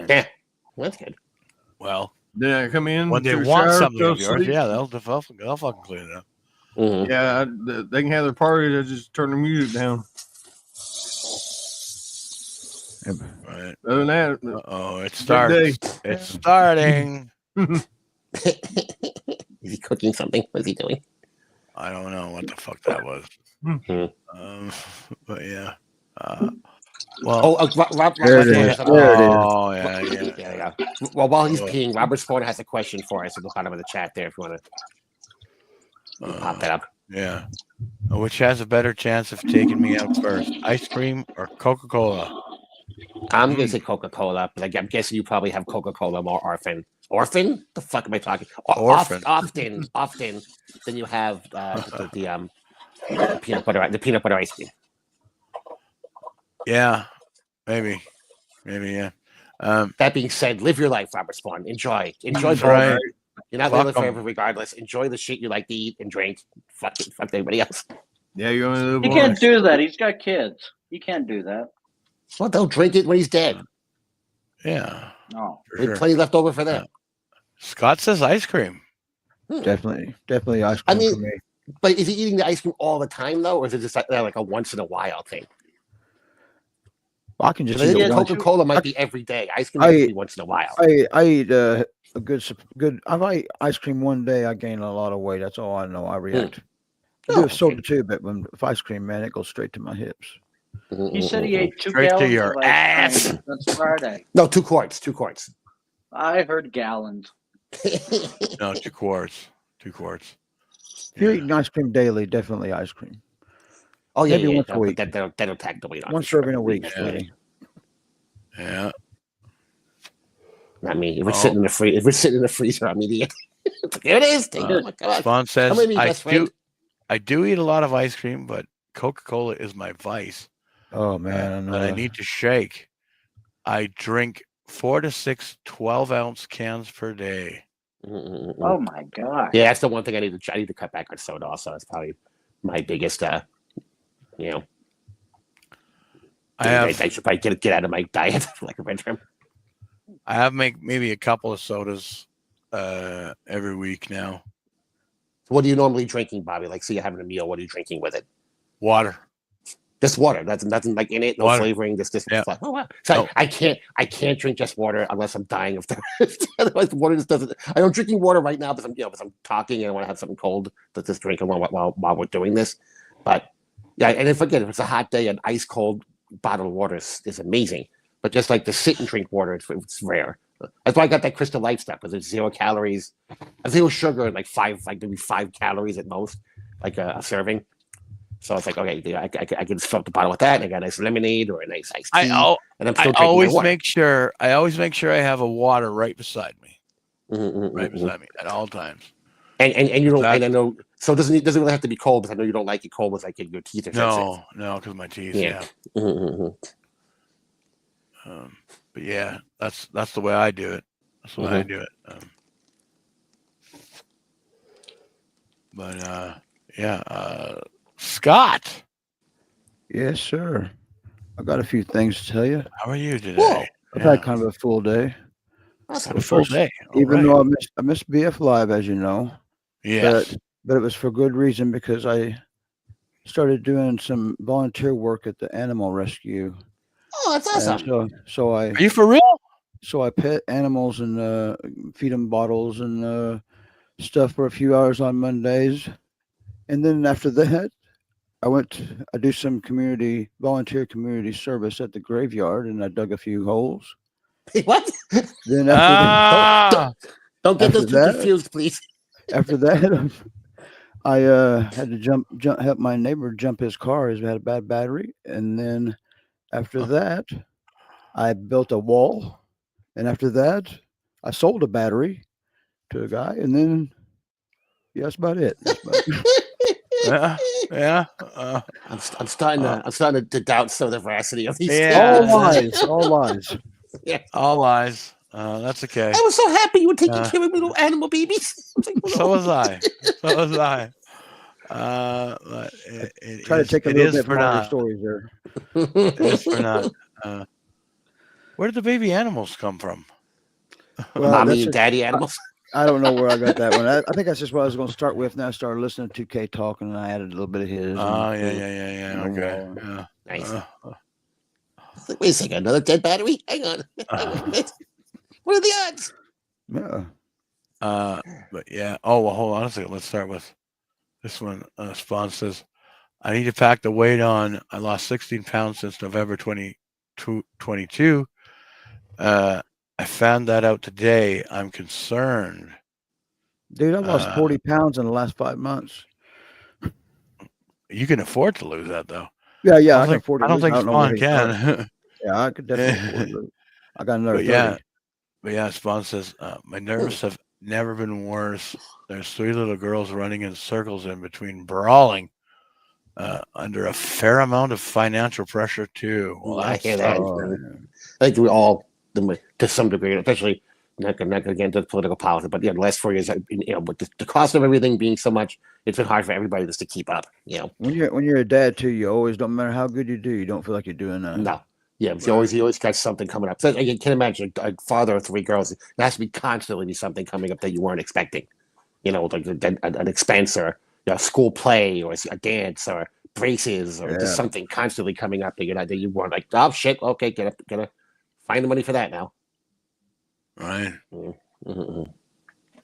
C: Yeah, that's good.
B: Well,
G: then I come in
B: when they
G: to the
B: want
G: shower,
B: something
G: go
B: of yours,
G: sleep.
B: yeah, they'll fucking clean it up.
G: Yeah, they can have their party. I just turn the music down.
B: Right.
G: Other than that,
B: It's starting. It's starting.
C: Is he cooking something? What's he doing?
B: I don't know what the fuck that was. But yeah. Well,
C: Rob
D: There it is. There it is.
B: oh yeah.
C: Yeah. Well, while he's peeing, Robert Spawner has a question for us at the bottom of the chat there if you want to pop that up.
B: Yeah. Which has a better chance of taking me out first? Ice cream or Coca-Cola?
C: I'm going to say Coca-Cola, but I'm guessing you probably have Coca-Cola more often. Orphan? The fuck am I talking?
B: Orphan.
C: Often than you have the peanut butter ice cream.
B: Yeah. Maybe, yeah.
C: That being said, live your life, Robert Spawn. Enjoy
B: That's
C: both.
B: right.
C: You're not
B: Fuck
C: living
B: 'em.
C: forever regardless. Enjoy the shit you like to eat and drink. Fuck everybody else.
G: yeah, you only live
E: He
G: once.
E: can't do that. He's got kids. He can't do that.
C: Well, they'll drink it when he's dead.
B: Yeah.
E: No.
B: For
C: There's
B: sure.
C: plenty left over for them.
B: Scott says ice cream.
D: Definitely ice
C: I
D: cream
C: mean-
D: for me.
C: But is he eating the ice cream all the time though, or is it just like a once in a while thing?
D: I can just
C: I think
D: eat it once.
C: Coca-Cola might be every day. Ice cream might be once in a while.
D: I eat a good. If I eat ice cream one day, I gain a lot of weight. That's all I know. I react. I do
C: Oh,
D: a soda too, but if ice cream, man, it goes straight to my hips.
E: He said he ate 2
B: Straight to
E: gallons
B: your
E: of ice cream. That's Friday.
C: No, 2 quarts. 2 quarts.
E: I heard gallons.
B: No, 2 quarts. 2 quarts.
D: If you're eating ice cream daily, definitely ice cream.
C: Oh yeah,
D: Maybe once a week.
C: That'll tag the weight on.
D: One
C: for sure.
D: serving a week,
B: Yeah.
D: sweetie.
B: Yeah.
C: Not me. If we're sitting in the freezer, I'm idiot. There it is. Take it. Come on.
B: Spawn says
C: Come with me, best friend.
B: I do eat a lot of ice cream, but Coca-Cola is my vice.
D: Oh man, I know.
B: That I need to shake. I drink 4 to 6 12-ounce cans per day.
E: Oh my god.
C: Yeah, that's the one thing I need to cut back on soda. Also, that's probably my biggest.
B: I
C: should probably get out of my diet for like a red term.
B: I have maybe a couple of sodas every week now.
C: What are you normally drinking, Bobby? Like, say you're having a meal. What are you drinking with it?
B: Water.
C: Just water. That's nothing like in it. No
B: Water.
C: flavoring. Just
B: Yeah.
C: oh wow. So
B: No.
C: I can't drink just water unless I'm dying of thirst. Otherwise, the water just doesn't. I don't drinking water right now because I'm talking and I want to have something cold to just drink while we're doing this. But yeah, and then forget if it's a hot day, an ice cold bottle of water is amazing. But just like to sit and drink water, it's rare. That's why I got that Crystal Light stuff because it's 0 calories, 0 sugar, and like maybe 5 calories at most, like a serving. So it's like, okay, I can just fill up the bottle with that. And I got a nice lemonade or a nice iced tea. And I'm still drinking
B: always
C: my water.
B: make sure I have a water right beside me.
C: Right
B: Beside me at all times.
C: And you don't.
B: That-
C: And I know. So it doesn't really have to be cold because I know you don't like it cold with like your teeth are sensitive.
B: No, because my teeth.
C: Yeah.
B: Yeah. But yeah, that's the way I do it. That's why I do it. Scott.
D: Yes, sir. I got a few things to tell you.
B: How are you today?
C: Whoa.
D: I've had kind of a full day.
B: A full day.
D: Even though I missed BF Live, as you know.
B: Yes.
D: But it was for good reason because I started doing some volunteer work at the animal rescue.
C: Oh, that's awesome.
D: So I
B: Are you for real?
D: So I pet animals and feed them bottles and stuff for a few hours on Mondays, and then after that, I do some volunteer community service at the graveyard, and I dug a few holes.
C: What?
D: Then after
C: don't get those two confused, please.
D: After that, I had to help my neighbor jump his car. He had a bad battery, and then after that, I built a wall, and after that, I sold a battery to a guy, and then that's about it.
B: Yeah.
C: I'm starting to doubt some of the veracity of these.
B: Yeah.
D: All lies.
C: Yeah.
B: All lies. That's okay.
C: I was so happy you were taking care of little animal babies.
B: So was I.
D: Try to take a little bit from all the stories there.
B: It is for not. Where did the baby animals come from?
C: Well, mommy and daddy animals.
D: I don't know where I got that one. I think that's just what I was going to start with. Now I started listening to 2K talking, and I added a little bit of his.
B: Oh, yeah. Okay. Yeah.
C: Nice. Wait a second, another dead battery? Hang on. What are the odds?
D: Yeah.
B: But yeah. Oh, well, hold on a second. Let's start with this one. Spawn says, I need to pack the weight on. I lost 16 pounds since November 2022. I found that out today. I'm concerned.
D: Dude, I lost 40 pounds in the last 5 months.
B: You can afford to lose that, though.
D: Yeah, I can afford to
B: lose. I don't think Spawn
D: can. Yeah, I could definitely afford to lose. I got another 30.
B: But yeah, Spawn says, my nerves have never been worse. There's 3 little girls running in circles in between, brawling under a fair amount of financial pressure, too. Well,
C: I hear that. I think we all, to some degree, especially not going to get into political politics, but the last 4 years, with the cost of everything being so much, it's been hard for everybody just to keep up.
D: When you're a dad too, you always don't matter how good you do, you don't feel like you're doing that.
C: No, you always got something coming up. So you can imagine a father of 3 girls. It has to be constantly something coming up that you weren't expecting. Like an expense or a school play or a dance or braces or just something constantly coming up that you weren't like, oh shit, okay, gotta find the money for that now.
B: Right.
C: Mm-hmm.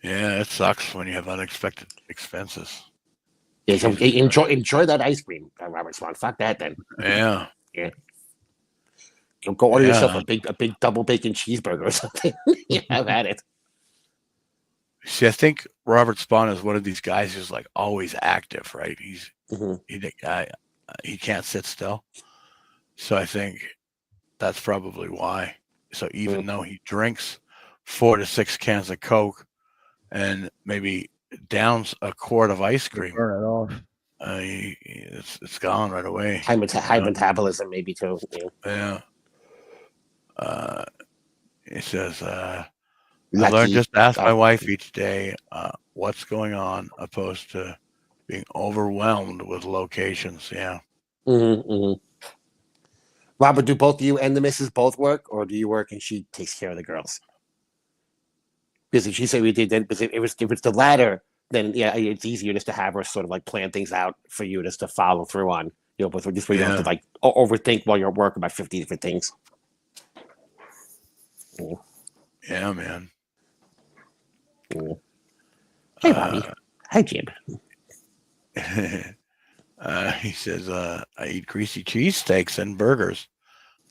B: Yeah, it sucks when you have unexpected expenses.
C: Yeah, so enjoy that ice cream, Robert Swan. Fuck that then.
B: Yeah.
C: Yeah. Go order yourself a big double bacon cheeseburger or something. Yeah, I've had it.
B: See, I think Robert Spawn is one of these guys who's like always active, right? He can't sit still. So I think that's probably why. So even though he drinks 4 to 6 cans of Coke and maybe downs a quart of ice cream,
D: burn it off.
B: It's gone right away.
C: High metabolism, maybe too.
B: Yeah. He says, I learned just to ask my wife each day what's going on, opposed to being overwhelmed with locations. Yeah.
C: Mm-hmm. Robert, do both you and the missus both work, or do you work and she takes care of the girls? Because she said we did that. Because if it's the latter, then it's easier just to have her sort of like plan things out for you just to follow through on. But just where you don't have to like overthink while you're at work about 50 different things.
B: Yeah, man.
C: Hey, Bobby. Hi, Jim.
B: He says, I eat greasy cheesesteaks and burgers.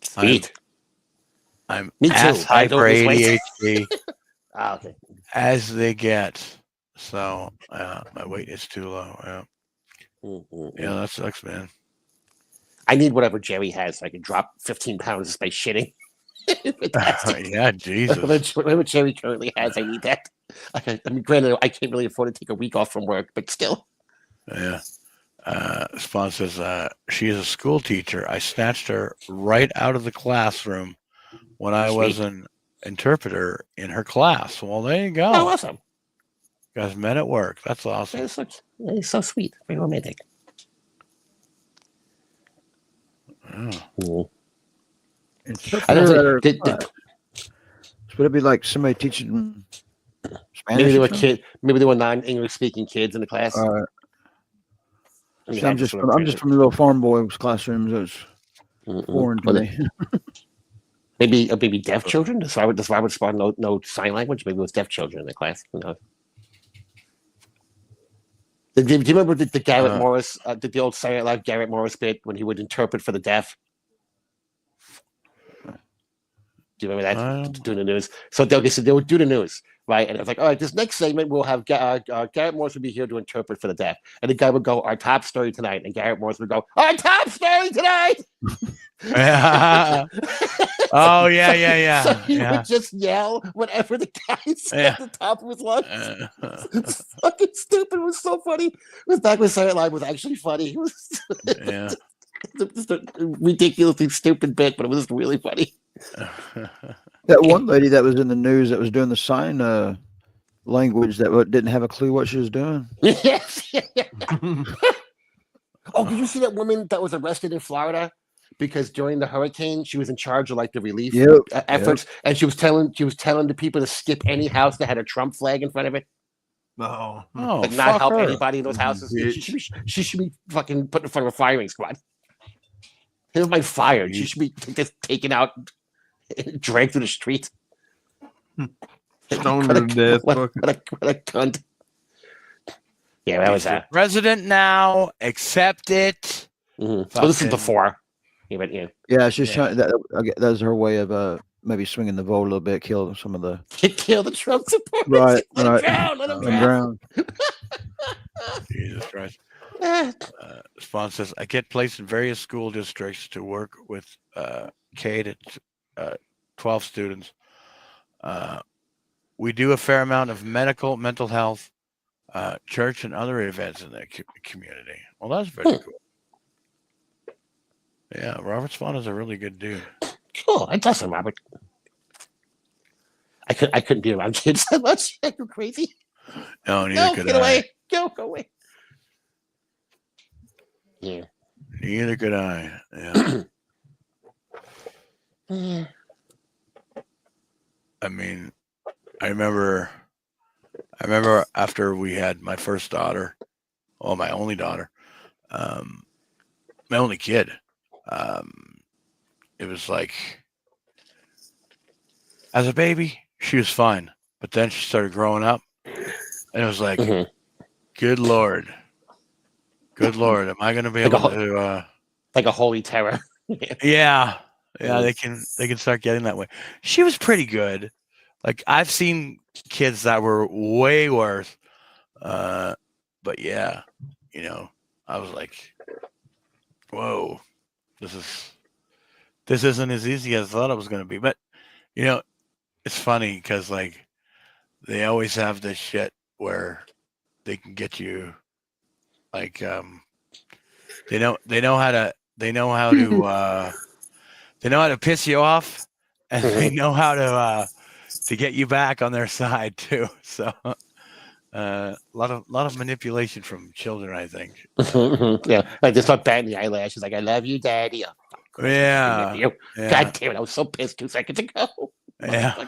C: Sweet.
B: I'm
C: Me too.
B: as high for ADHD
C: okay.
B: as they get. So my weight is too low. Yeah. Yeah, that sucks, man.
C: I need whatever Jerry has so I can drop 15 pounds just by shitting.
B: Yeah, Jesus.
C: Whatever Jerry currently has, I need that. I mean, granted, I can't really afford to take a week off from work, but still.
B: Yeah. Spawn says, she is a school teacher. I snatched her right out of the classroom when I was in interpreter in her class. Well, there you go.
C: Oh, awesome.
B: You guys met at work. That's awesome.
C: It's so sweet. Very romantic.
B: Oh.
D: Interpreter would it be like somebody teaching Spanish?
C: Maybe they were Maybe they were non-English speaking kids in the class.
D: I'm just from the little farm boys classrooms. It's foreign to me.
C: Maybe deaf children. That's why I would spawn no sign language. Maybe it was deaf children in the class. Who knows? Do you remember the Garrett Morris, the old Saturday Night Live Garrett Morris bit when he would interpret for the deaf? Do you remember that? Doing the news. So they would do the news, right? And it was like, all right, this next segment we'll have Garrett Morris will be here to interpret for the deaf. And the guy would go, our top story tonight. And Garrett Morris would go, our top story tonight.
B: Oh, yeah.
C: So he would just yell whatever the guy said at the top of his lungs. It's fucking stupid. It was so funny. It was back when Saturday Night Live was actually funny. It was just a ridiculously stupid bit, but it was just really funny.
D: That one lady that was in the news that was doing the sign language that didn't have a clue what she was doing.
C: Yes. Oh, did you see that woman that was arrested in Florida because during the hurricane she was in charge of like the relief efforts, and she was telling the people to skip any house that had a Trump flag in front of it.
G: Oh,
C: like not help anybody in those houses. She should be fucking put in front of a firing squad. He was fired. She should be just taken out, dragged through the street.
G: Stoned to death.
C: What a cunt. Yeah, that was that.
B: President now. Accept it.
C: Well, this is before.
D: Yeah, she's trying. That was her way of maybe swinging the vote a little bit, kill some of the
C: kill the Trump supporters.
D: Right.
C: Let them drown.
B: Jesus Christ. Spawn says, I get placed in various school districts to work with K to 12 students. We do a fair amount of mental health, church, and other events in the community. Well, that's very cool. Yeah, Robert Spawn is a really good dude.
C: Cool. That's awesome, Robert. I couldn't be around kids that much. You're crazy.
B: No, neither could
C: get away. Go away. Yeah.
B: Neither could I. Yeah. I mean, I remember after we had my first daughter, my only daughter, my only kid. It was like, as a baby, she was fine, but then she started growing up, and it was like, good Lord, am I going to be able to
C: like a holy terror?
B: Yeah, they can start getting that way. She was pretty good. Like, I've seen kids that were way worse, but yeah, I was like, whoa, this isn't as easy as I thought it was going to be. But it's funny because like they always have this shit where they can get you, like they know how to piss you off, and they know how to get you back on their side too. So a lot of manipulation from children, I think.
C: Yeah, I just start batting the eyelashes like, I love you, Daddy. Oh,
B: yeah.
C: God damn it, I was so pissed 2 seconds ago.
B: Yeah.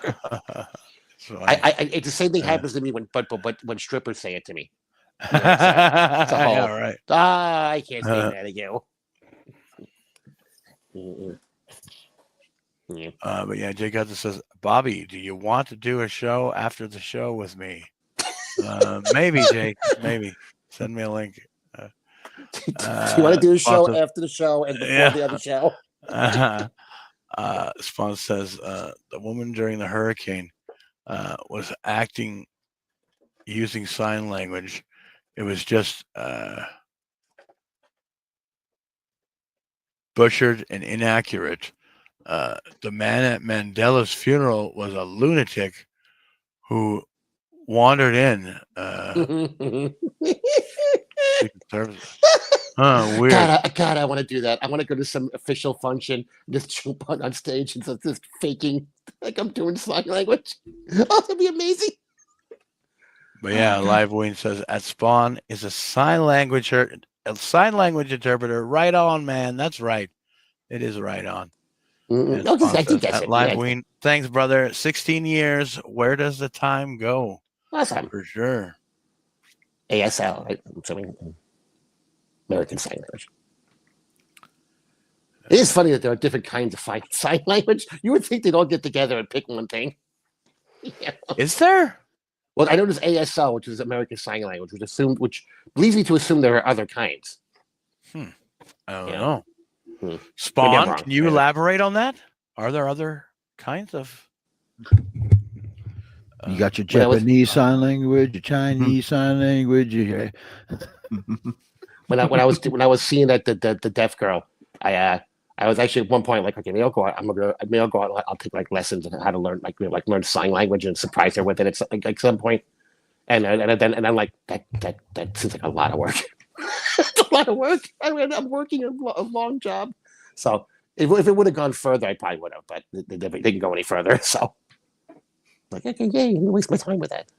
C: It's the same thing happens to me when strippers say it to me. It's a whole,
B: yeah, right.
C: I can't stand that again. Yeah.
B: But yeah, Jake Hudson says, Bobby, do you want to do a show after the show with me? Maybe, Jake. Maybe. Send me a link.
C: Do you want to do a show after the show and before the other show?
B: Spawn says the woman during the hurricane was acting using sign language. It was just butchered and inaccurate. The man at Mandela's funeral was a lunatic who wandered in. Oh, weird.
C: God, I want to do that. I want to go to some official function, just jump on stage and just faking like I'm doing sign language. Oh, that'd be amazing.
B: But yeah, Live Ween says at Spawn is a sign language interpreter. Right on, man. That's right. It is right on.
C: Mm-hmm. No, I think that's
B: at
C: it.
B: Live Ween. Thanks, brother. 16 years. Where does the time go?
C: Awesome.
B: For sure.
C: ASL, right? American Sign Language. It is funny that there are different kinds of sign language. You would think they'd all get together and pick one thing. Yeah.
B: Is there?
C: Well, I know there's ASL, which is American Sign Language, which leads me to assume there are other kinds.
B: I don't know.
C: Hmm.
B: Spawn, can you elaborate on that? Are there other kinds of?
D: You got your Japanese sign language, your Chinese sign language.
C: When I was seeing that the deaf girl, I was actually at one point like, okay, maybe I'll go out. I'll take like lessons on how to learn learn sign language and surprise her with it at some point. And then I'm like, that seems like a lot of work. It's a lot of work. I'm working a long job. So if it would have gone further, I probably would have. But they didn't go any further. So like, okay, yay, I'm gonna waste my time with that.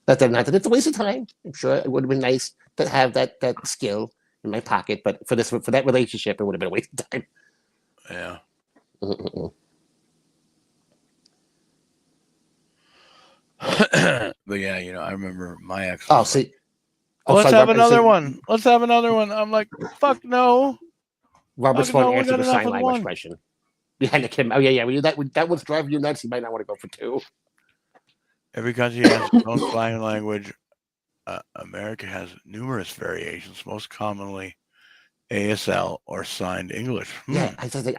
C: Not that it's a waste of time. I'm sure it would have been nice to have that skill in my pocket, but for that relationship, it would have been a waste of time.
B: Yeah. But yeah, I remember my ex.
C: Oh, see.
B: Let's have another one. Let's have another one. I'm like, fuck no.
C: Robert's going to answer the sign language question. Behind the camera. Oh yeah. That one's driving you nuts. You might not want to go for two.
B: Every country has its own sign language. America has numerous variations, most commonly ASL or signed English.
C: Yeah,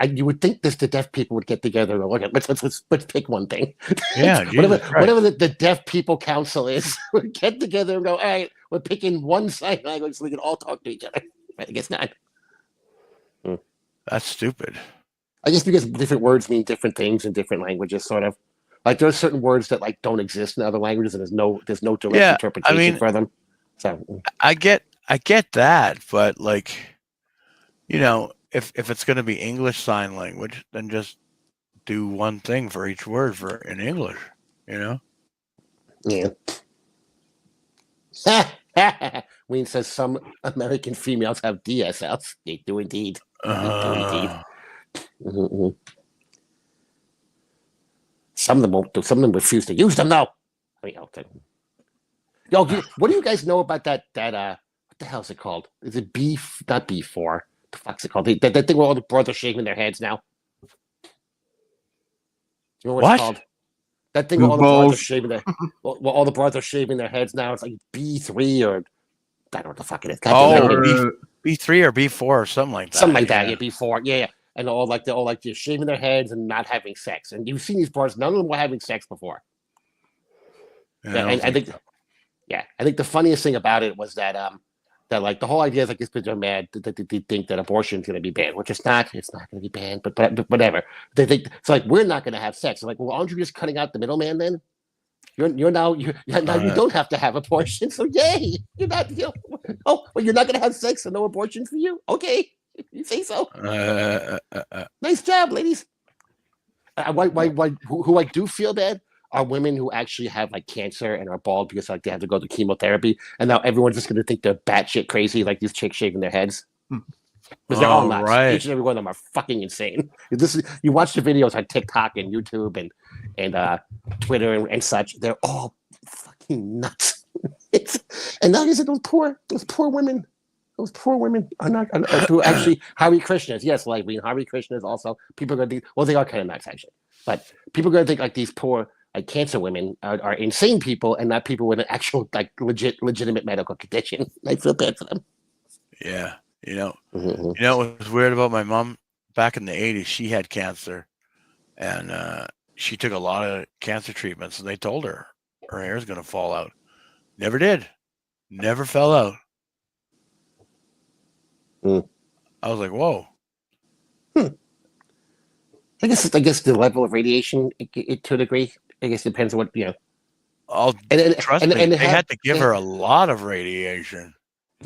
C: you would think the deaf people would get together and go, okay, let's pick one thing.
B: Yeah,
C: whatever the Deaf People Council is, we get together and go, all right, we're picking one sign language so we can all talk to each other. I guess not.
B: That's stupid.
C: I guess because different words mean different things in different languages, sort of. Like there are certain words that like don't exist in other languages, and there's no direct interpretation for them. So
B: I get that, but like, if it's going to be English sign language, then just do one thing for each word in English.
C: Yeah. Wayne says some American females have DSLs. They do indeed. Mm-hmm. Some of them won't do. Some of them refuse to use them though. Yo, what do you guys know about that? What the hell is it called? Is it not B4? The fuck's it called? That thing where all the brothers are shaving their heads now. Do you know what it's called? That thing where all the brothers are shaving all the brothers are shaving their heads now. It's like B3 or I don't know what the fuck it is.
B: B3 or B4 or something like that.
C: Something like that. Yeah, B4. Yeah. And they're all shaving their heads and not having sex. And you've seen these brothers. None of them were having sex before. I think the funniest thing about it was that like the whole idea is like these people are mad that they think that abortion is going to be banned, which it's not. It's not going to be banned, but whatever. They think it's like we're not going to have sex. I'm like, well, aren't you just cutting out the middleman then? You don't have to have abortion, so yay! You're not. You're not going to have sex, so no abortion for you. Okay, you say so. Nice job, ladies. Who I do feel bad are women who actually have like cancer and are bald because like they have to go to chemotherapy, and now everyone's just going to think they're batshit crazy, like these chicks shaving their heads. Because they're all nuts. Right. Each and every one of them are fucking insane. You watch the videos on TikTok and YouTube and Twitter and such. They're all fucking nuts. And now these are those poor women. Those poor women are not who actually Hare Krishnas. Yes, like Hare Krishnas also. People are going to think, well, they are kind of nuts actually, but people are going to think like these poor like cancer women are insane people and not people with an actual like legitimate medical condition. I feel bad for them.
B: Yeah. What was weird about my mom back in the 80s, she had cancer and she took a lot of cancer treatments and they told her hair is going to fall out. Never did. Never fell out. I was like, whoa.
C: I guess the level of radiation it to a degree. I guess it depends on what,
B: Trust me, they had to give her a lot of radiation.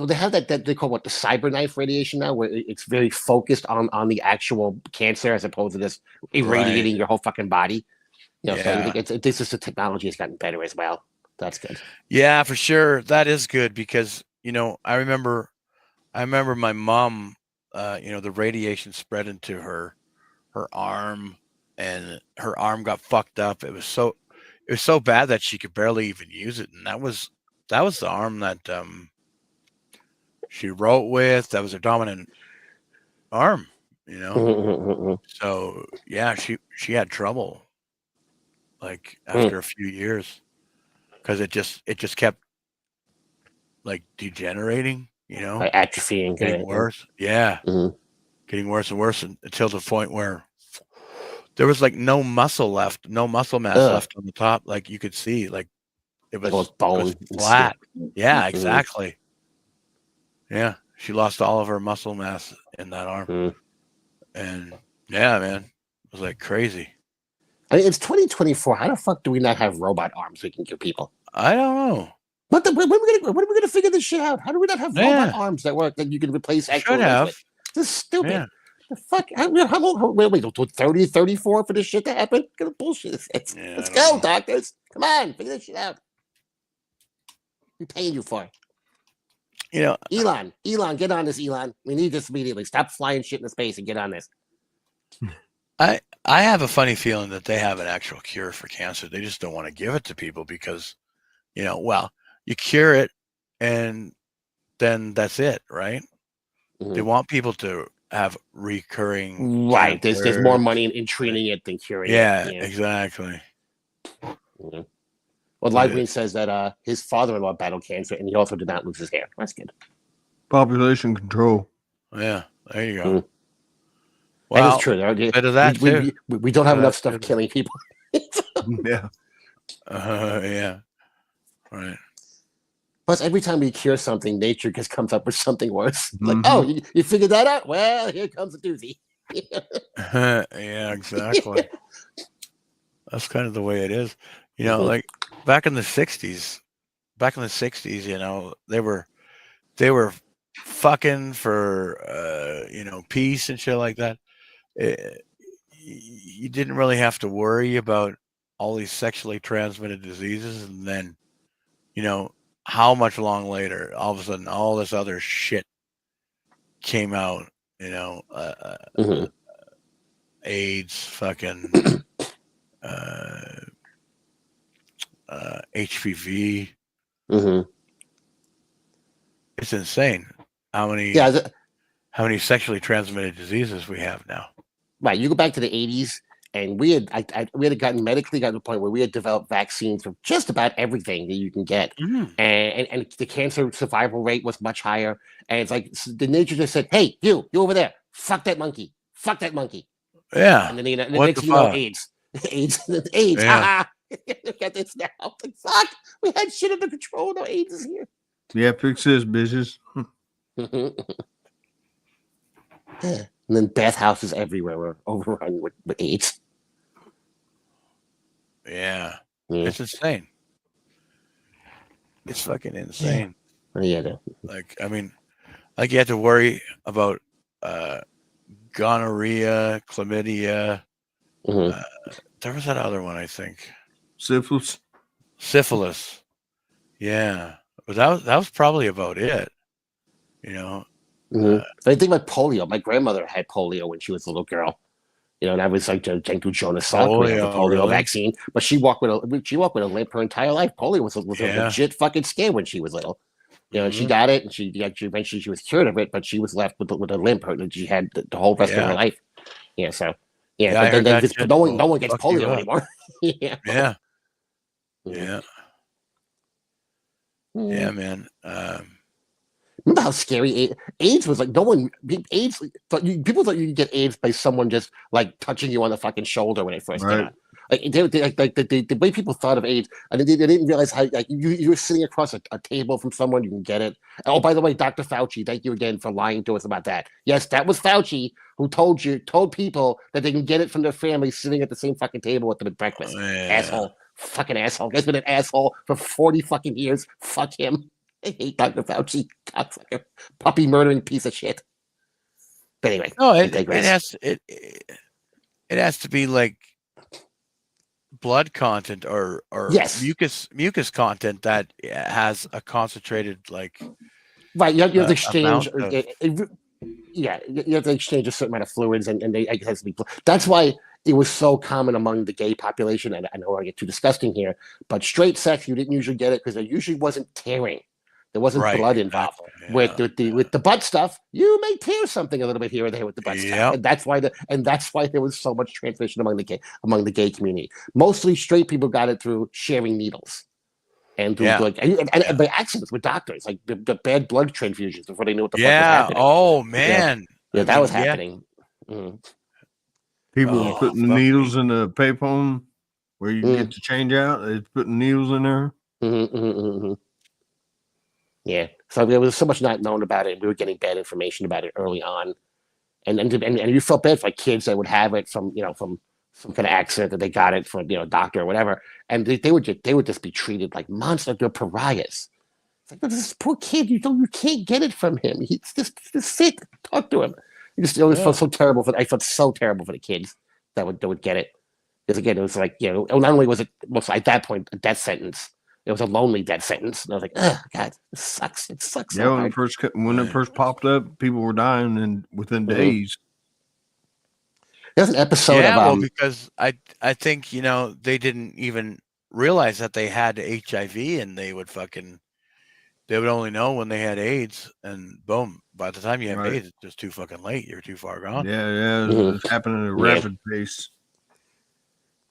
C: they have that they call what the cyberknife radiation now, where it's very focused on the actual cancer as opposed to just irradiating your whole fucking body. So I think this is the technology has gotten better as well. That's good.
B: Yeah, for sure. That is good because I remember my mom. The radiation spread into her arm, and her arm got fucked up. It was so bad that she could barely even use it, and that was the arm that she wrote with. That was her dominant arm. So yeah, she had trouble like after a few years because it just kept like degenerating,
C: like atrophying,
B: getting worse. Yeah, getting worse and worse until the point where there was like no muscle left, no muscle mass left on the top. Like you could see, like it was
C: bone,
B: flat. Yeah, exactly. Yeah, she lost all of her muscle mass in that arm, and yeah, man, it was like crazy.
C: I mean, it's 2024. How the fuck do we not have robot arms we can give people?
B: I don't know.
C: When are we gonna figure this shit out? How do we not have robot arms that work that you can replace actual legs with? This is stupid. Yeah. The fuck? How long? Wait, 30, 34 for this shit to happen? What kind of bullshit is this? Let's go, doctors. Come on, figure this shit out. We're paying you for it. Elon, get on this, Elon. We need this immediately. Stop flying shit into space and get on this.
B: I have a funny feeling that they have an actual cure for cancer. They just don't want to give it to people because, you cure it and then that's it, right? They want people to have recurring.
C: Right. There's more money in treating it than curing it.
B: Yeah, exactly.
C: Well, Live Green says that his father-in-law battled cancer and he also did not lose his hair. That's good.
G: Population control.
B: Yeah, there you go.
C: Well, that is true.
B: Bit of that too.
C: We don't have enough stuff killing people.
G: Yeah.
B: Yeah. Right.
C: Plus, every time we cure something, nature just comes up with something worse. Like, oh, you figured that out? Well, here comes a doozy.
B: Yeah, exactly. That's kind of the way it is. Like back in the 60s, they were fucking for peace and shit like that. You didn't really have to worry about all these sexually transmitted diseases, and then how much long later all of a sudden all this other shit came out, AIDS, fucking HPV. It's insane how many sexually transmitted diseases we have now.
C: Right, you go back to the 80s, and we had gotten to the point where we had developed vaccines for just about everything that you can get, and the cancer survival rate was much higher. And it's like the nature just said, "Hey, you over there, fuck that monkey."
B: Yeah,
C: and then the next thing you know, AIDS.
B: Yeah.
C: Look at this now. Like, fuck, we had shit under control. No, AIDS is here.
G: Yeah, fix this, bitches.
C: And then bathhouses everywhere were overrun with AIDS.
B: Yeah. It's insane. It's fucking insane.
C: Yeah.
B: Like, I mean, like you had to worry about gonorrhea, chlamydia. There was that other one, I think. Syphilis. Yeah. But that was probably about it.
C: But I think about polio. My grandmother had polio when she was a little girl. And I was like Jenku Jonas Salk, the polio vaccine. But she walked with a limp her entire life. Polio was a legit fucking scare when she was little. She got it, and she eventually she was cured of it, but she was left with a limp that she had the whole rest of her life. Yeah, so but then no one gets polio anymore.
B: Yeah, man.
C: Remember how scary AIDS was? Like people thought you could get AIDS by someone just like touching you on the fucking shoulder when it first came out. Like the way people thought of AIDS, and they didn't realize how you were sitting across a table from someone, you can get it. Oh, by the way, Dr. Fauci, thank you again for lying to us about that. Yes, that was Fauci who told people that they can get it from their family sitting at the same fucking table with them at breakfast. Asshole. Fucking asshole. Guy's been an asshole for 40 fucking years. Fuck him. I hate Dr. Fauci. Cocksucker. Puppy murdering piece of shit. But anyway,
B: No,
C: I
B: it
C: digress.
B: has to be like blood content or
C: Yes.
B: mucus content that has a concentrated like
C: Right, you have to exchange.
B: amount of,
C: Yeah, you have to exchange a certain amount of fluids, and they it has to be. That's why it was so common among the gay population. And I don't want to get too disgusting here, but straight sex you didn't usually get it because there usually wasn't tearing, there wasn't
B: right,
C: blood involved.
B: exactly.
C: With the butt stuff, you may tear something a little bit here or there with the butt stuff,
B: Yep.
C: and that's why there was so much transmission among the gay community. Mostly straight people got it through sharing needles. And by accidents with doctors, like the bad blood transfusions before they knew what the fuck was happening.
B: Oh man.
C: Yeah, that was happening. Mm.
G: People were putting the needles in the payphone where you get to change out. They're putting needles in there.
C: Yeah, so there was so much not known about it. We were getting bad information about it early on, and you felt bad for like kids that would have it from some kind of accident that they got it from a doctor or whatever, and they would just be treated like monsters, like they're pariahs. It's like, this poor kid, you can't get it from him. He's just sick. Talk to him. It always felt so terrible I felt so terrible for the kids that would get it. Because again, it was like, not only was it at that point a death sentence, it was a lonely death sentence. And I was like, oh God, it sucks. It sucks.
G: Yeah, when it first popped up, people were dying and within days.
C: There's an episode of
B: because I think they didn't even realize that they had HIV, and they would only know when they had AIDS, and boom, by the time you have AIDS, it's just too fucking late. You're too far gone.
G: Yeah, it's happening at a rapid pace.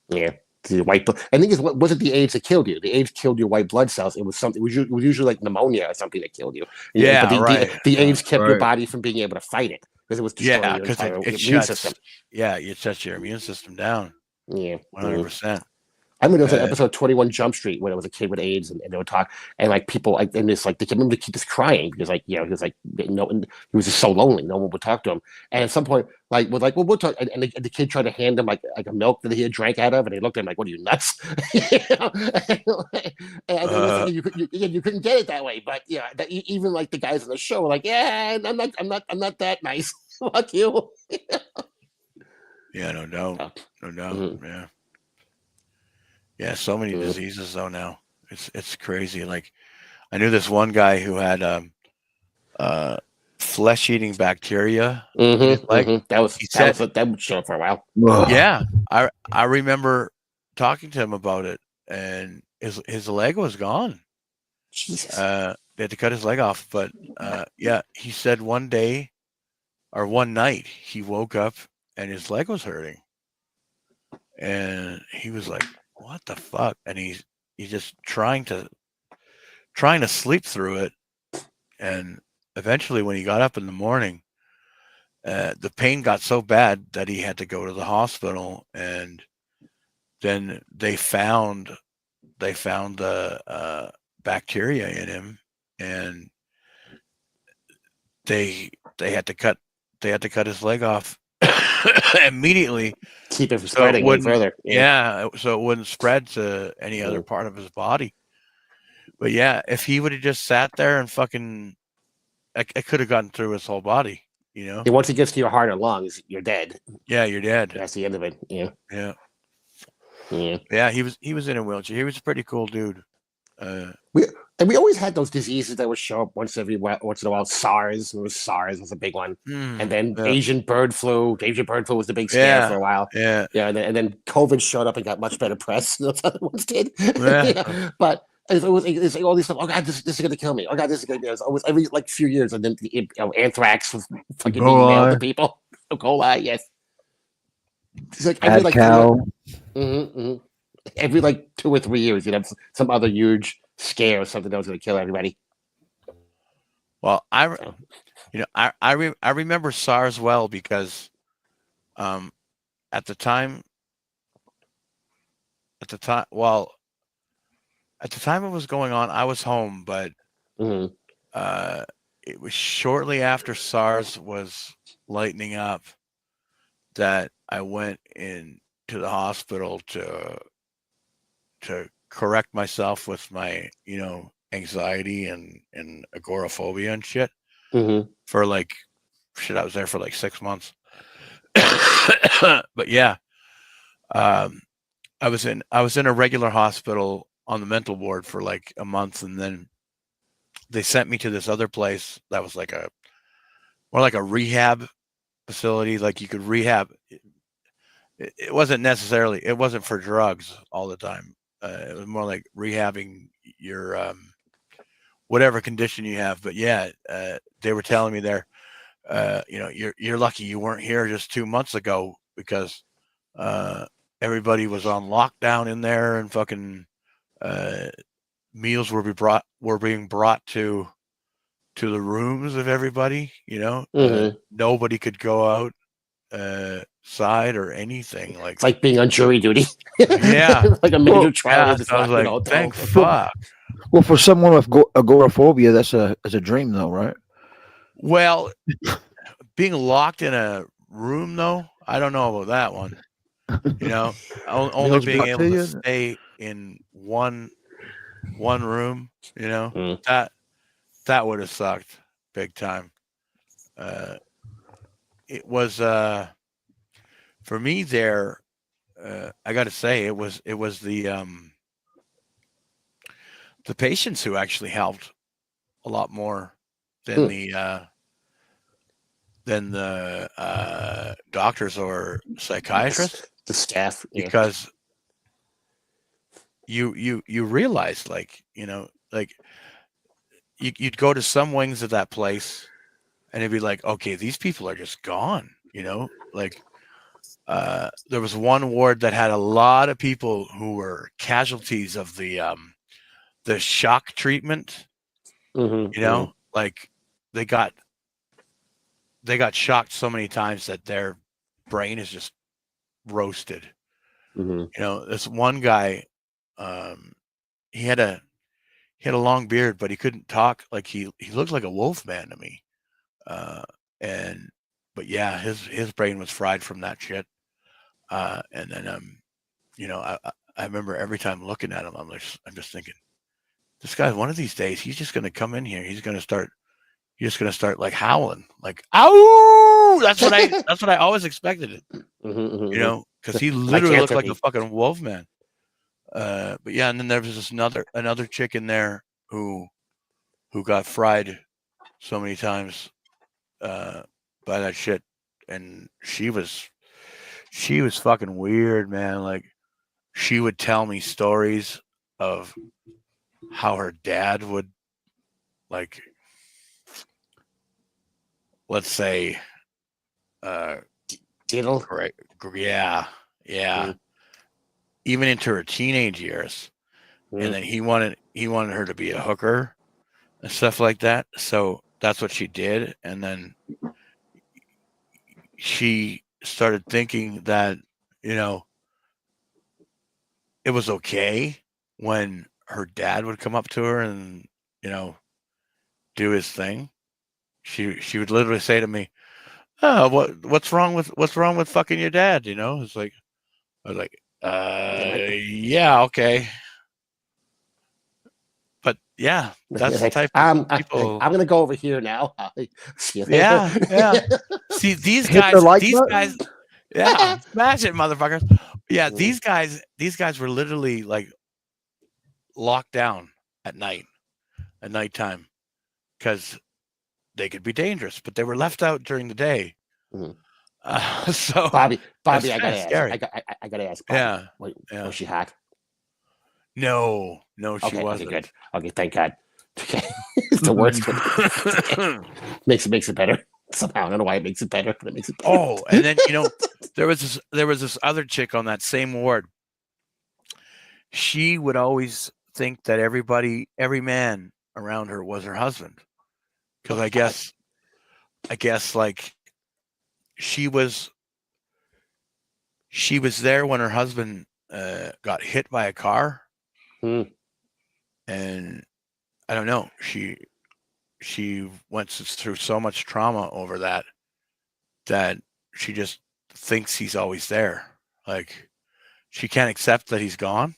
C: Yeah. The white blood. I think it wasn't the AIDS that killed you. The AIDS killed your white blood cells. It was something. It was usually like pneumonia or something that killed you.
B: Yeah,
C: but the AIDS kept your body from being able to fight it because it was destroying your entire immune system.
B: Yeah, it shuts your immune system down.
C: Yeah,
B: 100%.
C: I mean, there was an episode 21 Jump Street where there was a kid with AIDS, and they would talk, and like people like in this, like they remember the kid just crying because he was just so lonely, no one would talk to him. And at some point, we'll talk, and the kid tried to hand him like a milk that he had drank out of, and he looked at him like, "What are you, nuts?" And you couldn't get it that way, but even like the guys on the show were like, "Yeah, I'm not that nice. Fuck you."
B: Yeah, no doubt, yeah. Yeah, so many diseases though now. It's crazy. Like I knew this one guy who had flesh-eating bacteria.
C: That would show up for a while.
B: Yeah, I remember talking to him about it, and his leg was gone.
C: Jesus.
B: They had to cut his leg off, but he said one day or one night he woke up and his leg was hurting, and he was like, what the fuck? And he's just trying to sleep through it, and eventually when he got up in the morning, the pain got so bad that he had to go to the hospital, and then they found the bacteria in him, and they had to cut his leg off immediately,
C: keep it from spreading any further.
B: Yeah, so it wouldn't spread to any other part of his body. But yeah, if he would have just sat there and fucking, it could have gotten through his whole body.
C: Once it gets to your heart or lungs, you're dead.
B: Yeah, you're dead.
C: That's the end of it. Yeah.
B: Yeah. He was in a wheelchair. He was a pretty cool dude.
C: We always had those diseases that would show up once in a while. SARS was a big one, and then Asian bird flu. Asian bird flu was the big scare for a while.
B: Yeah,
C: and then COVID showed up and got much better press than those other ones did. Yeah. But it's like all these stuff. Oh God, this is gonna kill me. Oh God, this is gonna. It's always every few years, and then anthrax was fucking being mailed to people. E. coli, yes. It's like every
D: cow.
C: Every 2 or 3 years, you'd have some other huge scare or something that was going to kill everybody.
B: Well, I remember SARS well because at the time it was going on, I was home, but it was shortly after SARS was lightening up that I went into the hospital to correct myself with my anxiety and agoraphobia and shit
C: Mm-hmm.
B: for like shit. I was there for like 6 months. But yeah, um, I was in a regular hospital on the mental ward for like a month, and then they sent me to this other place that was like more like a rehab facility. Like you could rehab. It wasn't necessarily. It wasn't for drugs all the time. It was more like rehabbing your whatever condition you have. But yeah, they were telling me there, you're lucky you weren't here just 2 months ago because everybody was on lockdown in there, and fucking meals were being brought to the rooms of everybody.
C: Mm-hmm.
B: Nobody could go out side or anything. Like
C: It's like being on jury duty.
B: Yeah.
C: Like a major trial.
B: yeah,
C: Just
B: so I was
C: locked in a
B: like,
C: hotel.
B: thank fuck.
D: Well, for someone with agoraphobia, that's a dream, though, right?
B: Well, being locked in a room, though, I don't know about that one. Only
D: Meals
B: being
D: brought
B: able
D: to
B: to
D: you?
B: stay in one room,
C: Mm.
B: that would have sucked big time. It was for me there. I got to say, it was the patients who actually helped a lot more than the doctors or psychiatrists,
C: The staff. Yeah.
B: because you realize, like, you'd go to some wings of that place and it'd be like, okay, these people are just gone. Like there was one ward that had a lot of people who were casualties of the shock treatment.
C: Mm-hmm.
B: Like they got shocked so many times that their brain is just roasted.
C: Mm-hmm.
B: This one guy, he had a long beard, but he couldn't talk. Like he looked like a wolf man to me. And but yeah, his brain was fried from that shit. And then I remember every time looking at him, I'm just thinking, this guy, one of these days, he's just gonna come in here. He's just gonna start like howling, like ow. That's what I always expected it.
C: Mm-hmm.
B: Because he literally looked like a fucking wolf man. But yeah, and then there was this another chick in there who got fried so many times by that shit, and she was fucking weird, man. Like she would tell me stories of how her dad would, like, let's say,
C: Diddle.
B: correct, yeah,
C: Mm.
B: even into her teenage years, and then he wanted her to be a hooker and stuff like that. So that's what she did, and then she started thinking that it was okay when her dad would come up to her and do his thing. She would literally say to me, "Oh, what's wrong with fucking your dad?" It's like, I was like, yeah, okay. But yeah, that's the type of people.
C: I'm gonna go over here now. See you later.
B: Yeah. See, these
D: Hit the
B: guys,
D: like button.
B: yeah, smash it, motherfuckers. Yeah, these guys were literally like locked down at nighttime, because they could be dangerous, but they were left out during the day. So
C: Bobby, I
B: that's
C: gotta
B: scary.
C: ask. I gotta ask. Bobby,
B: Yeah.
C: Was she hot?
B: No, she
C: Okay,
B: wasn't.
C: okay, good. Okay, thank God. It's the worst. makes it better somehow. I don't know why it makes it better, but it makes it better.
B: Oh, and then there was this other chick on that same ward. She would always think that every man around her was her husband, because I guess like she was there when her husband got hit by a car, and I don't know, she went through so much trauma over that she just thinks he's always there. Like she can't accept that he's gone.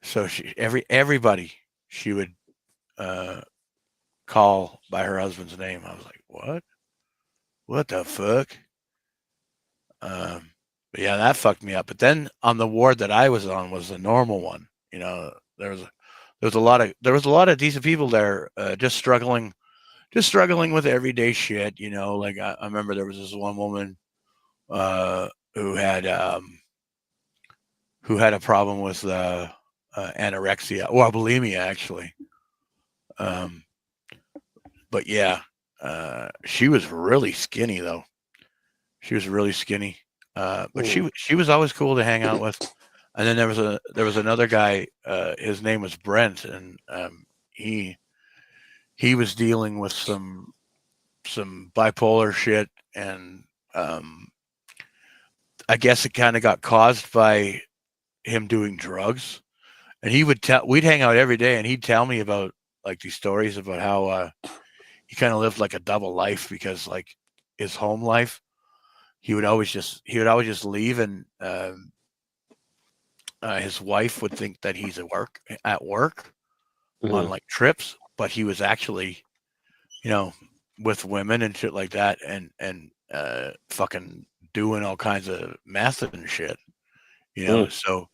B: So everybody she would call by her husband's name. I was like, what the fuck? But yeah, that fucked me up. But then on the ward that I was on was the normal one. You know, there was a lot of decent people there, just struggling with everyday shit. You know, like I remember there was this one woman who had a problem with anorexia or bulimia, actually. But yeah, she was really skinny though. She was really skinny. But she was always cool to hang out with. And then there was another guy. His name was Brent, and he was dealing with some bipolar shit, and I guess it kind of got caused by him doing drugs. And we'd hang out every day, and he'd tell me about like these stories about how he kind of lived like a double life, because like his home life, he would always just leave, and his wife would think that he's at work on like trips, but he was actually, you know, with women and shit like that, and fucking doing all kinds of meth and shit, you know. So,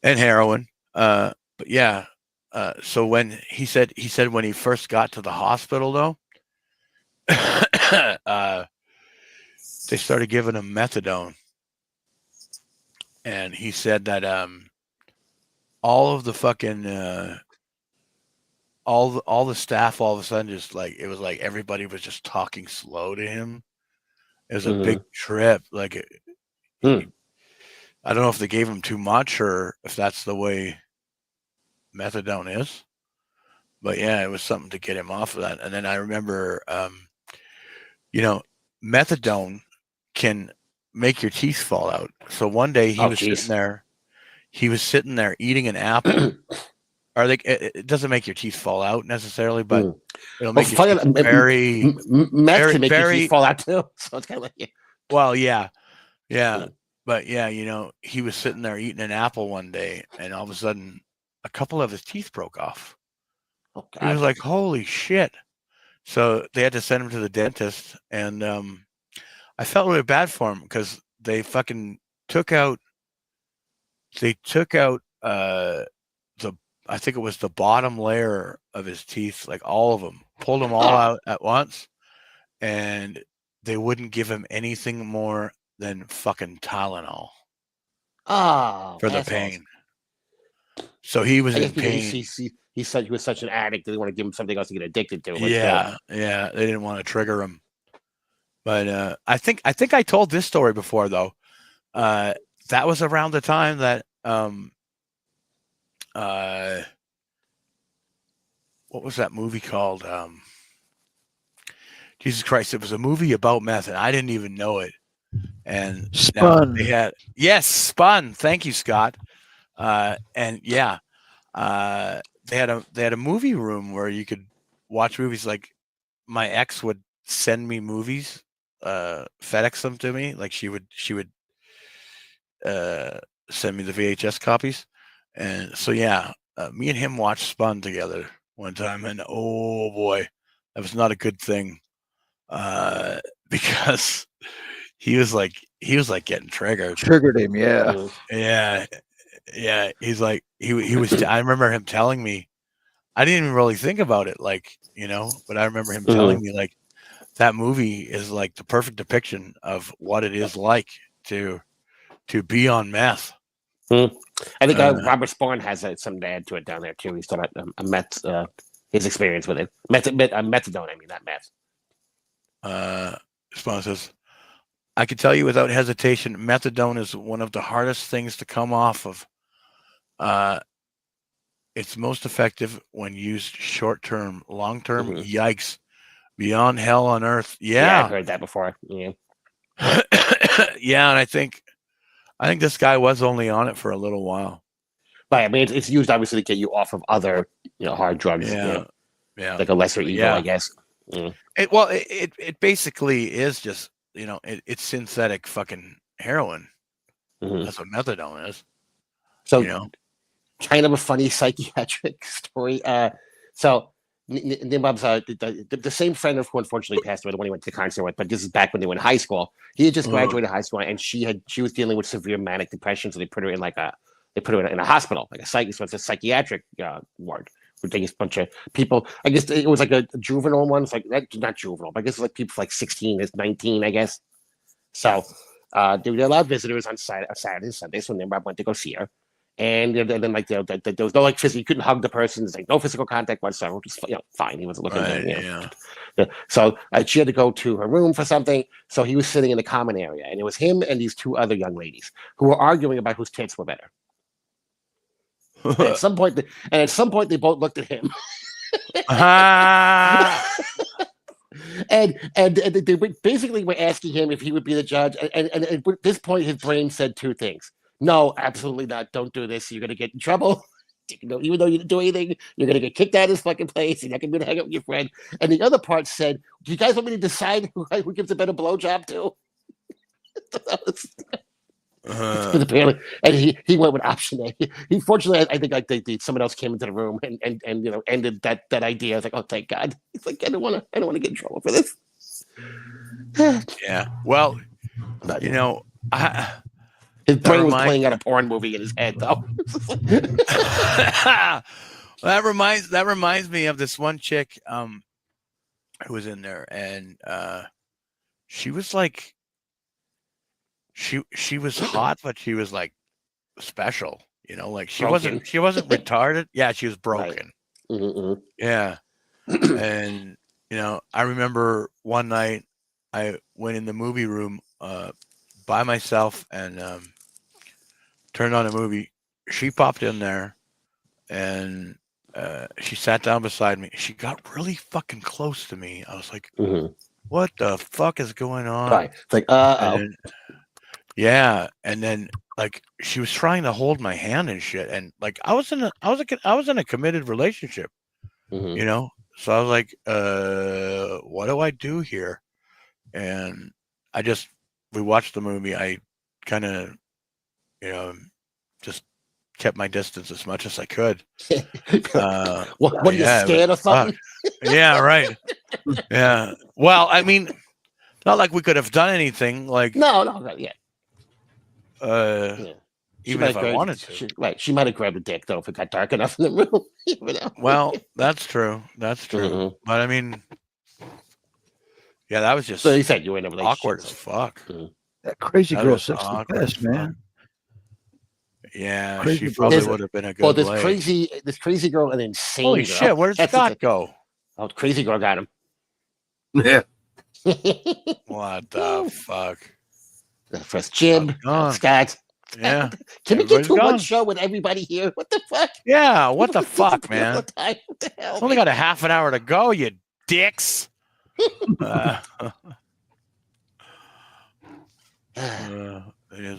B: and heroin. But yeah. So when he said when he first got to the hospital though, they started giving him methadone, and he said that all of the fucking all the staff all of a sudden just like, it was like everybody was just talking slow to him. It was a big trip. Like I don't know if they gave him too much or if that's the way methadone is, but yeah, it was something to get him off of that. And then I remember, you know, methadone can make your teeth fall out. So one day he was sitting there eating an apple. Or it doesn't make your teeth fall out necessarily, but it'll make your teeth
C: meth can make your teeth fall out too. So it's kind of like,
B: well, yeah. But yeah, you know, he was sitting there eating an apple one day, and all of a sudden, a couple of his teeth broke off.
C: Oh,
B: he was like, "Holy shit!" So they had to send him to the dentist, and I felt really bad for him because they fucking took out I think it was the bottom layer of his teeth, like all of them, pulled them all out at once, and they wouldn't give him anything more than fucking Tylenol for the pain. So he was in pain.
C: He said he was such an addict, they didn't want to give him something else to get addicted to.
B: Yeah, they didn't want to trigger him. But I think I told this story before though. That was around the time that what was that movie called? Jesus Christ, it was a movie about meth, and I didn't even know it. And
D: Spun.
B: Spun. Thank you, Scott. And yeah, they had a movie room where you could watch movies. Like my ex would send me movies, FedEx them to me. Like she would send me the VHS copies. And so, yeah, me and him watched Spun together one time, and oh boy, that was not a good thing, because he was like getting triggered
D: him.
B: Yeah. He's like he was. I remember him telling me. I didn't even really think about it, like, you know, but I remember him telling me like that movie is like the perfect depiction of what it is like to be on meth.
C: I think Robert Spawn has something to add to it down there too. He's talking about meth, his experience with it. Methadone, I mean, not meth.
B: Spawn says, I can tell you without hesitation, methadone is one of the hardest things to come off of. It's most effective when used short-term. Long-term, yikes. Beyond hell on earth. Yeah,
C: I've heard that before. Yeah.
B: Yeah, and I think this guy was only on it for a little while.
C: But I mean, it's used obviously to get you off of other, hard drugs.
B: Yeah.
C: Like a lesser evil, I guess. Yeah.
B: It basically is just, it's synthetic fucking heroin. That's what methadone is.
C: So, kind of a funny psychiatric story. So Nimbab's the same friend who unfortunately passed away, the one he went to the concert with, but this is back when they were in high school. He had just graduated high school, and she was dealing with severe manic depression, so they put her in in a hospital, like so it's a psychiatric ward. Where they just bunch of people. I guess it was like a juvenile one. It's like not juvenile, but I guess it's like people like 16, is 19, I guess. So they allowed visitors on Saturday and Sunday, so Nimrod went to go see her. And then like there was no like physical, you couldn't hug the person. There's like no physical contact whatsoever. Just fine. He wasn't looking at him. Yeah. So she had to go to her room for something. So he was sitting in the common area, and it was him and these two other young ladies who were arguing about whose tits were better. And at some point, they both looked at him. and they basically were asking him if he would be the judge. And at this point, his brain said two things. No, absolutely not. Don't do this. You're going to get in trouble. Even though you didn't do anything, you're going to get kicked out of this fucking place. You're not going to be able to hang out with your friend. And the other part said, do you guys want me to decide who gives a better blowjob to? Apparently, and he went with option A. He fortunately, I think like someone else came into the room and ended that idea. I was like, oh, thank God. He's like, I don't want to get in trouble for this.
B: Yeah. Well,
C: his brain was playing out a porn movie in his head, though.
B: That reminds me of this one chick who was in there, and she was like. She was hot, but she was like special, like she wasn't retarded. Yeah, she was broken.
C: Right. Mm-hmm.
B: Yeah. And I remember one night I went in the movie room by myself and turned on a movie. She popped in there and she sat down beside me. She got really fucking close to me. I was like, what the fuck is going on?
C: Right. It's like,
B: yeah, and then like she was trying to hold my hand and shit, and like I was in a committed relationship, So I was like, what do I do here? And we watched the movie. I kind of, just kept my distance as much as I could.
C: What are you scared of something?
B: Yeah, right. Yeah. Well, I mean, not like we could have done anything. Like
C: no, not yet.
B: Even if I wanted to.
C: She might have grabbed a dick though if it got dark enough in the room.
B: Well, that's true. That's true. But I mean, yeah, that was just.
C: So you said you were in a relationship.
B: Awkward as fuck.
D: That crazy girl sucks the best, man.
B: Yeah, she probably would have been a good.
C: This crazy girl, an insane.
B: Holy
C: girl.
B: Shit! Where did Scott go?
C: Oh, crazy girl got him.
G: Yeah.
B: What the fuck?
C: First Jim, Scott.
B: Yeah.
C: Can we get to one show with everybody here? What the fuck?
B: Yeah, what the fuck, man?
C: What the hell?
B: Only got a half an hour to go, you dicks.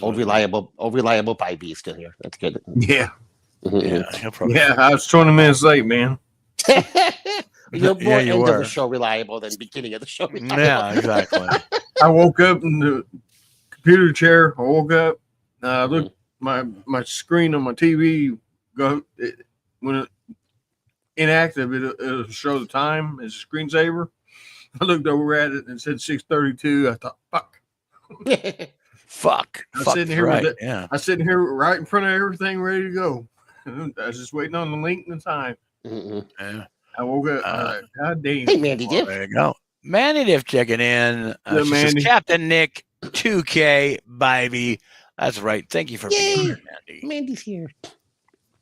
C: Old reliable Bybee still here. That's good.
G: Yeah.
B: Yeah,
G: I was 20 minutes late, man.
C: You're more end of the show reliable than beginning of the show reliable.
B: Yeah, exactly.
G: I woke up in the computer chair. I woke up. Look, my screen on my TV when it inactive, it'll show the time as a screensaver. I looked over at it and it said 6:32. I thought, fuck.
B: Fuck.
G: I'm sitting here I'm sitting here right in front of everything, ready to go. I was just waiting on the link and the time.
B: Yeah.
G: I woke up. God damn.
C: Hey, Mandy Diff.
B: There you go. Mandy Diff checking in. She says, Captain Nick 2K Bybee. That's right. Thank you for being here, Mandy.
C: Mandy's here.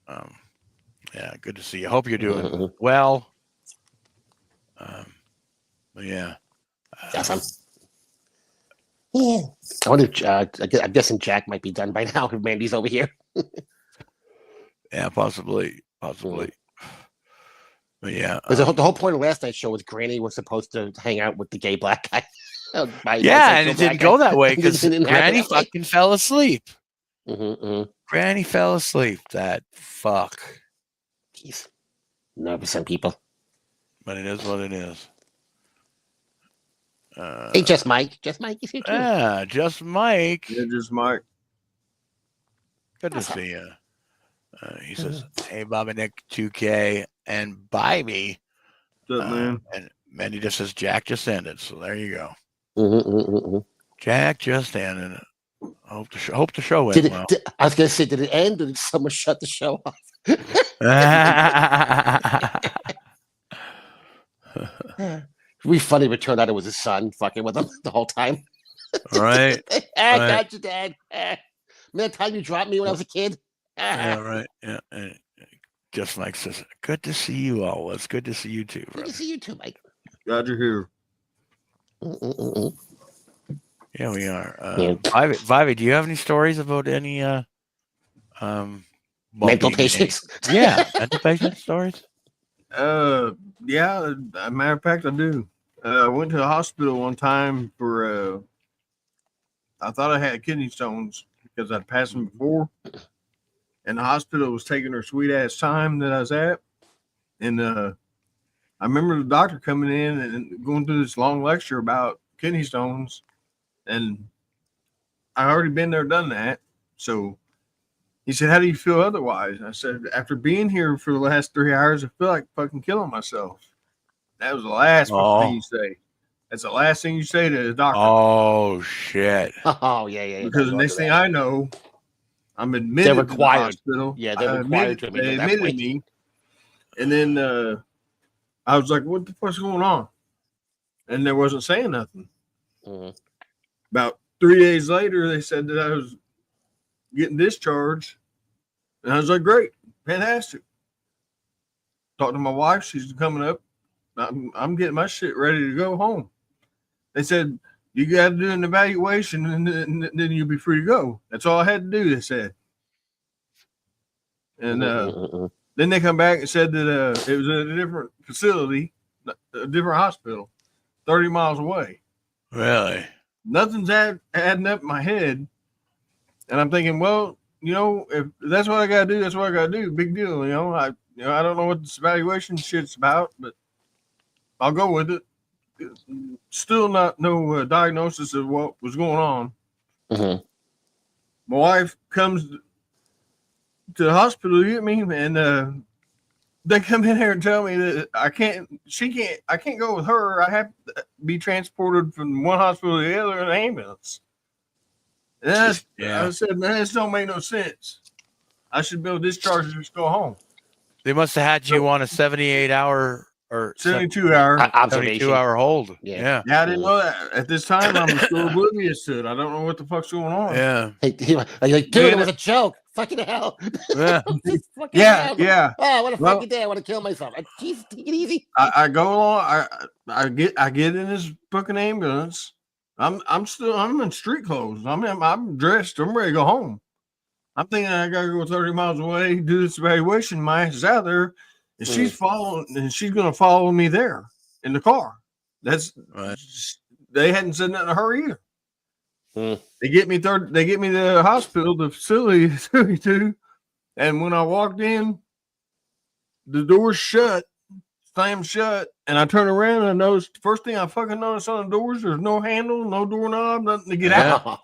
B: Yeah, good to see you. Hope you're doing well. Yeah.
C: Awesome. Yeah. I wonder if, I'm guessing Jack might be done by now if Mandy's over here.
B: Yeah, possibly. But yeah.
C: The whole point of last night's show was Granny was supposed to hang out with the gay black guy.
B: And it didn't go that way because Granny fucking fell asleep. Granny fell asleep. That fuck.
C: Jeez. Nervous some people.
B: But it is what it is.
C: Hey, just Mike. Just Mike is here too.
B: Yeah, just Mike.
G: Yeah, just Mike.
B: Good to see you. He says, "Hey, Bobby Nick, 2K, and Bybee."
G: What's up, man?
B: And Mandy just says, "Jack just ended." So there you go.
C: Mm-hmm.
B: Jack just ended. Hope the show went well.
C: I was gonna say, did it end, or did someone shut the show off? It'd be funny if it turned out it was his son fucking with him the whole time.
B: Right.
C: I got you, Dad. Man, the time you dropped me when I was a kid.
B: Yeah, right. Yeah. And just Mike says, "Good to see you all. It's good to see you too, brother."
C: Good to see you too, Mike.
G: Glad you're here.
B: Yeah, we are. Vivy, do you have any stories about any
C: mental patients?
B: Yeah, mental patient stories.
G: Yeah. As a matter of fact, I do. I went to the hospital one time for. I thought I had kidney stones because I'd passed them before, and the hospital was taking their sweet ass time that I was at, and I remember the doctor coming in and going through this long lecture about kidney stones, and I already been there, done that. So he said, "How do you feel otherwise?" I said, "After being here for the last 3 hours, I feel like fucking killing myself." That was the last thing you say. That's the last thing you say to the doctor.
B: Oh shit.
C: Oh yeah.
G: Because the next thing I know, I'm admitted
C: They're required.
G: to the hospital.
C: Yeah, they're required to admit
G: They
C: at that
G: admitted
C: point.
G: me. And then I was like, "What the fuck's going on?" And they wasn't saying nothing. About 3 days later, they said that I was getting discharged. And I was like, "Great, fantastic." Talked to my wife. She's coming up. I'm getting my shit ready to go home. They said, "You got to do an evaluation and then you'll be free to go." That's all I had to do, they said. And then they come back and said that it was a different facility, a different hospital, 30 miles away.
B: Really?
G: Nothing's adding up in my head. And I'm thinking, well, if that's what I got to do, that's what I got to do. Big deal. I don't know what this evaluation shit's about, but I'll go with it. Still no diagnosis of what was going on. My wife comes to the hospital to get me, and they come in here and tell me that I can't go with her. I have to be transported from one hospital to the other in an ambulance. And I said, "Man, this don't make no sense. I should be able to discharge and just go home."
B: They must have had you on a 78-hour or
G: 72-hour
C: observation.
B: 72-hour hold.
G: Yeah, I didn't know that. At this time, I'm still oblivious to it. I don't know what the fuck's going on.
B: Yeah.
C: You're like, dude, it was a joke. Fucking hell.
B: Yeah.
G: Yeah.
C: Oh, what a fucking day. I want to kill myself. Jeez, take it easy.
G: I go along. I get in this fucking ambulance. I'm in street clothes. I'm dressed. I'm ready to go home. I'm thinking I gotta go 30 miles away, do this evaluation. My ass is out there, and she's gonna follow me there in the car. That's right. They hadn't said nothing to her either. They get me to the hospital, the facility too. And when I walked in, the door's shut, slammed shut, and I turned around and I noticed the first thing I fucking noticed on the doors, there's no handle, no doorknob, nothing to get out.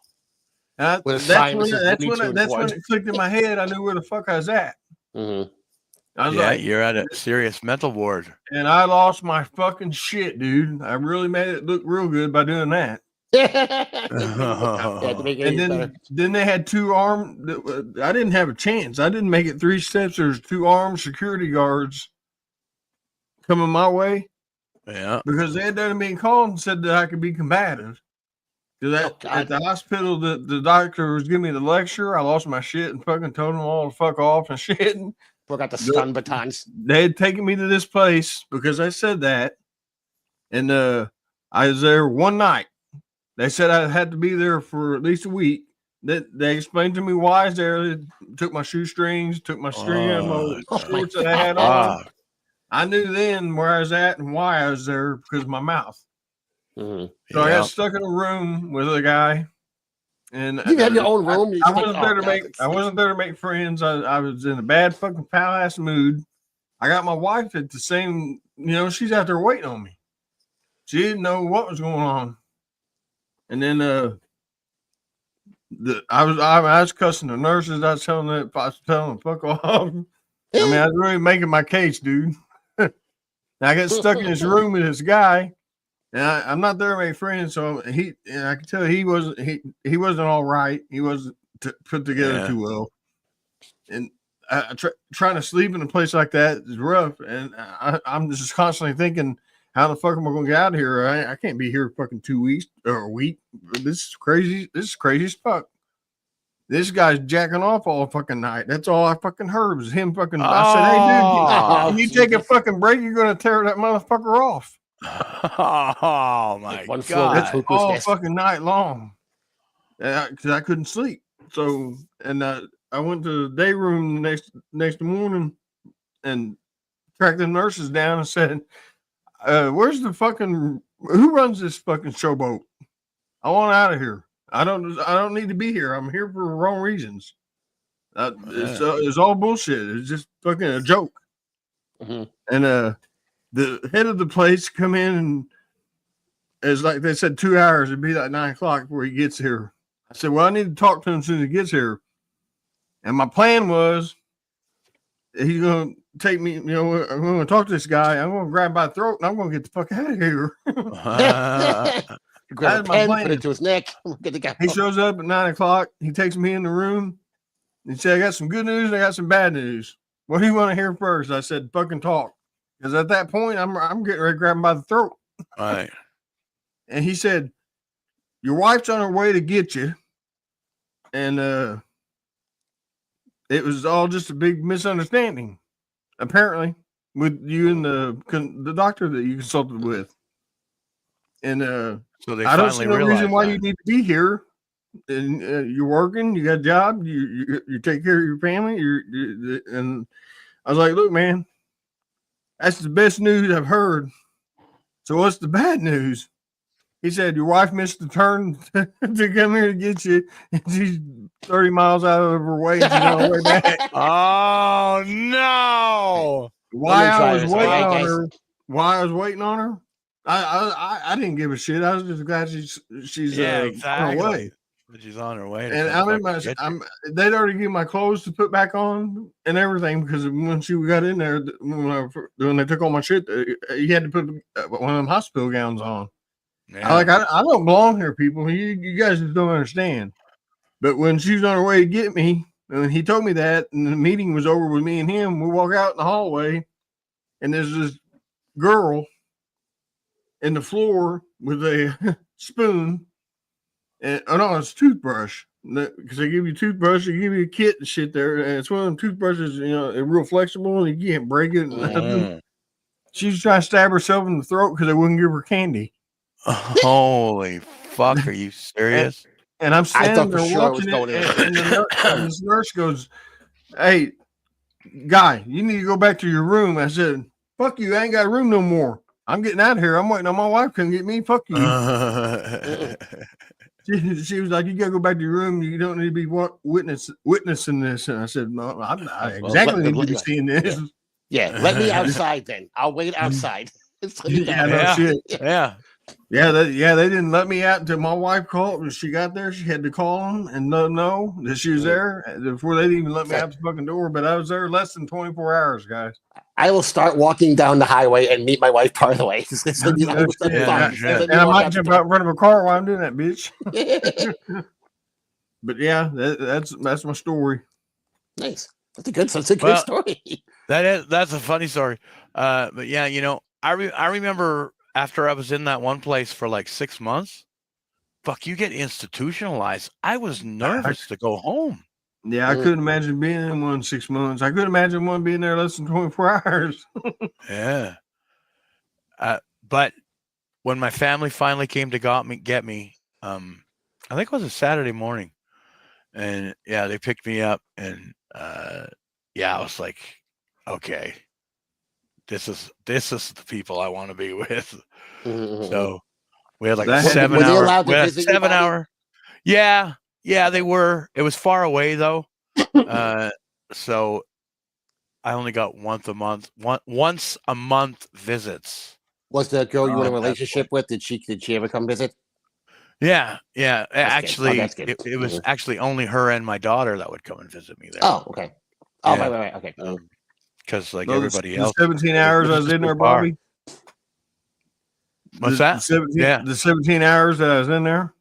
G: That's when it clicked in my head. I knew where the fuck I was at. I was like,
B: you're at a serious mental ward.
G: And I lost my fucking shit, dude. I really made it look real good by doing that. And then they had two armed. I didn't have a chance. I didn't make it 3 steps. There's 2 armed security guards coming my way.
B: Yeah,
G: because they had done being called and said that I could be combative. At the hospital, the doctor was giving me the lecture. I lost my shit and fucking told them all to fuck off and shit.
C: Broke out the stun batons.
G: They had taken me to this place because I said that. And I was there one night. They said I had to be there for at least a week. They explained to me why I was there. They took my shoestrings, took my string out of my shorts that I had on. I knew then where I was at and why I was there because of my mouth. So I got stuck in a room with a guy, and
C: you had your own room.
G: I wasn't there to make friends. I was in a bad fucking foul ass mood. I got my wife at the same. She's out there waiting on me. She didn't know what was going on, and then I was cussing the nurses. I was telling them fuck off. I mean, I was really making my case, dude. I got stuck in this room with this guy, and I'm not there to make friends. So I can tell he wasn't all right. He wasn't put together too well, and trying to sleep in a place like that is rough. And I'm just constantly thinking, how the fuck am I going to get out of here? I can't be here fucking 2 weeks or a week. This is crazy. This is crazy as fuck. This guy's jacking off all fucking night. That's all I fucking heard was him fucking. I said, hey, dude, can you take a fucking break? You're going to tear that motherfucker off.
B: Oh, my God.
G: That's all fucking night long. Because I couldn't sleep. So, and I went to the day room the next morning and tracked the nurses down and said, where's the fucking, who runs this fucking showboat? I want out of here. I don't need to be here. I'm here for wrong reasons. It's all bullshit. It's just fucking a joke.
C: Mm-hmm.
G: And the head of the place come in, and it's like they said 2 hours. It'd be like 9 o'clock before he gets here. I said, well, I need to talk to him as soon as he gets here. And my plan was, he's going to take me, I'm going to talk to this guy. I'm going to grab him by the throat, and I'm going to get the fuck out of here.
C: Grab a pen, put it to his neck. Get the guy.
G: He shows up at 9 o'clock. He takes me in the room. He said, I got some good news and I got some bad news. What do you want to hear first? I said, fucking talk. Because at that point, I'm getting ready to grab him by the throat.
B: All right.
G: And he said, your wife's on her way to get you. And it was all just a big misunderstanding, apparently, with you and the doctor that you consulted with. And
B: so they
G: I don't see no reason why
B: that.
G: you need to be here. And you're working, you got a job, you take care of your family. And I was like, look, man, that's the best news I've heard. So what's the bad news? He said, your wife missed the turn to come here to get you. And she's 30 miles out of her way. And she's on her way back.
B: Oh, no.
G: Why I was waiting on her? I didn't give a shit. I was just glad she's
B: exactly.
G: on her way.
B: She's on her way.
G: And they'd already given my clothes to put back on and everything, because when she got in there, when they took all my shit, you had to put one of them hospital gowns on.
B: Yeah.
G: I don't belong here, people. You guys just don't understand. But when she was on her way to get me, and he told me that, and the meeting was over with me and him, we walk out in the hallway, and there's this girl in the floor with a spoon. And it's a toothbrush, because they give you a toothbrush, they give you a kit and shit there, and it's one of them toothbrushes, they're real flexible and you can't break it. She was trying to stab herself in the throat because they wouldn't give her candy.
B: Holy fuck, are you serious?
G: And I'm standing there watching it, and this nurse goes, hey, guy, you need to go back to your room. I said, fuck you, I ain't got a room no more. I'm getting out of here. I'm waiting on my wife to come get me. Fuck you. She was like, you gotta go back to your room. You don't need to be witnessing this. And I said, no, I exactly need to be seeing this.
C: Yeah, let me outside then. I'll wait outside.
B: Yeah.
G: They didn't let me out until my wife called. When she got there, she had to call them and know that she was there before they didn't even let me out the fucking door. But I was there less than 24 hours, guys.
C: I will start walking down the highway and meet my wife part of the way.
G: And I might jump out in front of a car while I'm doing that, bitch. But yeah, that's my story.
C: Nice. That's a good story.
B: That's a funny story. But yeah, I remember after I was in that one place for like 6 months, fuck, you get institutionalized. I was nervous to go home.
G: Yeah, I couldn't imagine being in one 6 months. I couldn't imagine one being there less than 24 hours.
B: Yeah. But when my family finally came to get me, I think it was a Saturday morning, and yeah, they picked me up, and I was like, okay, this is the people I want to be with. So we had like a 7 hour. We had a 7 hour. Yeah, they were. It was far away though, so I only got once a month visits.
C: Was the girl you were in a relationship with? Did she ever come visit?
B: Yeah.
C: That's
B: Actually,
C: good. Oh, that's good.
B: it was actually only her and my daughter that would come and visit me there.
C: Oh, okay. Oh,
B: Yeah.
C: right. Okay.
B: Because like
G: Those-
B: everybody
G: the
B: else,
G: 17 hours I was in there, Bobby.
B: What's that?
G: The 17 hours that I was in there,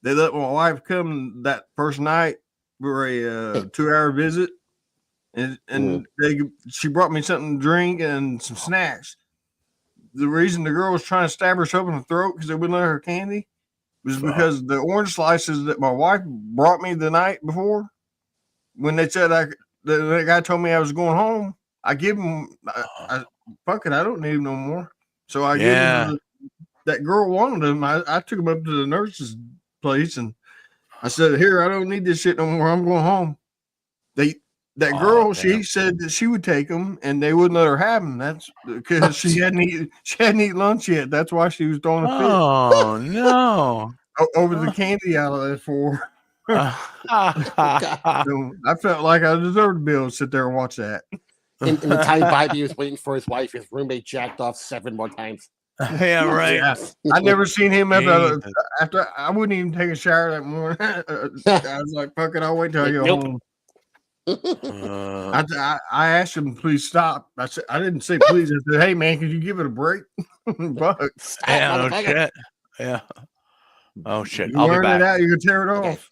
G: they let my wife come that first night for a 2-hour visit, and she brought me something to drink and some snacks. The reason the girl was trying to stab herself in the throat because they wouldn't let her candy was because the orange slices that my wife brought me the night before, when they said the guy told me I was going home, I give him, fuck it, I don't need him no more. So I gave him that girl wanted them. I took them up to the nurse's place and I said, "Here, I don't need this shit no more. I'm going home." That girl, she said that she would take them, and they wouldn't let her have them. That's because she hadn't eaten lunch yet. That's why she was throwing a fit.
B: Oh no!
G: Over the candy outlet for. So I felt like I deserved to be able to sit there and watch that.
C: In the time Bobby was waiting for his wife, his roommate jacked off 7 more times.
B: Yeah, right.
G: Yeah. I never seen him after. I wouldn't even take a shower that morning. I was like, "Fuck it, I'll wait till I get home." I asked him, "Please stop." I said, I didn't say please. I said, "Hey man, could you give it a break?" Fuck.
B: Yeah, no shit. Yeah. Oh shit.
G: You wearing it out, you can tear it off.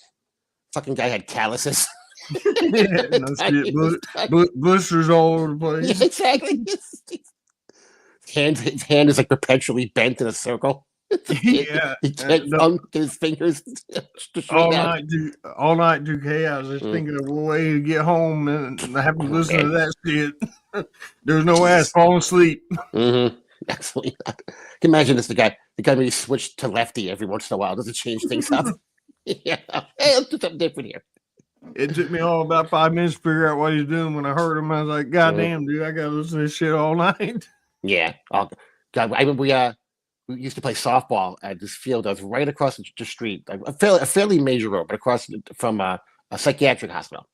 C: Fucking guy had calluses.
G: No shit. Blisters all over the place.
C: Yeah, exactly. His hand is like perpetually bent in a circle. He can't get his fingers
G: all night do chaos. I was thinking of a way to get home and I haven't listened to that shit. There's no way I was falling asleep.
C: Absolutely not. Can you imagine this? The guy maybe switched to lefty every once in a while. Does it change things up? Yeah. Hey, let's do something different here.
G: It took me all about 5 minutes to figure out what he's doing. When I heard him, I was like, "God damn, dude, I gotta listen to this shit all night."
C: Yeah. Oh, God, I remember we used to play softball at this field that was right across the street, a fairly major road, but across from a psychiatric hospital.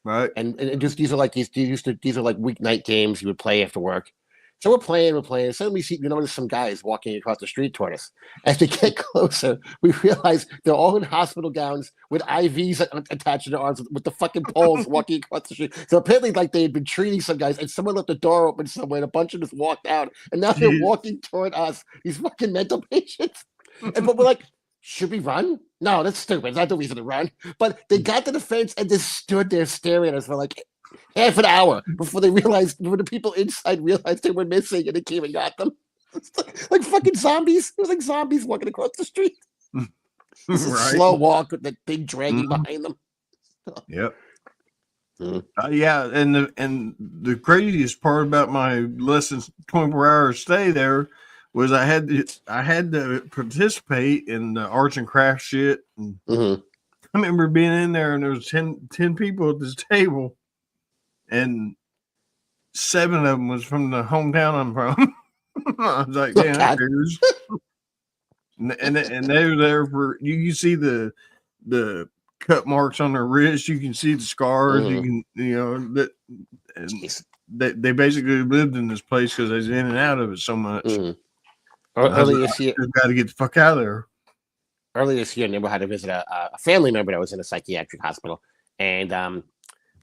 G: Right.
C: And just these are like weeknight games you would play after work. So we're playing. Suddenly you notice some guys walking across the street toward us. As they get closer, we realize they're all in hospital gowns with IVs attached to their arms with the fucking poles walking across the street. So apparently, like they had been treating some guys, and someone left the door open somewhere, and a bunch of us walked out, and now they're walking toward us. These fucking mental patients, but we're like, should we run? No, that's stupid. It's not the reason to run. But they got to the fence and just stood there staring at us for like half an hour before the people inside realized they were missing and they came and got them. Like fucking zombies. It was like zombies walking across the street. Right. Slow walk with the big dragging behind them.
G: Yep. Yeah, and the craziest part about my less than 24-hour stay there was I had to participate in the arts and crafts shit. And I remember being in there and there was 10 people at this table. And 7 of them was from the hometown I'm from. I was like, "Damn, that figures." and they were there for you see the cut marks on their wrist. You can see the scars. You can that. They basically lived in this place because they was in and out of it so much.
C: Earlier this year,
G: got to get the fuck out of there.
C: Earlier this year, I never had to visit a family member that was in a psychiatric hospital, and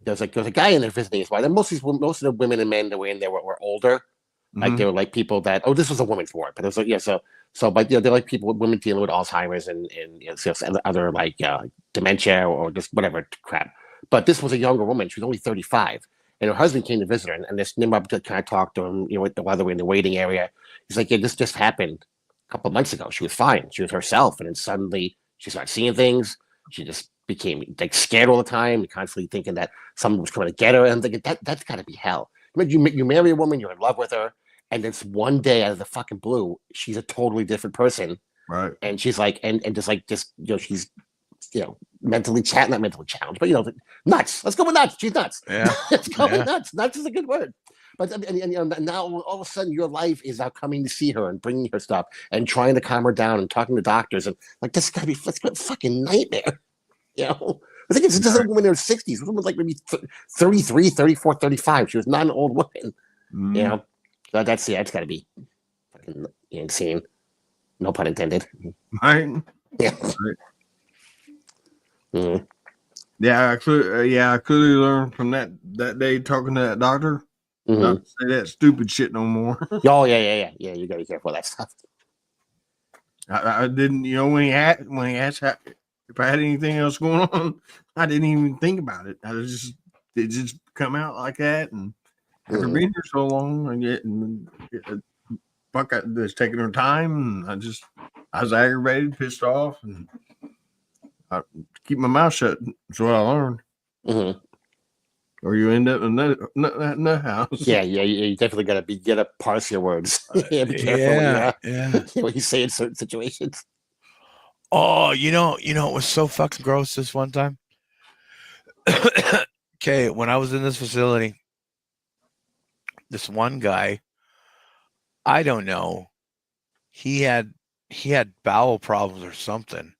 C: there was a guy in there visiting his wife. And most of the women and men that were in there were older. Like they were like people that this was a women's ward, but it was like but they're like women dealing with Alzheimer's and other like dementia or just whatever crap. But this was a younger woman. She was only 35, and her husband came to visit her. And this Nimrod kind of talked to him, while they were in the waiting area. He's like, "Yeah, this just happened a couple of months ago. She was fine. She was herself, and then suddenly she started seeing things. She just became like scared all the time, constantly thinking that someone was coming to get her. And I'm thinking that's got to be hell. You marry a woman, you're in love with her, and it's one day out of the fucking blue, she's a totally different person,
G: right?
C: And she's like, and just she's mentally not mentally challenged, but nuts. Let's go with nuts. She's nuts.
B: Yeah,
C: let's go with nuts. Nuts is a good word. But and now all of a sudden your life is now coming to see her and bringing her stuff and trying to calm her down and talking to doctors and like this got to be a fucking nightmare. I think it's just a woman in her 60s. A woman like maybe 33, 34, 35. She was not an old woman. That's got to be fucking insane. No pun intended.
G: Right.
C: Yeah.
G: Right.
C: Mm.
G: Yeah, I clearly learned from that day talking to that doctor not to say that stupid shit no more.
C: Oh yeah. You gotta be careful of that stuff.
G: I didn't, when he asked if I had anything else going on, I didn't even think about it. It just come out like that, and after being here so long, fuck, it's taking her time, and I was aggravated, pissed off, and I keep my mouth shut. That's what I learned.
C: Mm-hmm.
G: Or you end up in the house.
C: Yeah. You definitely gotta parse your words. Yeah, be careful what you say in certain situations.
B: Oh, it was so fucking gross this one time. Okay, when I was in this facility, this one guy, I don't know, he had bowel problems or something,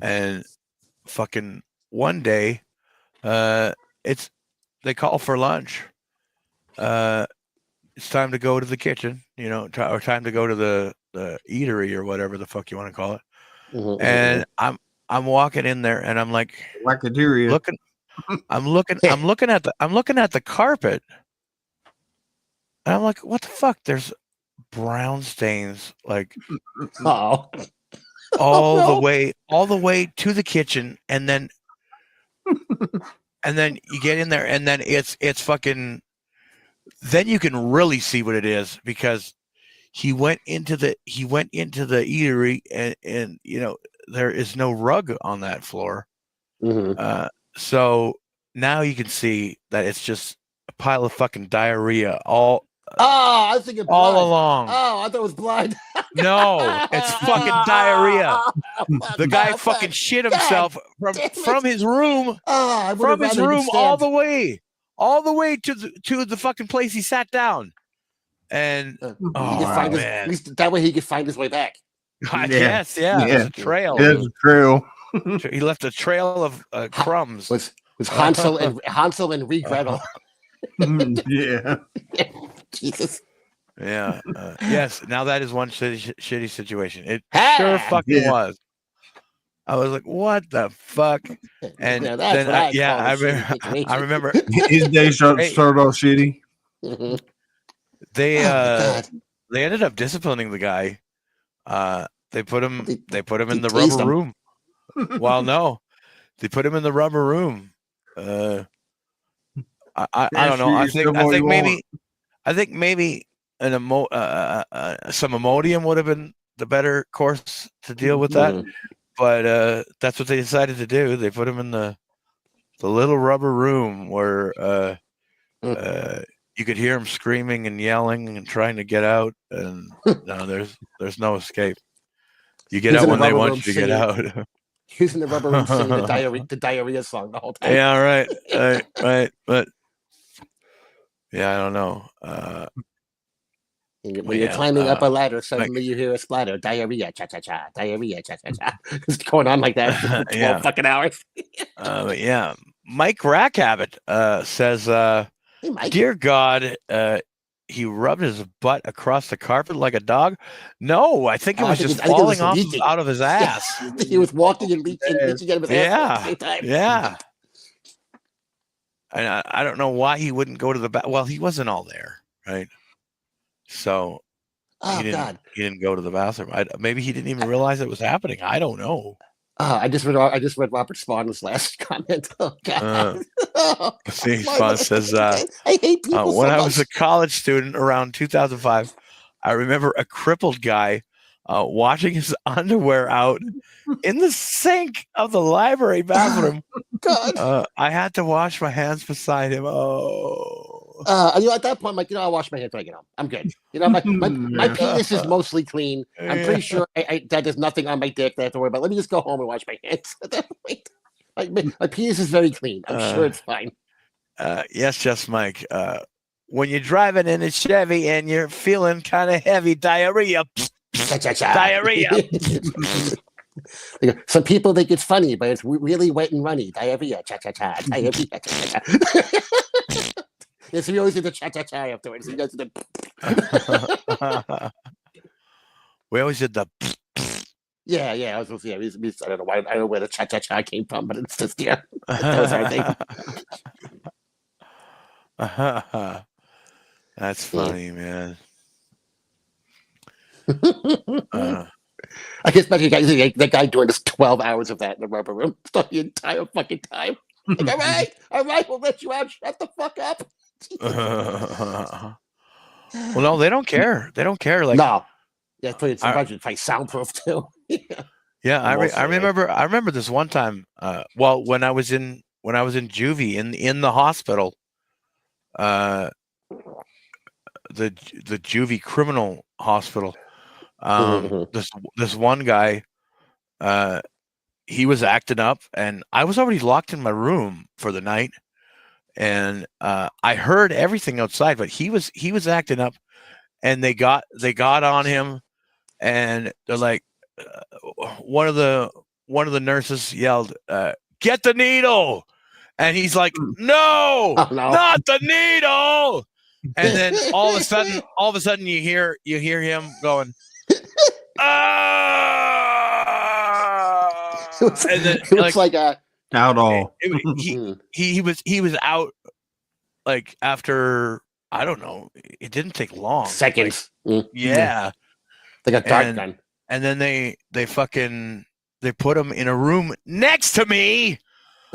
B: and fucking one day, they call for lunch. It's time to go to the kitchen, or time to go to the eatery or whatever the fuck you want to call it. And I'm walking in there, and I'm like, looking at the carpet, and I'm like, what the fuck? There's brown stains like all the way to the kitchen, and then you get in there, and then it's fucking. Then you can really see what it is, because he went into the eatery, and there is no rug on that floor. So now you can see that it's just a pile of fucking diarrhea
C: I was thinking blood.
B: all along.
C: Oh, I thought it was blood.
B: No, it's fucking diarrhea. The guy fucking shit himself from his room. From his room all the way to the fucking place he sat down. And
C: at least that way he could find his way back.
B: Yes, there's a trail.
G: There's a trail.
B: He left a trail of crumbs.
C: Was Hansel and Gretel.
G: Yeah.
C: Jesus.
B: Yeah. Yes. Now that is one shitty situation. It sure fucking was. I was like, "What the fuck?" And then I remember
G: his day started off shitty.
B: They ended up disciplining the guy. They put him in the rubber room. Well, no, they put him in the rubber room. I don't know. I think maybe some Imodium would have been the better course to deal with that. But that's what they decided to do. They put him in the little rubber room where you could hear him screaming and yelling and trying to get out, and no, there's no escape. You get out when they want you to get out.
C: He's in the rubber room singing the diarrhea song the whole time.
B: Yeah, right. But yeah, I don't know.
C: When you're climbing up a ladder, suddenly you hear a splatter. Diarrhea, cha-cha-cha. Diarrhea, cha-cha-cha. It's going on like that for 12 fucking hours.
B: But yeah. Mike Rackhabit says, hey, Mike. Dear God, he rubbed his butt across the carpet like a dog. No, I think it was just falling off out of his ass.
C: Yeah. He was walking and leaching out of his ass at the same time.
B: Yeah. And I don't know why he wouldn't go to the bathroom. Well, he wasn't all there, right? So he didn't go to the bathroom. Maybe he didn't even realize it was happening. I don't know.
C: I just read Robert Spawn's last comment. Oh God!
B: Spawn says,
C: I hate people
B: when I was a college student around 2005, I remember a crippled guy washing his underwear out in the sink of the library bathroom.
C: God!
B: I had to wash my hands beside him. Oh.
C: At that point, I'm like, I'll wash my hands when I get home. I'm good. My penis is mostly clean. I'm pretty sure that there's nothing on my dick that I have to worry about. Let me just go home and wash my hands at that point. My penis is very clean. I'm sure it's fine.
B: Yes, just Mike. When you're driving in a Chevy and you're feeling kind of heavy, diarrhea. Diarrhea.
C: Some people think it's funny, but it's really wet and runny. Diarrhea. Cha-cha-cha. Diarrhea. Cha-cha-cha. Yes, we always do the cha-cha-cha afterwards. You guys did
B: we always did the
C: Yeah. I was I don't know why. I don't know where the cha cha cha came from, but it's just that was our thing.
B: That's funny, man.
C: I guess imagine that guy doing this 12 hours of that in the rubber room the entire fucking time. Like, all right, we'll let you out. Shut the fuck up.
B: Well, no, they don't care. They don't care. Like,
C: no, yeah, it's a budget fight, soundproof too.
B: Yeah, I remember this one time. Well, when I was in juvie in the hospital, the juvie criminal hospital. This one guy, he was acting up, and I was already locked in my room for the night, and I heard everything outside, but he was acting up, and they got on him, and they're like, one of the nurses yelled, "Get the needle!" And he's like, "No, not the needle!" And then all of a sudden, you hear him going, "Ah!" And then
C: it was like a
G: out all.
B: He was out like after, I don't know. It didn't take long.
C: Seconds.
B: Yeah.
C: Like a dart gun.
B: And then they put him in a room next to me.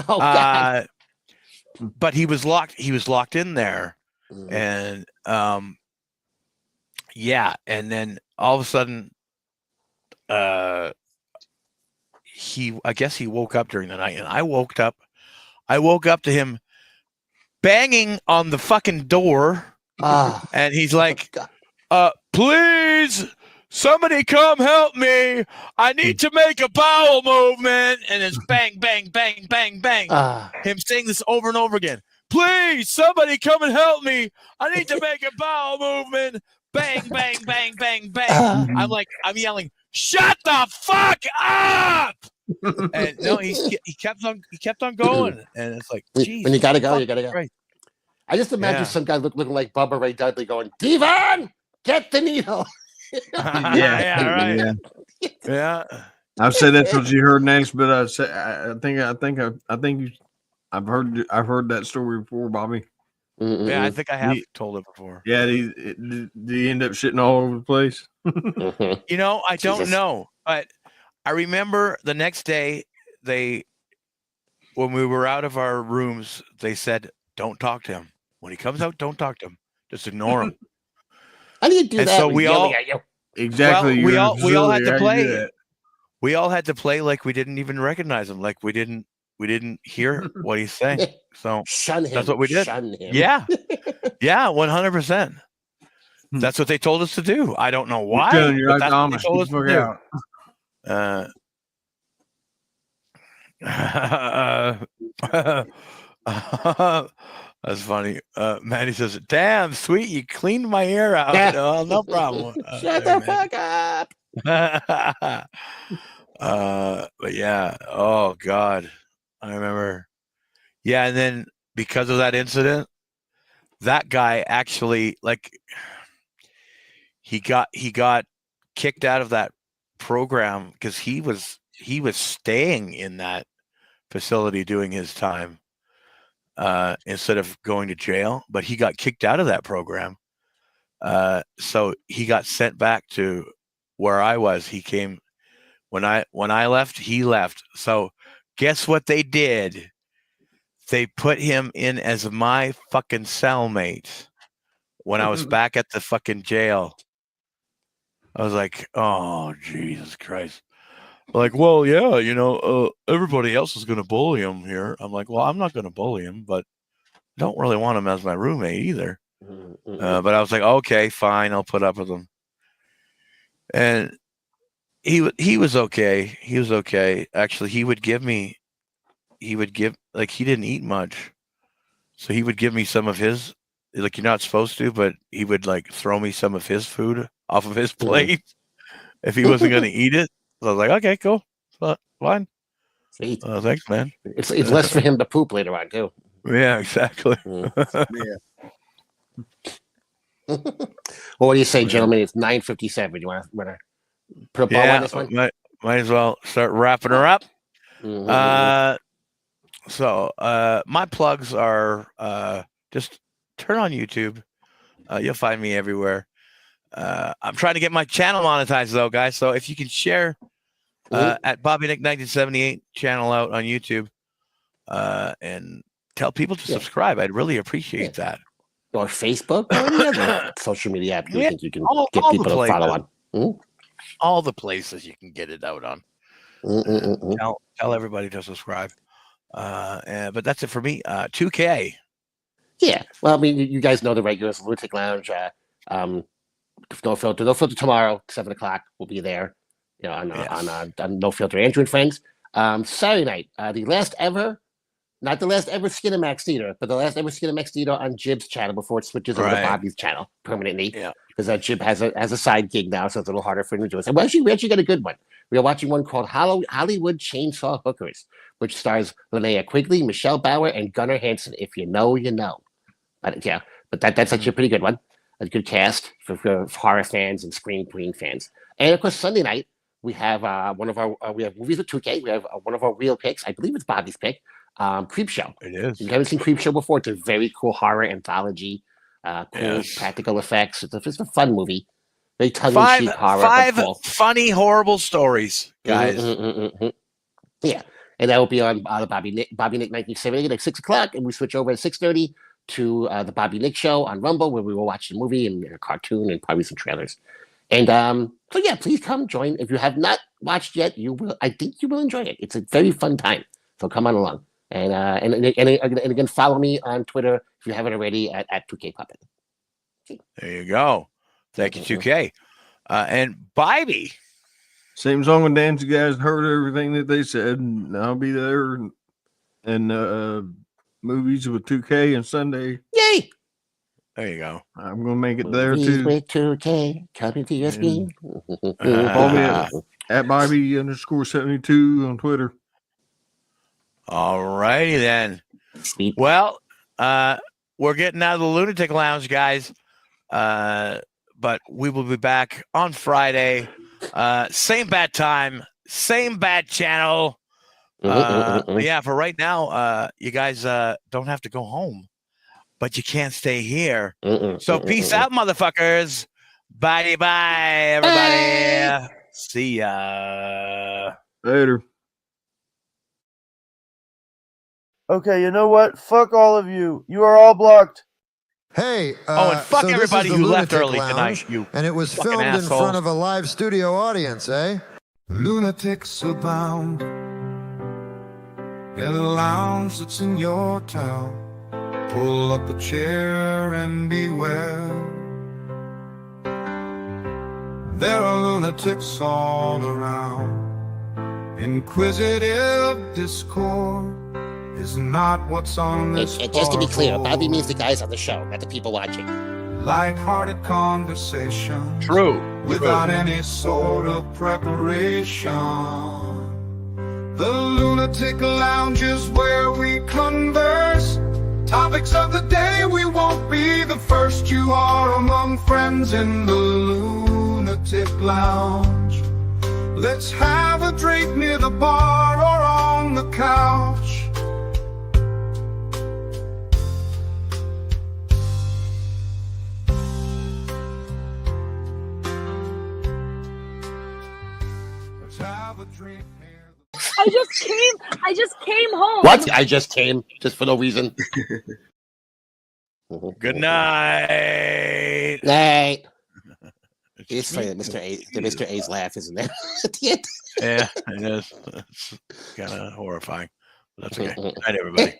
C: Oh, God.
B: But he was locked in there. And yeah, and then all of a sudden I guess he woke up during the night, and I woke up to him banging on the fucking door. And he's like, please, somebody come help me. I need to make a bowel movement. And it's bang, bang, bang, bang, bang. Him saying this over and over again. Please, somebody come and help me. I need to make a bowel movement. Bang, bang, bang, bang, bang. I'm yelling, shut the fuck up. And no, he kept on going. And it's like, geez,
C: when you gotta go, you gotta go.
B: Right.
C: I just imagine some guy looking like Bubba Ray Dudley going, Devon, get the needle.
B: Yeah.
G: I've said that's what you heard next, but I've heard that story before, Bobby.
B: Yeah, I think I have told it before.
G: Yeah, did he end up shitting all over the place?
B: You know, I don't know, but I remember the next day when we were out of our rooms, they said, "Don't talk to him. When he comes out, don't talk to him. Just ignore him."
C: How do you do that?
B: So we all
G: exactly.
B: Well, we all had to play. We all had to play like we didn't even recognize him, like we didn't hear what he's saying. So
C: shun him.
B: That's what we did.
C: Shun him.
B: Yeah, 100%. That's what they told us to do. I don't know why.
G: You're like Amish.
B: That's funny. Maddie says, "Damn, sweet, you cleaned my hair out."
C: Yeah.
B: No problem.
C: Shut the fuck up.
B: But yeah, oh God, I remember. Yeah, and then because of that incident, that guy actually, like, he got kicked out of that program because he was staying in that facility doing his time instead of going to jail, but he got kicked out of that program. So he got sent back to where I was. He came when I left, he left. So guess what they did? They put him in as my fucking cellmate when I was back at the fucking jail. I was like, oh, Jesus Christ. Like, well, yeah, you know, everybody else is going to bully him here. I'm like, well, I'm not going to bully him, but I don't really want him as my roommate either. But I was like, okay, fine, I'll put up with him. And he was okay. He was okay. Actually, he didn't eat much. So he would give me some of his, like, you're not supposed to, but he would like throw me some of his food off of his plate if he wasn't going to eat it. So I was like, okay, cool. Fine.
C: Sweet.
B: Thanks, man.
C: It's less for him to poop later on, too.
B: Yeah, exactly.
C: Well, what do you say, gentlemen? It's 9:57. You want to put a ball on this one?
B: might as well start wrapping her up. So my plugs are just turn on YouTube. You'll find me everywhere. I'm trying to get my channel monetized though, guys. So if you can share at Bobby Nick 1978 channel out on YouTube and tell people to subscribe, I'd really appreciate that.
C: Or Facebook or any other social media app you think you can get people to follow on.
B: All the places you can get it out on. Tell everybody to subscribe. But that's it for me. 2K.
C: Yeah. Well, I mean, you guys know the regulars. Lunatic Lounge. No filter tomorrow, 7:00. We'll be there. You know, on No Filter. Andrew and friends. Saturday night, the last ever. Not the last ever Skinamax Theater, but the last ever Skinamax Theater on Jib's channel before it switches over to Bobby's channel permanently. Yeah. Because Jib has a side gig now, so it's a little harder for him to do it. So we actually got a good one. We are watching one called Hollywood Chainsaw Hookers, which stars Linnea Quigley, Michelle Bauer, and Gunnar Hansen. If you know, you know. But that's actually a pretty good one. A good cast for horror fans and Scream Queen fans. And of course, Sunday night we have we have movies with 2K. We have one of our real picks. I believe it's Bobby's pick. Creepshow. It is. If you haven't seen Creepshow before, it's a very cool horror anthology. Cool practical effects. It's a fun movie. Very tongue-in-cheek horror.
B: Five funny, horrible stories, guys.
C: Yeah, and that will be on the Bobby Nick 1978 at 6:00, and we switch over at 6:30 to the Bobby Nick Show on Rumble, where we will watch the movie and a cartoon and probably some trailers. And so yeah, please come join. If you have not watched yet, you will. I think you will enjoy it. It's a very fun time. So come on along. And again, follow me on Twitter if you haven't already at 2K Puppet.
B: There you go. Thank you, 2K. And Bobby.
G: Same song and dance. You guys heard everything that they said. And I'll be there and movies with 2K and Sunday.
C: Yay!
B: There you go.
G: I'm gonna make it there too.
C: With 2K coming to your screen.
G: Follow me at Bobby_72 on Twitter.
B: All righty then.
C: Sweet.
B: Well, we're getting out of the Lunatic Lounge, guys. But we will be back on Friday. Same bad time, same bad channel. Yeah, for right now, you guys don't have to go home, but you can't stay here. So peace out, motherfuckers. Bye, everybody. Bye. See ya.
G: Later.
F: Okay, you know what? Fuck all of you. You are all blocked.
H: Hey,
B: and fuck
H: so
B: everybody who left early
H: Lounge,
B: tonight.
H: And it was filmed
B: assholes.
H: in front of a live studio audience, eh?
I: Lunatics abound in the lounge that's in your town. Pull up a chair and beware. There are lunatics all around. Inquisitive discord is not what's on this
C: just to be clear, Bobby means the guys on the show, not the people watching.
I: Light-hearted conversation.
B: True.
I: Without any sort of preparation. The Lunatic Lounge is where we converse. Topics of the day, we won't be the first. You are among friends in the Lunatic Lounge. Let's have a drink near the bar or on the couch.
J: I just came home.
C: What? I just came just for no reason.
B: Good night.
C: Night. It's funny that Mr. A's laugh, isn't it? At the end.
B: Yeah, it is. It's kind of horrifying. That's okay. Good night, everybody.